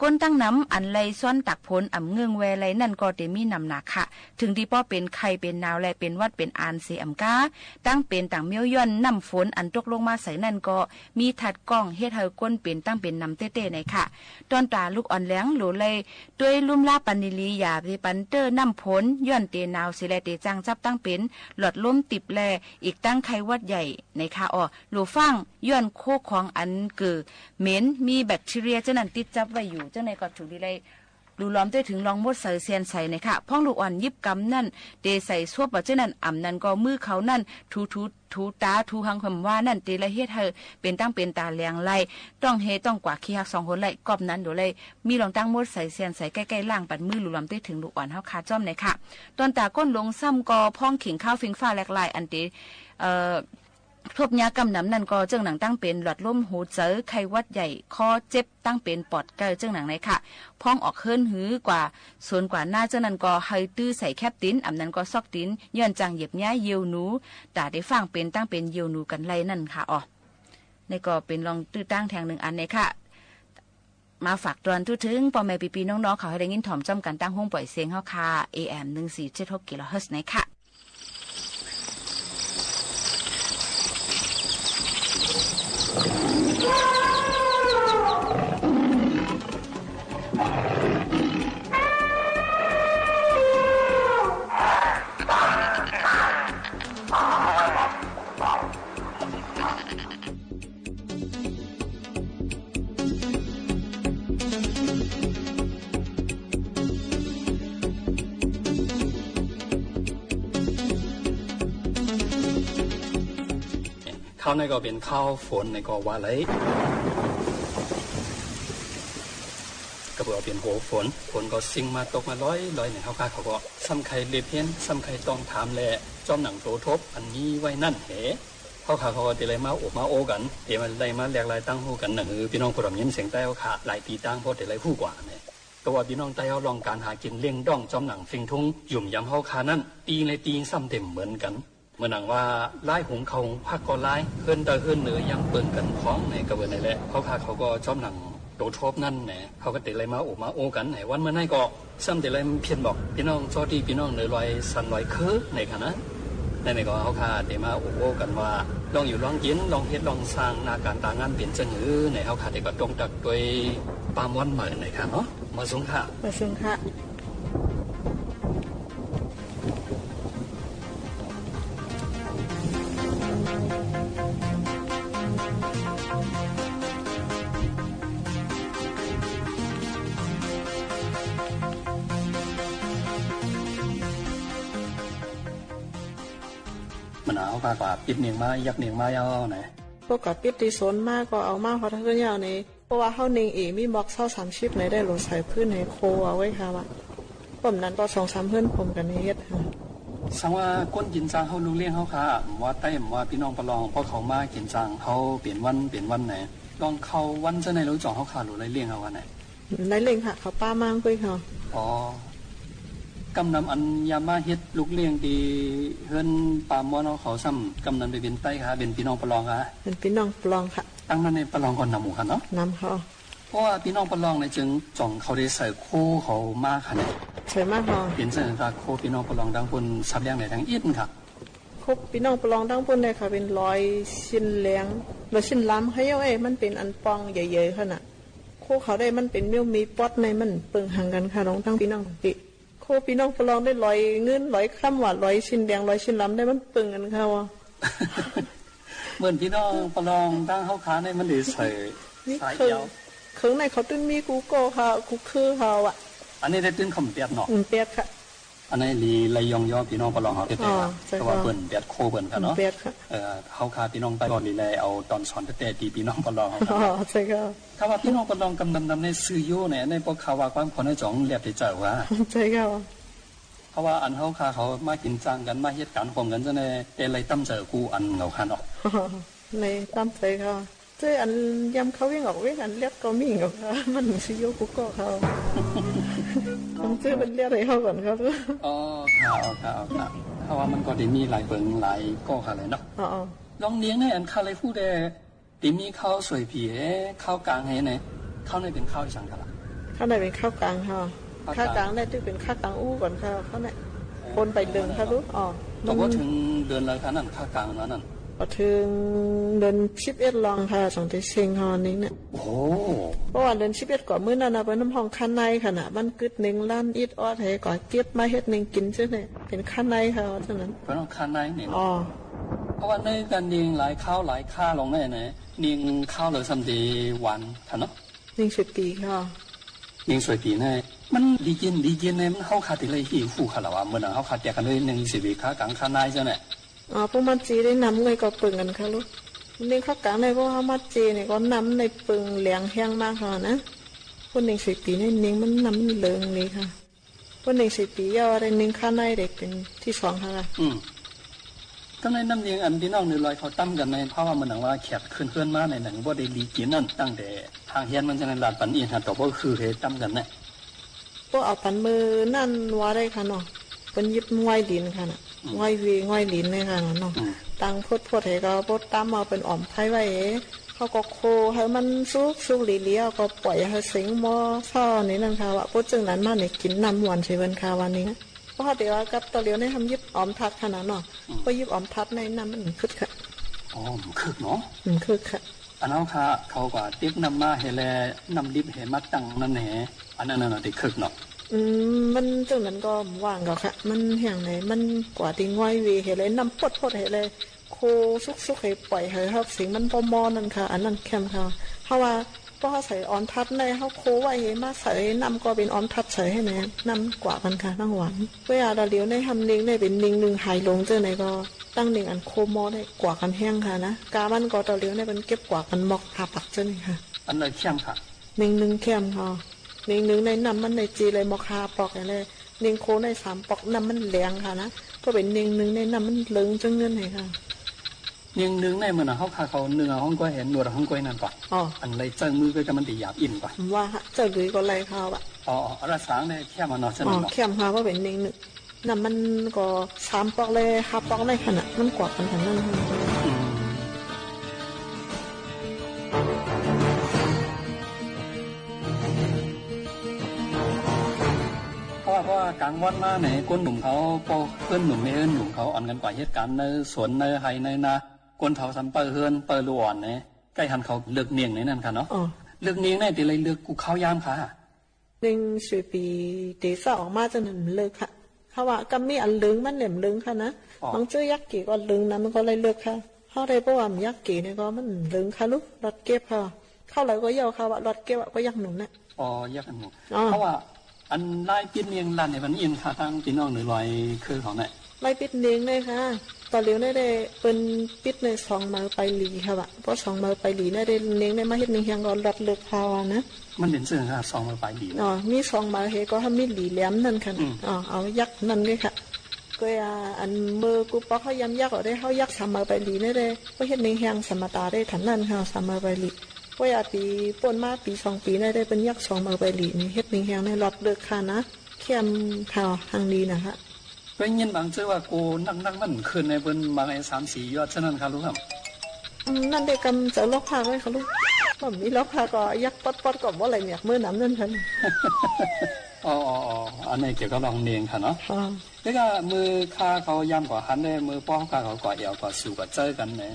ก้นตั้งน้ำอันไหลซ้อนตักผลอ่ำเงืองแวไหลนั่นก็เตมีนำหนักค่ะถึงที่ป้อเป็นไข่เป็นนาวและเป็นวัดเป็นอานเสียอำกาตั้งเป็นต่างเมียวย่อนน้ำฝนอันตกลงมาใส่นั่นก็มีถัดกล้องเฮ็ดให้ก้นเป็นตั้งเป็นนำเต้ๆในค่ะตอนตาลูกอ่อนแหลงหลูเลยด้วยลุ่มลาปันนิลียาไปปันเตอร์น้ำฝนย่อนเตนาวสิแลเตจังจับตั้งเป็นหลอดล้มติบแลอีกตั้งไข้วัดใหญ่ในค่ะอ๋อหลูฟังย้อนโคของอันเกิดเหม็นมีแบคทีเรียเจ้านั้นติดจับไว้อยู่เจ้าในก็ถึงดีเลยดูล้อมได้ถึงลองมดใส่เซียนใส่ในค่ะพ่องลูกอ่อนยิบกำนั่นเตใส่ซวบว่าเจ้านั้นอ่ำนั่นก็มือเขานั่นถูตาถูหังคำว่านั่นเตละเฮ็ดเธอเป็นตั้งเป็นตาแรงไล่ต้องเฮต้องกว่าขี้หัก2คนไล่กอบนั้นโดเลยมีลองตั้งมดใส่เซียนใส่ใกล้ๆล่างปัดมือลูกล้อมได้ถึงลูกอ่อนเฮาคาจ้อมในค่ะตอนตาก้นลงซ้ำก็พ่องขิงข้าวฟิงฟ้าแหลกลายอันเตทบยากำน้ำนั่นก็เจ้าหนังตั้งเป็นหลอดลมหูเจอไข้วัดใหญ่คอเจ็บตั้งเป็นปอดเกลเจ้าหนังไหนค่ะพ้องออกเฮิรนหือกว่าส่วนกว่าหน้าเจ้านั้นก็ไฮตื้อใส่แคบติ้นนั้นก็ซอกติ้นย้อนจังเหยียบย้ายเยียวหนูตาได้ฟังเป็นตั้งเป็นเยียวหนูกันไล่นั่นค่ะอ๋อในก็เป็นลองตื้อตั้งแทงหนึ่งอันในค่ะมาฝากตอนทุถึงพ่อแม่ปีๆน้องๆเขาให้ได้ยินถ่อมจ้ำกันตั้งห้องปล่อยเสียงเฮาค่ะ AM 1476 กิโลเฮิรตซ์ในค่ะข้าวในก็เป็นข้าวฝนในก็ว่าเลยก็บอกเป็นโหฝนก็สิ่งมาตกมาร้อยเนี่ยเขาก็ซ้ำใครเล็บเพี้ยนซ้ำใครต้องถามแลจอมหนังโตทบอันนี้ไว้นั่นเหเขาก็เดี๋ยวอะไรมาอบมาโอกันเดี๋ยวมันอะไรมาแหลกลายตั้งหูกันหนึ่งพี่น้องผู้รำยิ้มเสียงใต้เขาขาหลายตีตั้งเพราะเดี๋ยวอะไรคู่กว่าเนี่ยก็ว่าพี่น้องใต้เขาลองการหากินเลี้ยงด้องจอมหนังฟิงทุ่งหยุ่มยำเขาขานั่นตีเลยตีซ้ำเต็มเหมือนกันเมื่อหนังว่าไล่หงเขาพักก็ไล่เฮิรนตาเฮิรนเหนือยังเปิ่นกันคล้องในกระเบื้องในแหละเขาก็จอมหนังโตทบนั่นแหละเขาก็เตะอะไรมาโอมาโอกันไหนวันเมื่อไหร่ก็ซ้ำเตะอะไรเพียนบอกพี่น้องจอดีพี่น้องเหนือลอยสันลอยเคือในขณะในก็เขาค่ะเตะมาโอกันว่าลองอยู่ลองยินลองเฮ็ดลองสร้างนาการตางานเปลี่ยนจังหือในเขาค่ะเตะก็ตรงตักโดยปามวันเหมือนในค่ะเนาะมาส่งค่ะมาส่งค่ะมันเอาปากว่าปิดเนียงมายักเนียงมาเอาไหนพวกกับปิดที่สนมากก็เอามาเพราะทั้งเรื่องนี้เพราะว่าเขาเนียงเอมีบล็อกเศร้า30ในได้ลงใส่พื้นในโคเอาไว้ค่ะว่าผมนั้นก็2-3เพื่อนผมกันเฮ็ดค่ะสังว่าก้นกินจางเขาลูกเลี้ยงเขาค่ะว่าใต้ว่าพี่น้องประลองเพราะเขามากินจางเขาเปลี่ยนวันไหนลองเขาวันจะในรู้จ่อเขาขาดหรือไรเลี้ยงเขาวันไหนไรเลี้ยงค่ะเขาป้ามากเลยค่ะอ๋อกำนำอันยามาเฮ็ดลูกเลี้ยงดีเฮือนปามว่าเขาซ้ำกำนำไปเป็นใต้ค่ะเป็นพี่น้องประลองค่ะเป็นพี่น้องประลองค่ะตั้งนั้นในประลองก่อนนำหมู่ค่ะเนาะนำเขาเพราะว่าพี่น้องประลองในจึงจ่องเขาได้ใส่โคเขามากค่ะเนี่ยใส่มากพอเป็นเส้นตาโคพี่น้องประลองดังบนซับเลี้ยงในทางอินค่ะครบพี่น้องประลองดังบนเลยค่ะเป็น100ชิ้นเลี้ยง100ชิ้นล้ำให้เอามันเป็นอันปองใหญ่ๆขนาดโคเขาได้มันเป็นเมี่ยวมีป๊อดในมันเปิงห่างกันค่ะน้องทั้งพี่น้องติโคพี่น้องประลองได้100เงิน100คำว่า100ชิ้นแดง100ชิ้นล้ำได้มันเปิงกันค่ะว่าเหมือนพี่น้องประลองตั้งเขาขาในมันได้ใส่สายยาวเครื่องในเขาตื้นมีกูโก้ค่ะกูคือเขาอ่ะอันนี้ได้ตื้นคำเปียดเนาะเปียดค่ะอันนี้ลีไรยองย่อพี่น้องประลองเขาเปียดแต่ว่าเปิ่นเปียดโคเปิ่นค่ะเนาะเปียดค่ะเขาขาพี่น้องใต้ก่อนลีไรเอาตอนสอนแต่ตีพี่น้องประลองเขาใช่ค่ะถ้าว่าพี่น้องประลองกำนำในซื้อโย่เนี่ยในพวกข่าวว่าความคนในจ่องเรียบได้เจอว่าใช่ค่ะพ เพราะว่าอันเขาค่ะเขามากินจังกันมาเฮ็ดการข่มกันซะในแต่ไรตั้มเจอกูอันเหงาคันออกในตั้มใจค่ะเจ้อันยำเขาวิ่งออกวิ่งอันเรียกก็มิ่งออกค่ะมันสิโยกุก็เขาต้องเจ้เป็นเรียกอะไรเขาก่อนครับอ๋อค่ะเพราะว่ามันก็ได้มีหลายเบิ่งหลายก็ค่ะเลยเนาะอ๋อลองเลี้ยงในอันคาเลยพูดได้ติมีข้าวสวยผีข้าวกลางให้ไหนข้าวในเป็นข้าวอีสังค่ะล่ะข้าวในเป็นข้าวกลางค่ะข้าวกลางได้ที่เป็นข้าวกลางอู้ก่อนค่ะข้าวในคนไปเดินค่ะรู้อ๋อแต่ว่าถึงเดือนอะไรคะนั่นข้าวกลางนั่นพอถึงเดือน11ลองค่ะสองที่เชียงฮอนนี้เนี่ยโอ้เพราะว่าเดือน11ก่อนมื้อนั้นน่ะเป็นน้ำห้องคันในค่ะน่ะมันกึด1ล้านอิดออดให้ก่อนเก็บมาเฮ็ดนึงกินซื่อเนี่ยเป็นคันในค่ะเท่านั้นเป็นคันในนี่อ๋อเพราะว่าในการยิงหลายข้าวหลายค่าลงแน่ไหนยิงข้าวเลยซัมดีวันค่ะเนาะยิงสุดปีค่ะยิงสวยปีแน่มันดีกินเนี่ยมันเข้าขาติเลยหิวฟูค่ะแล้วว่าเมื่อนั้นเข้าขาแจกกันเลย1 10 วิค่ากลางคันในซะเนี่ยอ๋อพวกมันจีได้นำเลยก็ปึงกันค่ะลูกนี่ข้าวกลางในพวกเขามาจีเนี่ยก็นำในปึงเหลียงแห้งมากค่ะนะคน1 10 ปีนี่นิ่งมันนำเลิงนี่ค่ะคน1 10 ปีย่อได้1ข้าในเด็กเป็นที่2ค่ะก็ในน้ำเลี้ยงอันพี่น้องในลอยเขาตั้มกันในเพราะว่ามันหนังว่าแขกขึ้นมาในหนังว่าได้ดีกินนั่นตั้งแต่ทางเฮียนมันจะในลานปันอีหัดต่อก็คือเหตุตั้มกันเนี่ยพวกเอาปันมือนั่นว่าได้ค่ะเนาะเป็นยิบง่อยดินค่ะน่ะง่อยวีง่อยดินเลยค่ะเนาะตั้งพดให้ก็พดตั้มเอาเป็นอ่อมไผ่ไว้เขาก็โคให้มันสุกหลีเลี้ยวก็ปล่อยให้สิงหม้อซ่อนี่นั่นค่ะว่าพดจึงนั้นมาเนี่ยกินน้ำหวานใส่เวนคาวันนี้เพราะเดี๋ยวกับตะเลียวในทำยิบอ่อมทัดขนาดเนาะก็ยิบอ่อมทัดในน้ำมันคึกค่ะอ๋อคึกเนาะคึกค่ะอันนั้นค่ะเขาก็ติ๊บน้ำมาให้แลน้ำดิบให้มัดตั้งนั่นแหละอันนั้นน่ะติคึกเนาะมันจังนั้นก็ว่างก็ค่ะมันแห่งไหนมันกว่าที่ง่อยวีเห็นเลยน้ำพดเห็นเลยโคสุกให้ปล่อยให้ครับสิ่งมันพอมอนั่นค่ะอันนั้นแคมค่ะเพราะว่าพอใส่ออมทัดในเขาโคไว้มาใส่น้ำก็เป็นออมทัดใส่ให้แม่น้ำกว่ากันค่ะทั้งหวานเวลาเราเลี้ยวในทำนิ่งได้เป็นนิ่ง1หายลงเจอไหนก็ตั้งนิ่งอันโคมอได้กว่ากันแห้งค่ะนะกามันก็เราเลี้ยวในเป็นเก็บกว่ากันมอกหาปักเจอไหนค่ะอันไหนเข้มค่ะนิ่งเข้มค่ะนิ่งในน้ำมันในจีเลยมอกหาปอกอะไรนิ่งโคใน3ปอกน้ำมันแรงค่ะนะก็เป็นนิ่งในน้ำมันเลิงจังเงินไหนค่ะนิ่งในเหมือนเขาเนื้อห้องก็เห็นหนวดห้องก็นั่นป่ะอันไรเจอมือก็จะมันตีหยาบอินป่ะว่าเจอหรือก็ไรเขาอ่ะรักษาในเข้มมันเนาะใช่ไหมเข้มค่ะก็เป็นนิ่งน้ำมันก็3ปอกเลย5ปอกเลยขนาดมันกว่ากันขนาดนั้นเพราะว่ากลางวันมาเนี่ยก้นหนุ่มเขาพอเพื่อนหนุ่มไม่เอิ้นหนุ่มเขาอ่อนกันกว่าเหตุการณ์ในสวนในไฮในนาก้นเผาสัมเปอร์เฮือนเปอร์ล้วนเนี่ยใกล้ทันเขาเลือกเนียงในนั่นค่ะเนาะเลือกเนียงในตีเลยเลือกกูเข้ายามค่ะ1 ปีตีสออกมาจนเลิกค่ะเขาว่าก็มีอันลึงมันเหลี่ยมลึงค่ะนะบางเจ้ายักษ์กี่ก็ลึงนะมันก็เลยเลิกค่ะเขาได้เพราะว่ามันยักษ์กี่เนี่ยก็มันลึงค่ะลูกรถเก็บค่ะเข้าเลยก็ยาวค่ะว่ารถเก็บก็ยักษ์หนุ่มนะยักษ์หนุ่มเพราะว่าอันไล่ปิดเนียงลันในวันอินค่ะทางพี่น้องหรือลอยคือของเนี่ยไล่ปิดเนียงเลยค่ะตอนเลี้ยวได้เป็นปิดใน2 มือไปหลีค่ะว่ะเพราะ2 มือไปหลีได้เนียงได้มาเฮ็ดเนียงยังก็รัดเลือกพาวนะมันเป็นเสื่อค่ะ2 มือไปหลีมี2 มือเฮก็ทำมีหลีแหลมนั่นค่ะเอายักษ์นั่นด้วยค่ะก็อันมือกูปอกเขายำยักษ์ได้เขายักษ์3 มือไปหลีได้ก็เฮ็ดเนียงยังสมตาได้ทันนั่นค่ะ3 มือไปหลีว่าปีป่นมาปี2 ปีได้เป็นยักษ์2 มือไปหลีนี่เฮ็ดเนียงยังในรัดเลือกค่ะนะเข้มข่าวทางดีนะคะก็ยินบางเจ้าว่ากูนั่งมันขึ้นในบนบางไอ้3-4 ยอดฉะนั้นค่ะลูกครับนั่นเด็กกำจะล็อกพาไว้ค่ะลูกผมมีล็อกพาก็ยักป๊อดก่อนว่าอะไรเนี่ยมือน้ำนั่นค่ะอันนี้เกี่ยวกับลองเนียงค่ะเนาะแล้วก็มือข้าเขาย่ำกว่าหันเลยมือป้องข้าเขากว่าเอวกว่าสู่กว่าเจอกันเนี่ย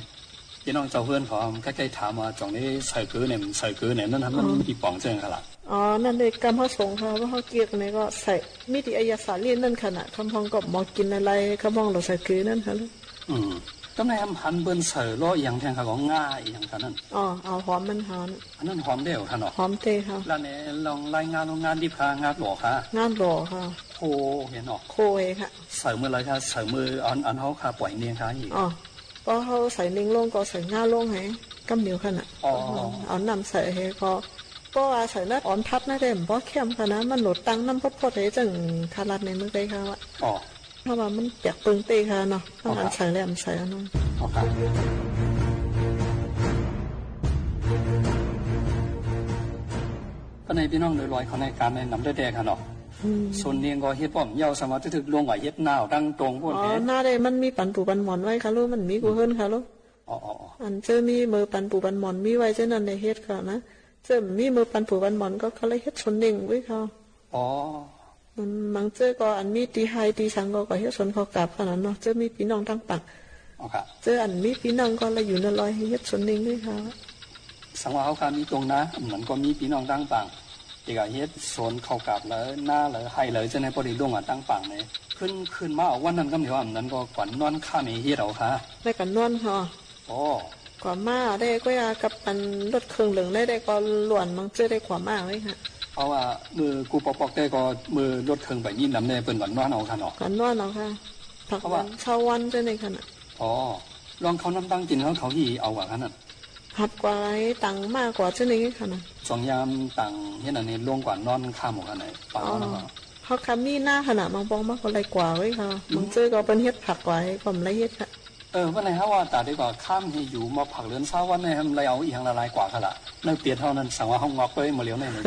พี่น้องเจ้าเพื่อนเขาใกล้ๆถามว่าตรงนี้ใส่กือเนี่ยนั่นทำมันมีป่องเจอค่ะล่ะนั่นเลยกรรมเขาส่งค่ะว่าเขาเกี่ยวกันเนี่ยก็ใส่มิติอายสารเลียนนั่นขนาดคำพองก็มองกินอะไรคำพองเราใส่คือนั่นค่ะลูกก็ในหันเบิ้ลใส่ล้ออย่างแทงค่ะของง่ายอย่างนั้นเอาหอมมันหอมอันนั้นหอมเดียวค่ะเนาะหอมเตะค่ะแล้วเนี่ยลองรายงานโรงงานดิบค่ะงานหล่อค่ะงานหล่อค่ะโคเห็นหรอโคเอค่ะใส่มืออะไรค่ะใส่มืออันเขาค่ะปล่อยเนียงค่ะอีกก็เขาใส่นิ่งลงก็ใส่ง่าลงให้กำเหนียวขนาดเอาน้ำใส่ให้ก็ เพราะว่าใส่นัดอ่อนทับน่าได้เพราะเข้มค่ะนะมันโหลดตังน้ำพดๆให้จังคารัดในเมืองไทยค่ะว่าอ๋อเพราะว่ามันเปียกเปิงเตะค่ะเนาะต้องอันใส่แล้วใส่อันนั้นอ๋อครับก็ในพี่น้องโดยลอยเขาในการในนำได้แดกค่ะเนาะส่วนเนียงก็เฮ็ดป้อมเยาสมาธิถึกลวงไหวเฮ็ดหน้าวดังตรงพวกนี้หน้าได้มันมีปันปูปันหมอนไว้ค่ะลูกมันมีกูเฮิรนค่ะลูกอันเจอมีมือปันปูปันหมอนมีไว้เจ้านั้นในเฮ็ดค่ะนะเจอมีมือปันปูปันหมอนก็เขาเลยเฮ็ดชนเด้งไว้ค่ะมันบางเจอก็อันมีตีไฮตีสังก็เฮ็ดชนเขากลับขนาดเนาะเจอมีพี่น้องทั้งปักเจออันมีพี่น้องก็เลยอยู่ในลอยให้เฮ็ดชนเด้งด้วยค่ะสังว่าเขาการมีตรงนะมันก็มีพี่น้องทั้งปังอีกเฮ็ดสวนเข้ากับแล้วหน้าเลยให้เลยจะในพอดีลงอ่ะตั้งปังเนี่ยขึ้นมาวันนั้นก็มีว่านั้นก็กว่านอนข้ามีเฮ็ดเอาค่ะได้กันนอนค่ะอ๋กว่ามาได้ก็ยากับอันรถเครื่องเหลืองได้ก็หลวนมังเจอได้กว่ามาไว้ค่ะเพราะว่ามือกูปอกได้ก็มือรถเครื่องไปยินนำได้เปิ้นก่อนนอนเอาค่ะเนาะก่อนนอนเอาค่ะผักวันเช้าวันเจ้าในขณะอ๋อลองเขาน้ำตั้งกินเขาที่เอาว่าขนาดหัดกว่าตังมากกว่าเจ้าในขณะสองยามตังเฮ็ดอันนี้ลงกว่านอนข้ามหมดอันไหนปลาเขาคำมีหน้าขนาดบางบองมากกว่าไรกว่าไว้ค่ะบางเจอก็เป็นเฮ็ดผักไว้ก็ไม่เฮ็ดค่ะวันไหนฮะว่าตาดีกว่าข้ามให้อยู่มาผักเรือนเช้าวันไหนทำไรเอาอีกอย่างละลายกว่าค่ะละในเปลี่ยนเท่านั้นสั่งว่าห้องงอกไปมาเลี้ยวในเลย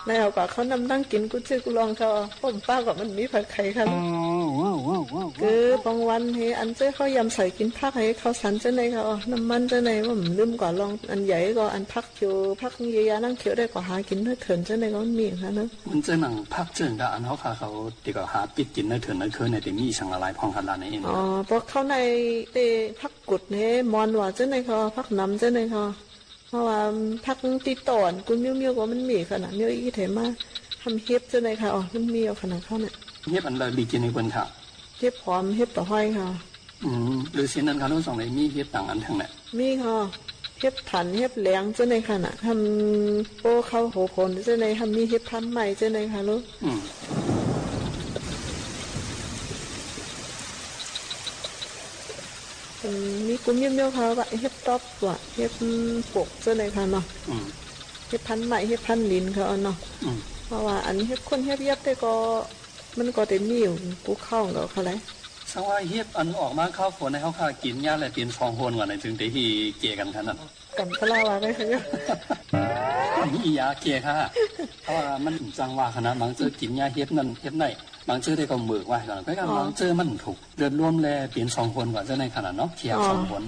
ในเอากว่าเขานำตั้งกินกูชื่อกูลองเขาผมป้ากับมันมีผักไข่ค่ะคือบางวันให้อันเจ้าเขายำใส่กินผักให้เขาสันเจ้าในเขาน้ำมันเจ้าในว่ามันลืมกว่าลองอันใหญ่ก็อันผักเขียวผักเยียนั่งเขียวได้กว่าหากินเนื้อเถื่อนเจ้าในก็มีค่ะเนาะมันเจ้าหนังผักเจิงกับอันเขาค่ะเขาดีกว่าหาปิดกินเนื้อเถื่อนเนื้อคืนในแต่มีสั่งละลายพองขนาดนี้เองอ๋อเพราะเขาในเตพักกุดเนี่ยมอนว่าเจ้าในเขาพักน้ำเจ้าในเขาเพราะว่าพักตีต่อนกุนเมียวๆก็มันมีขนาดเมียวอีเถมาทำเฮ็บเจ้าในค่ะอ๋อมันมีขนาดเขาเนี่ยเฮ็บอันเลยดีกินในคนค่ะเฮ็บพร้อมเฮ็บต่อห้อยค่ะหรือเส้นนั้นเขาต้องส่งในมีเฮ็บต่างอันทั้งนั้นมีค่ะเฮ็บผันเฮ็บแหลงเจ้าในขนาดทำโป้เข้าโหคนเจ้าในทำมีเฮ็บพันใหม่เจ้าในค่ะลูกมีกุ้มเยี่ยมๆเขาว่าเฮ็ดต๊อบกว่าเฮ็ดปกเจ้าในค่ะเนาะเฮ็ดพันใหม่เฮ็ดพันลิ้นเขาเนาะเพราะว่าอันเฮ็ดคนเฮ็ดยับได้ก็มันก็เต็มมีอยู่กูเข้ากับเขาเลยสังว่าเฮ็ดอันออกมาข้าวฝนในเขาค่ะกินยาและเปลี่ยนฟองโฮนก่อนในถึงที่เกี่ยกันขนาดกันพลาวาได้ค่ะมียาเกี่ยค่ะเพราะว่ามันจังว่าขนาดบางเจอกินยาเฮ็ดนั่นเฮ็ดไหนบางเจอได้ก็มือว่าก่อนก็บางเจอมันถูกเดือดร่วมแลเปลี่ยน2คนกว่าจะในขนาดเนาะเที่ยว2คน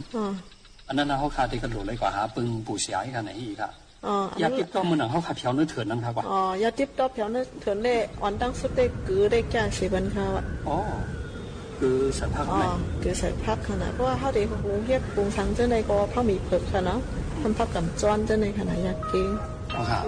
อันนั้นเขาขาดที่กระโดดเลยกว่าหาปึงปูเสียกันไหนอีกค่ะยาติบก็มันหนังเขาขาดเพียวเนื้อเถื่อนนั่นค่ะกว่าอ๋อยาติบก็เพียวเนื้อเถื่อนได้อ่อนตั้งสุดได้กือได้แก่เสียบันค่ะว่ะอ๋อคือใส่ผักไหมคือใส่ผักขนาดเพราะว่าเขาเดี๋ยวปรุงเฮ็ดปรุงสังเจ้าในก็พ่อมีเผือกค่ะเนาะทำผักกับจ้อนเจ้าในขนาดยาเก่งอ๋อค่ะ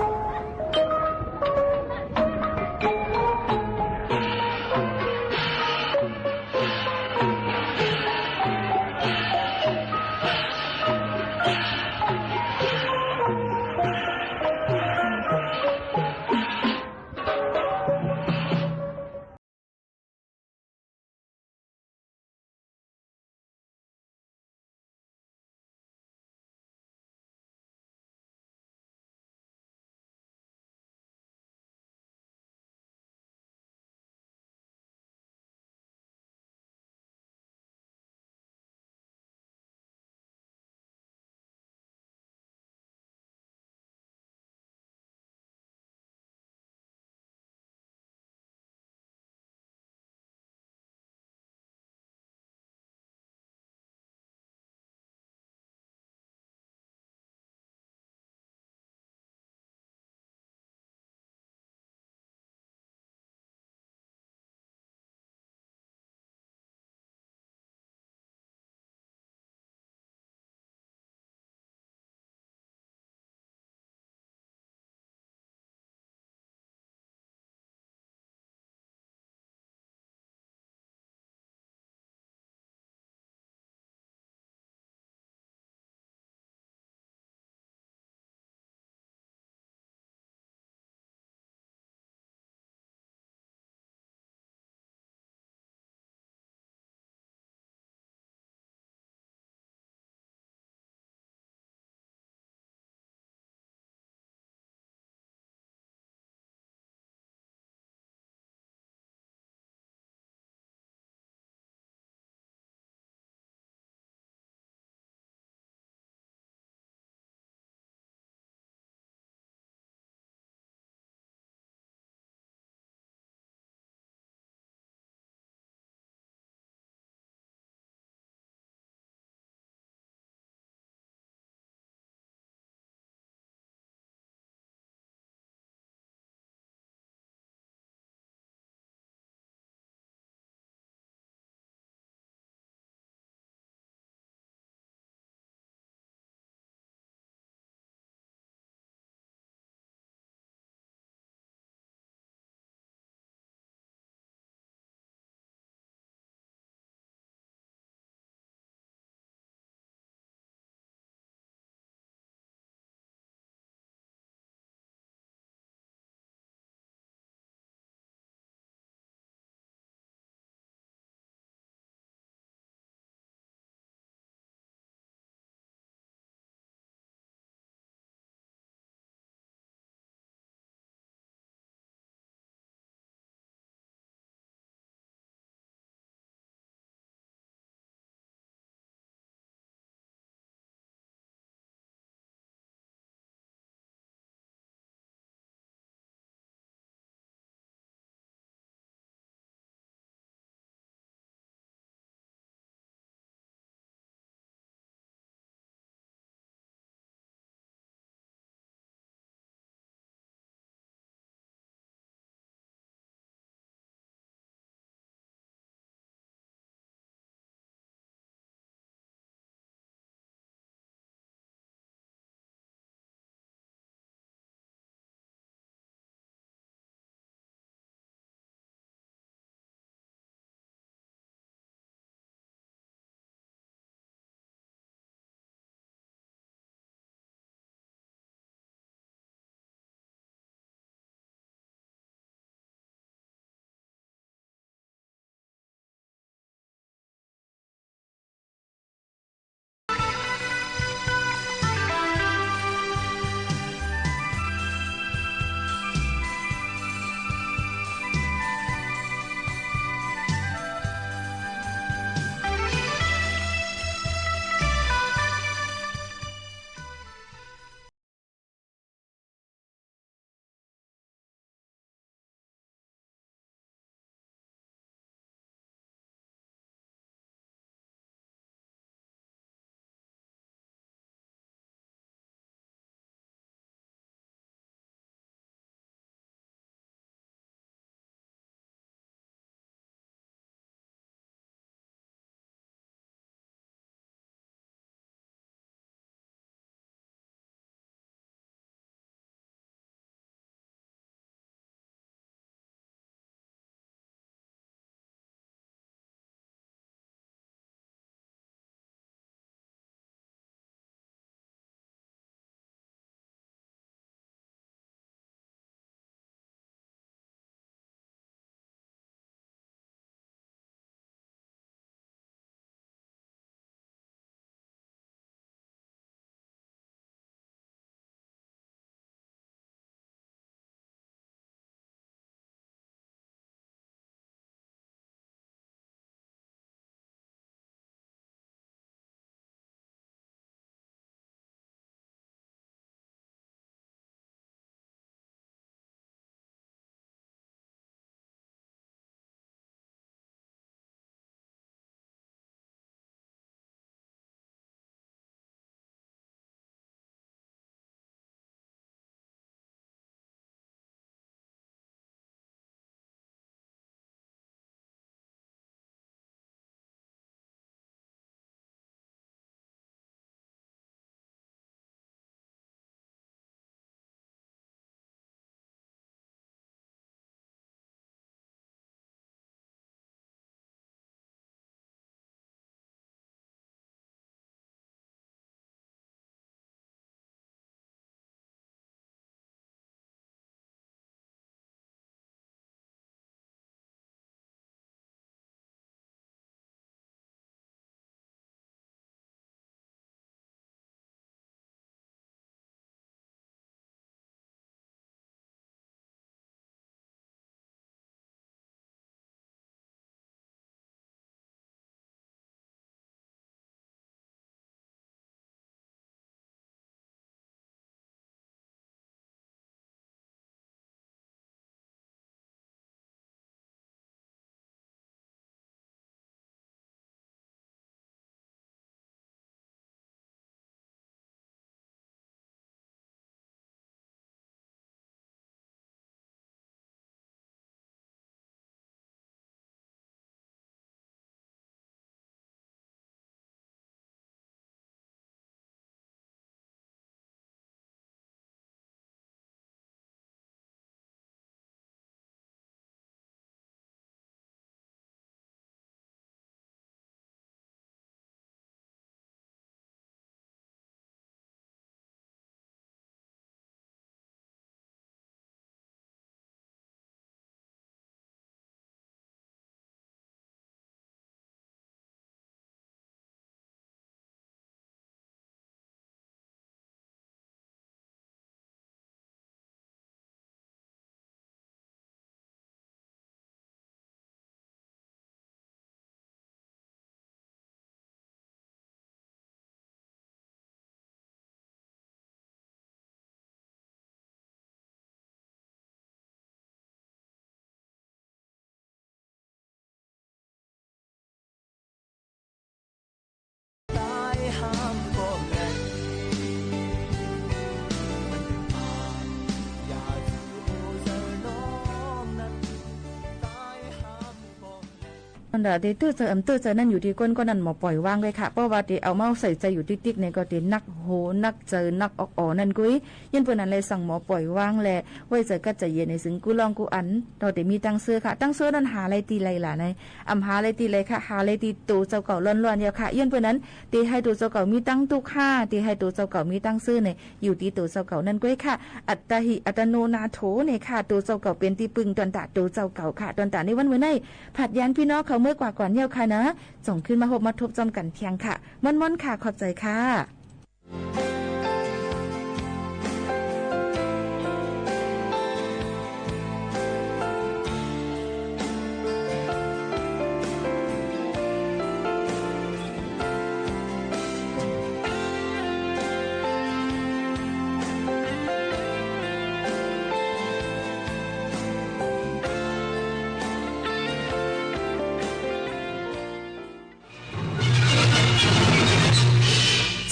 อันดาที่ตื้อเจอตื้อเจอนั่นอยู่ที่ก้นก็นั่นหมอปล่อยวางเลยค่ะเพราะว่าที่เอาเมาใส่ใจอยู่ติ๊กๆเนี่ยก็ที่นักโหนักเจอนักออกนั่นกุ้ยยันเปิ้นนั้นเลยสั่งหมอปล่อยวางแหละไว้เจอก็ใจเย็นในสึงกูลองกูอันเราที่มีตั้งเสื้อค่ะตั้งเสื้อนั้นหาอะไรตีไรล่ะในอำหาอะไรตีไรค่ะหาอะไรตีตูเจ้าเก่าล้วนๆยาวค่ะยันเปิ้นนั้นตีให้ตูเจ้าเก่ามีตั้งตุกค่าตีให้ตูเจ้าเก่ามีตั้งเสื้อเนี่ยอยู่ที่ตูเจ้าเก่านั่นกุ้ยค่ะอัตหิอัตโนนาโถเนี่ยค่ะตูเจ้าเก่าเป็นที่ปึงตอนตาตูเจ้าเก่าค่ะตอนตาในวันมื้อในผัดยันพี่น้องเขาเมื่อกว่าก่อนเยี่ยวค่ะนะส่งขึ้นมาพบมาทบจำกันเพียงค่ะม่อนๆค่ะขอบใจค่ะ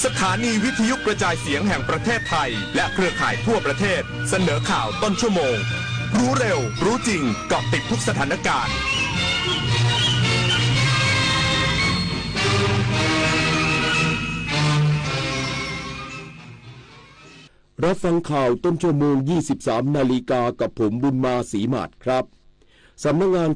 สถานีวิทยุกระจายเสียงแห่งประเทศไทยและเครือข่ายทั่วประเทศเสนอข่าวต้นชั่วโมงรู้เร็วรู้จริงเกาะติดทุกสถานการณ์รับฟังข่าวต้นชั่วโมง 23 นาฬิกากับผมบุญมาศรีหมาดครับสำนักงาน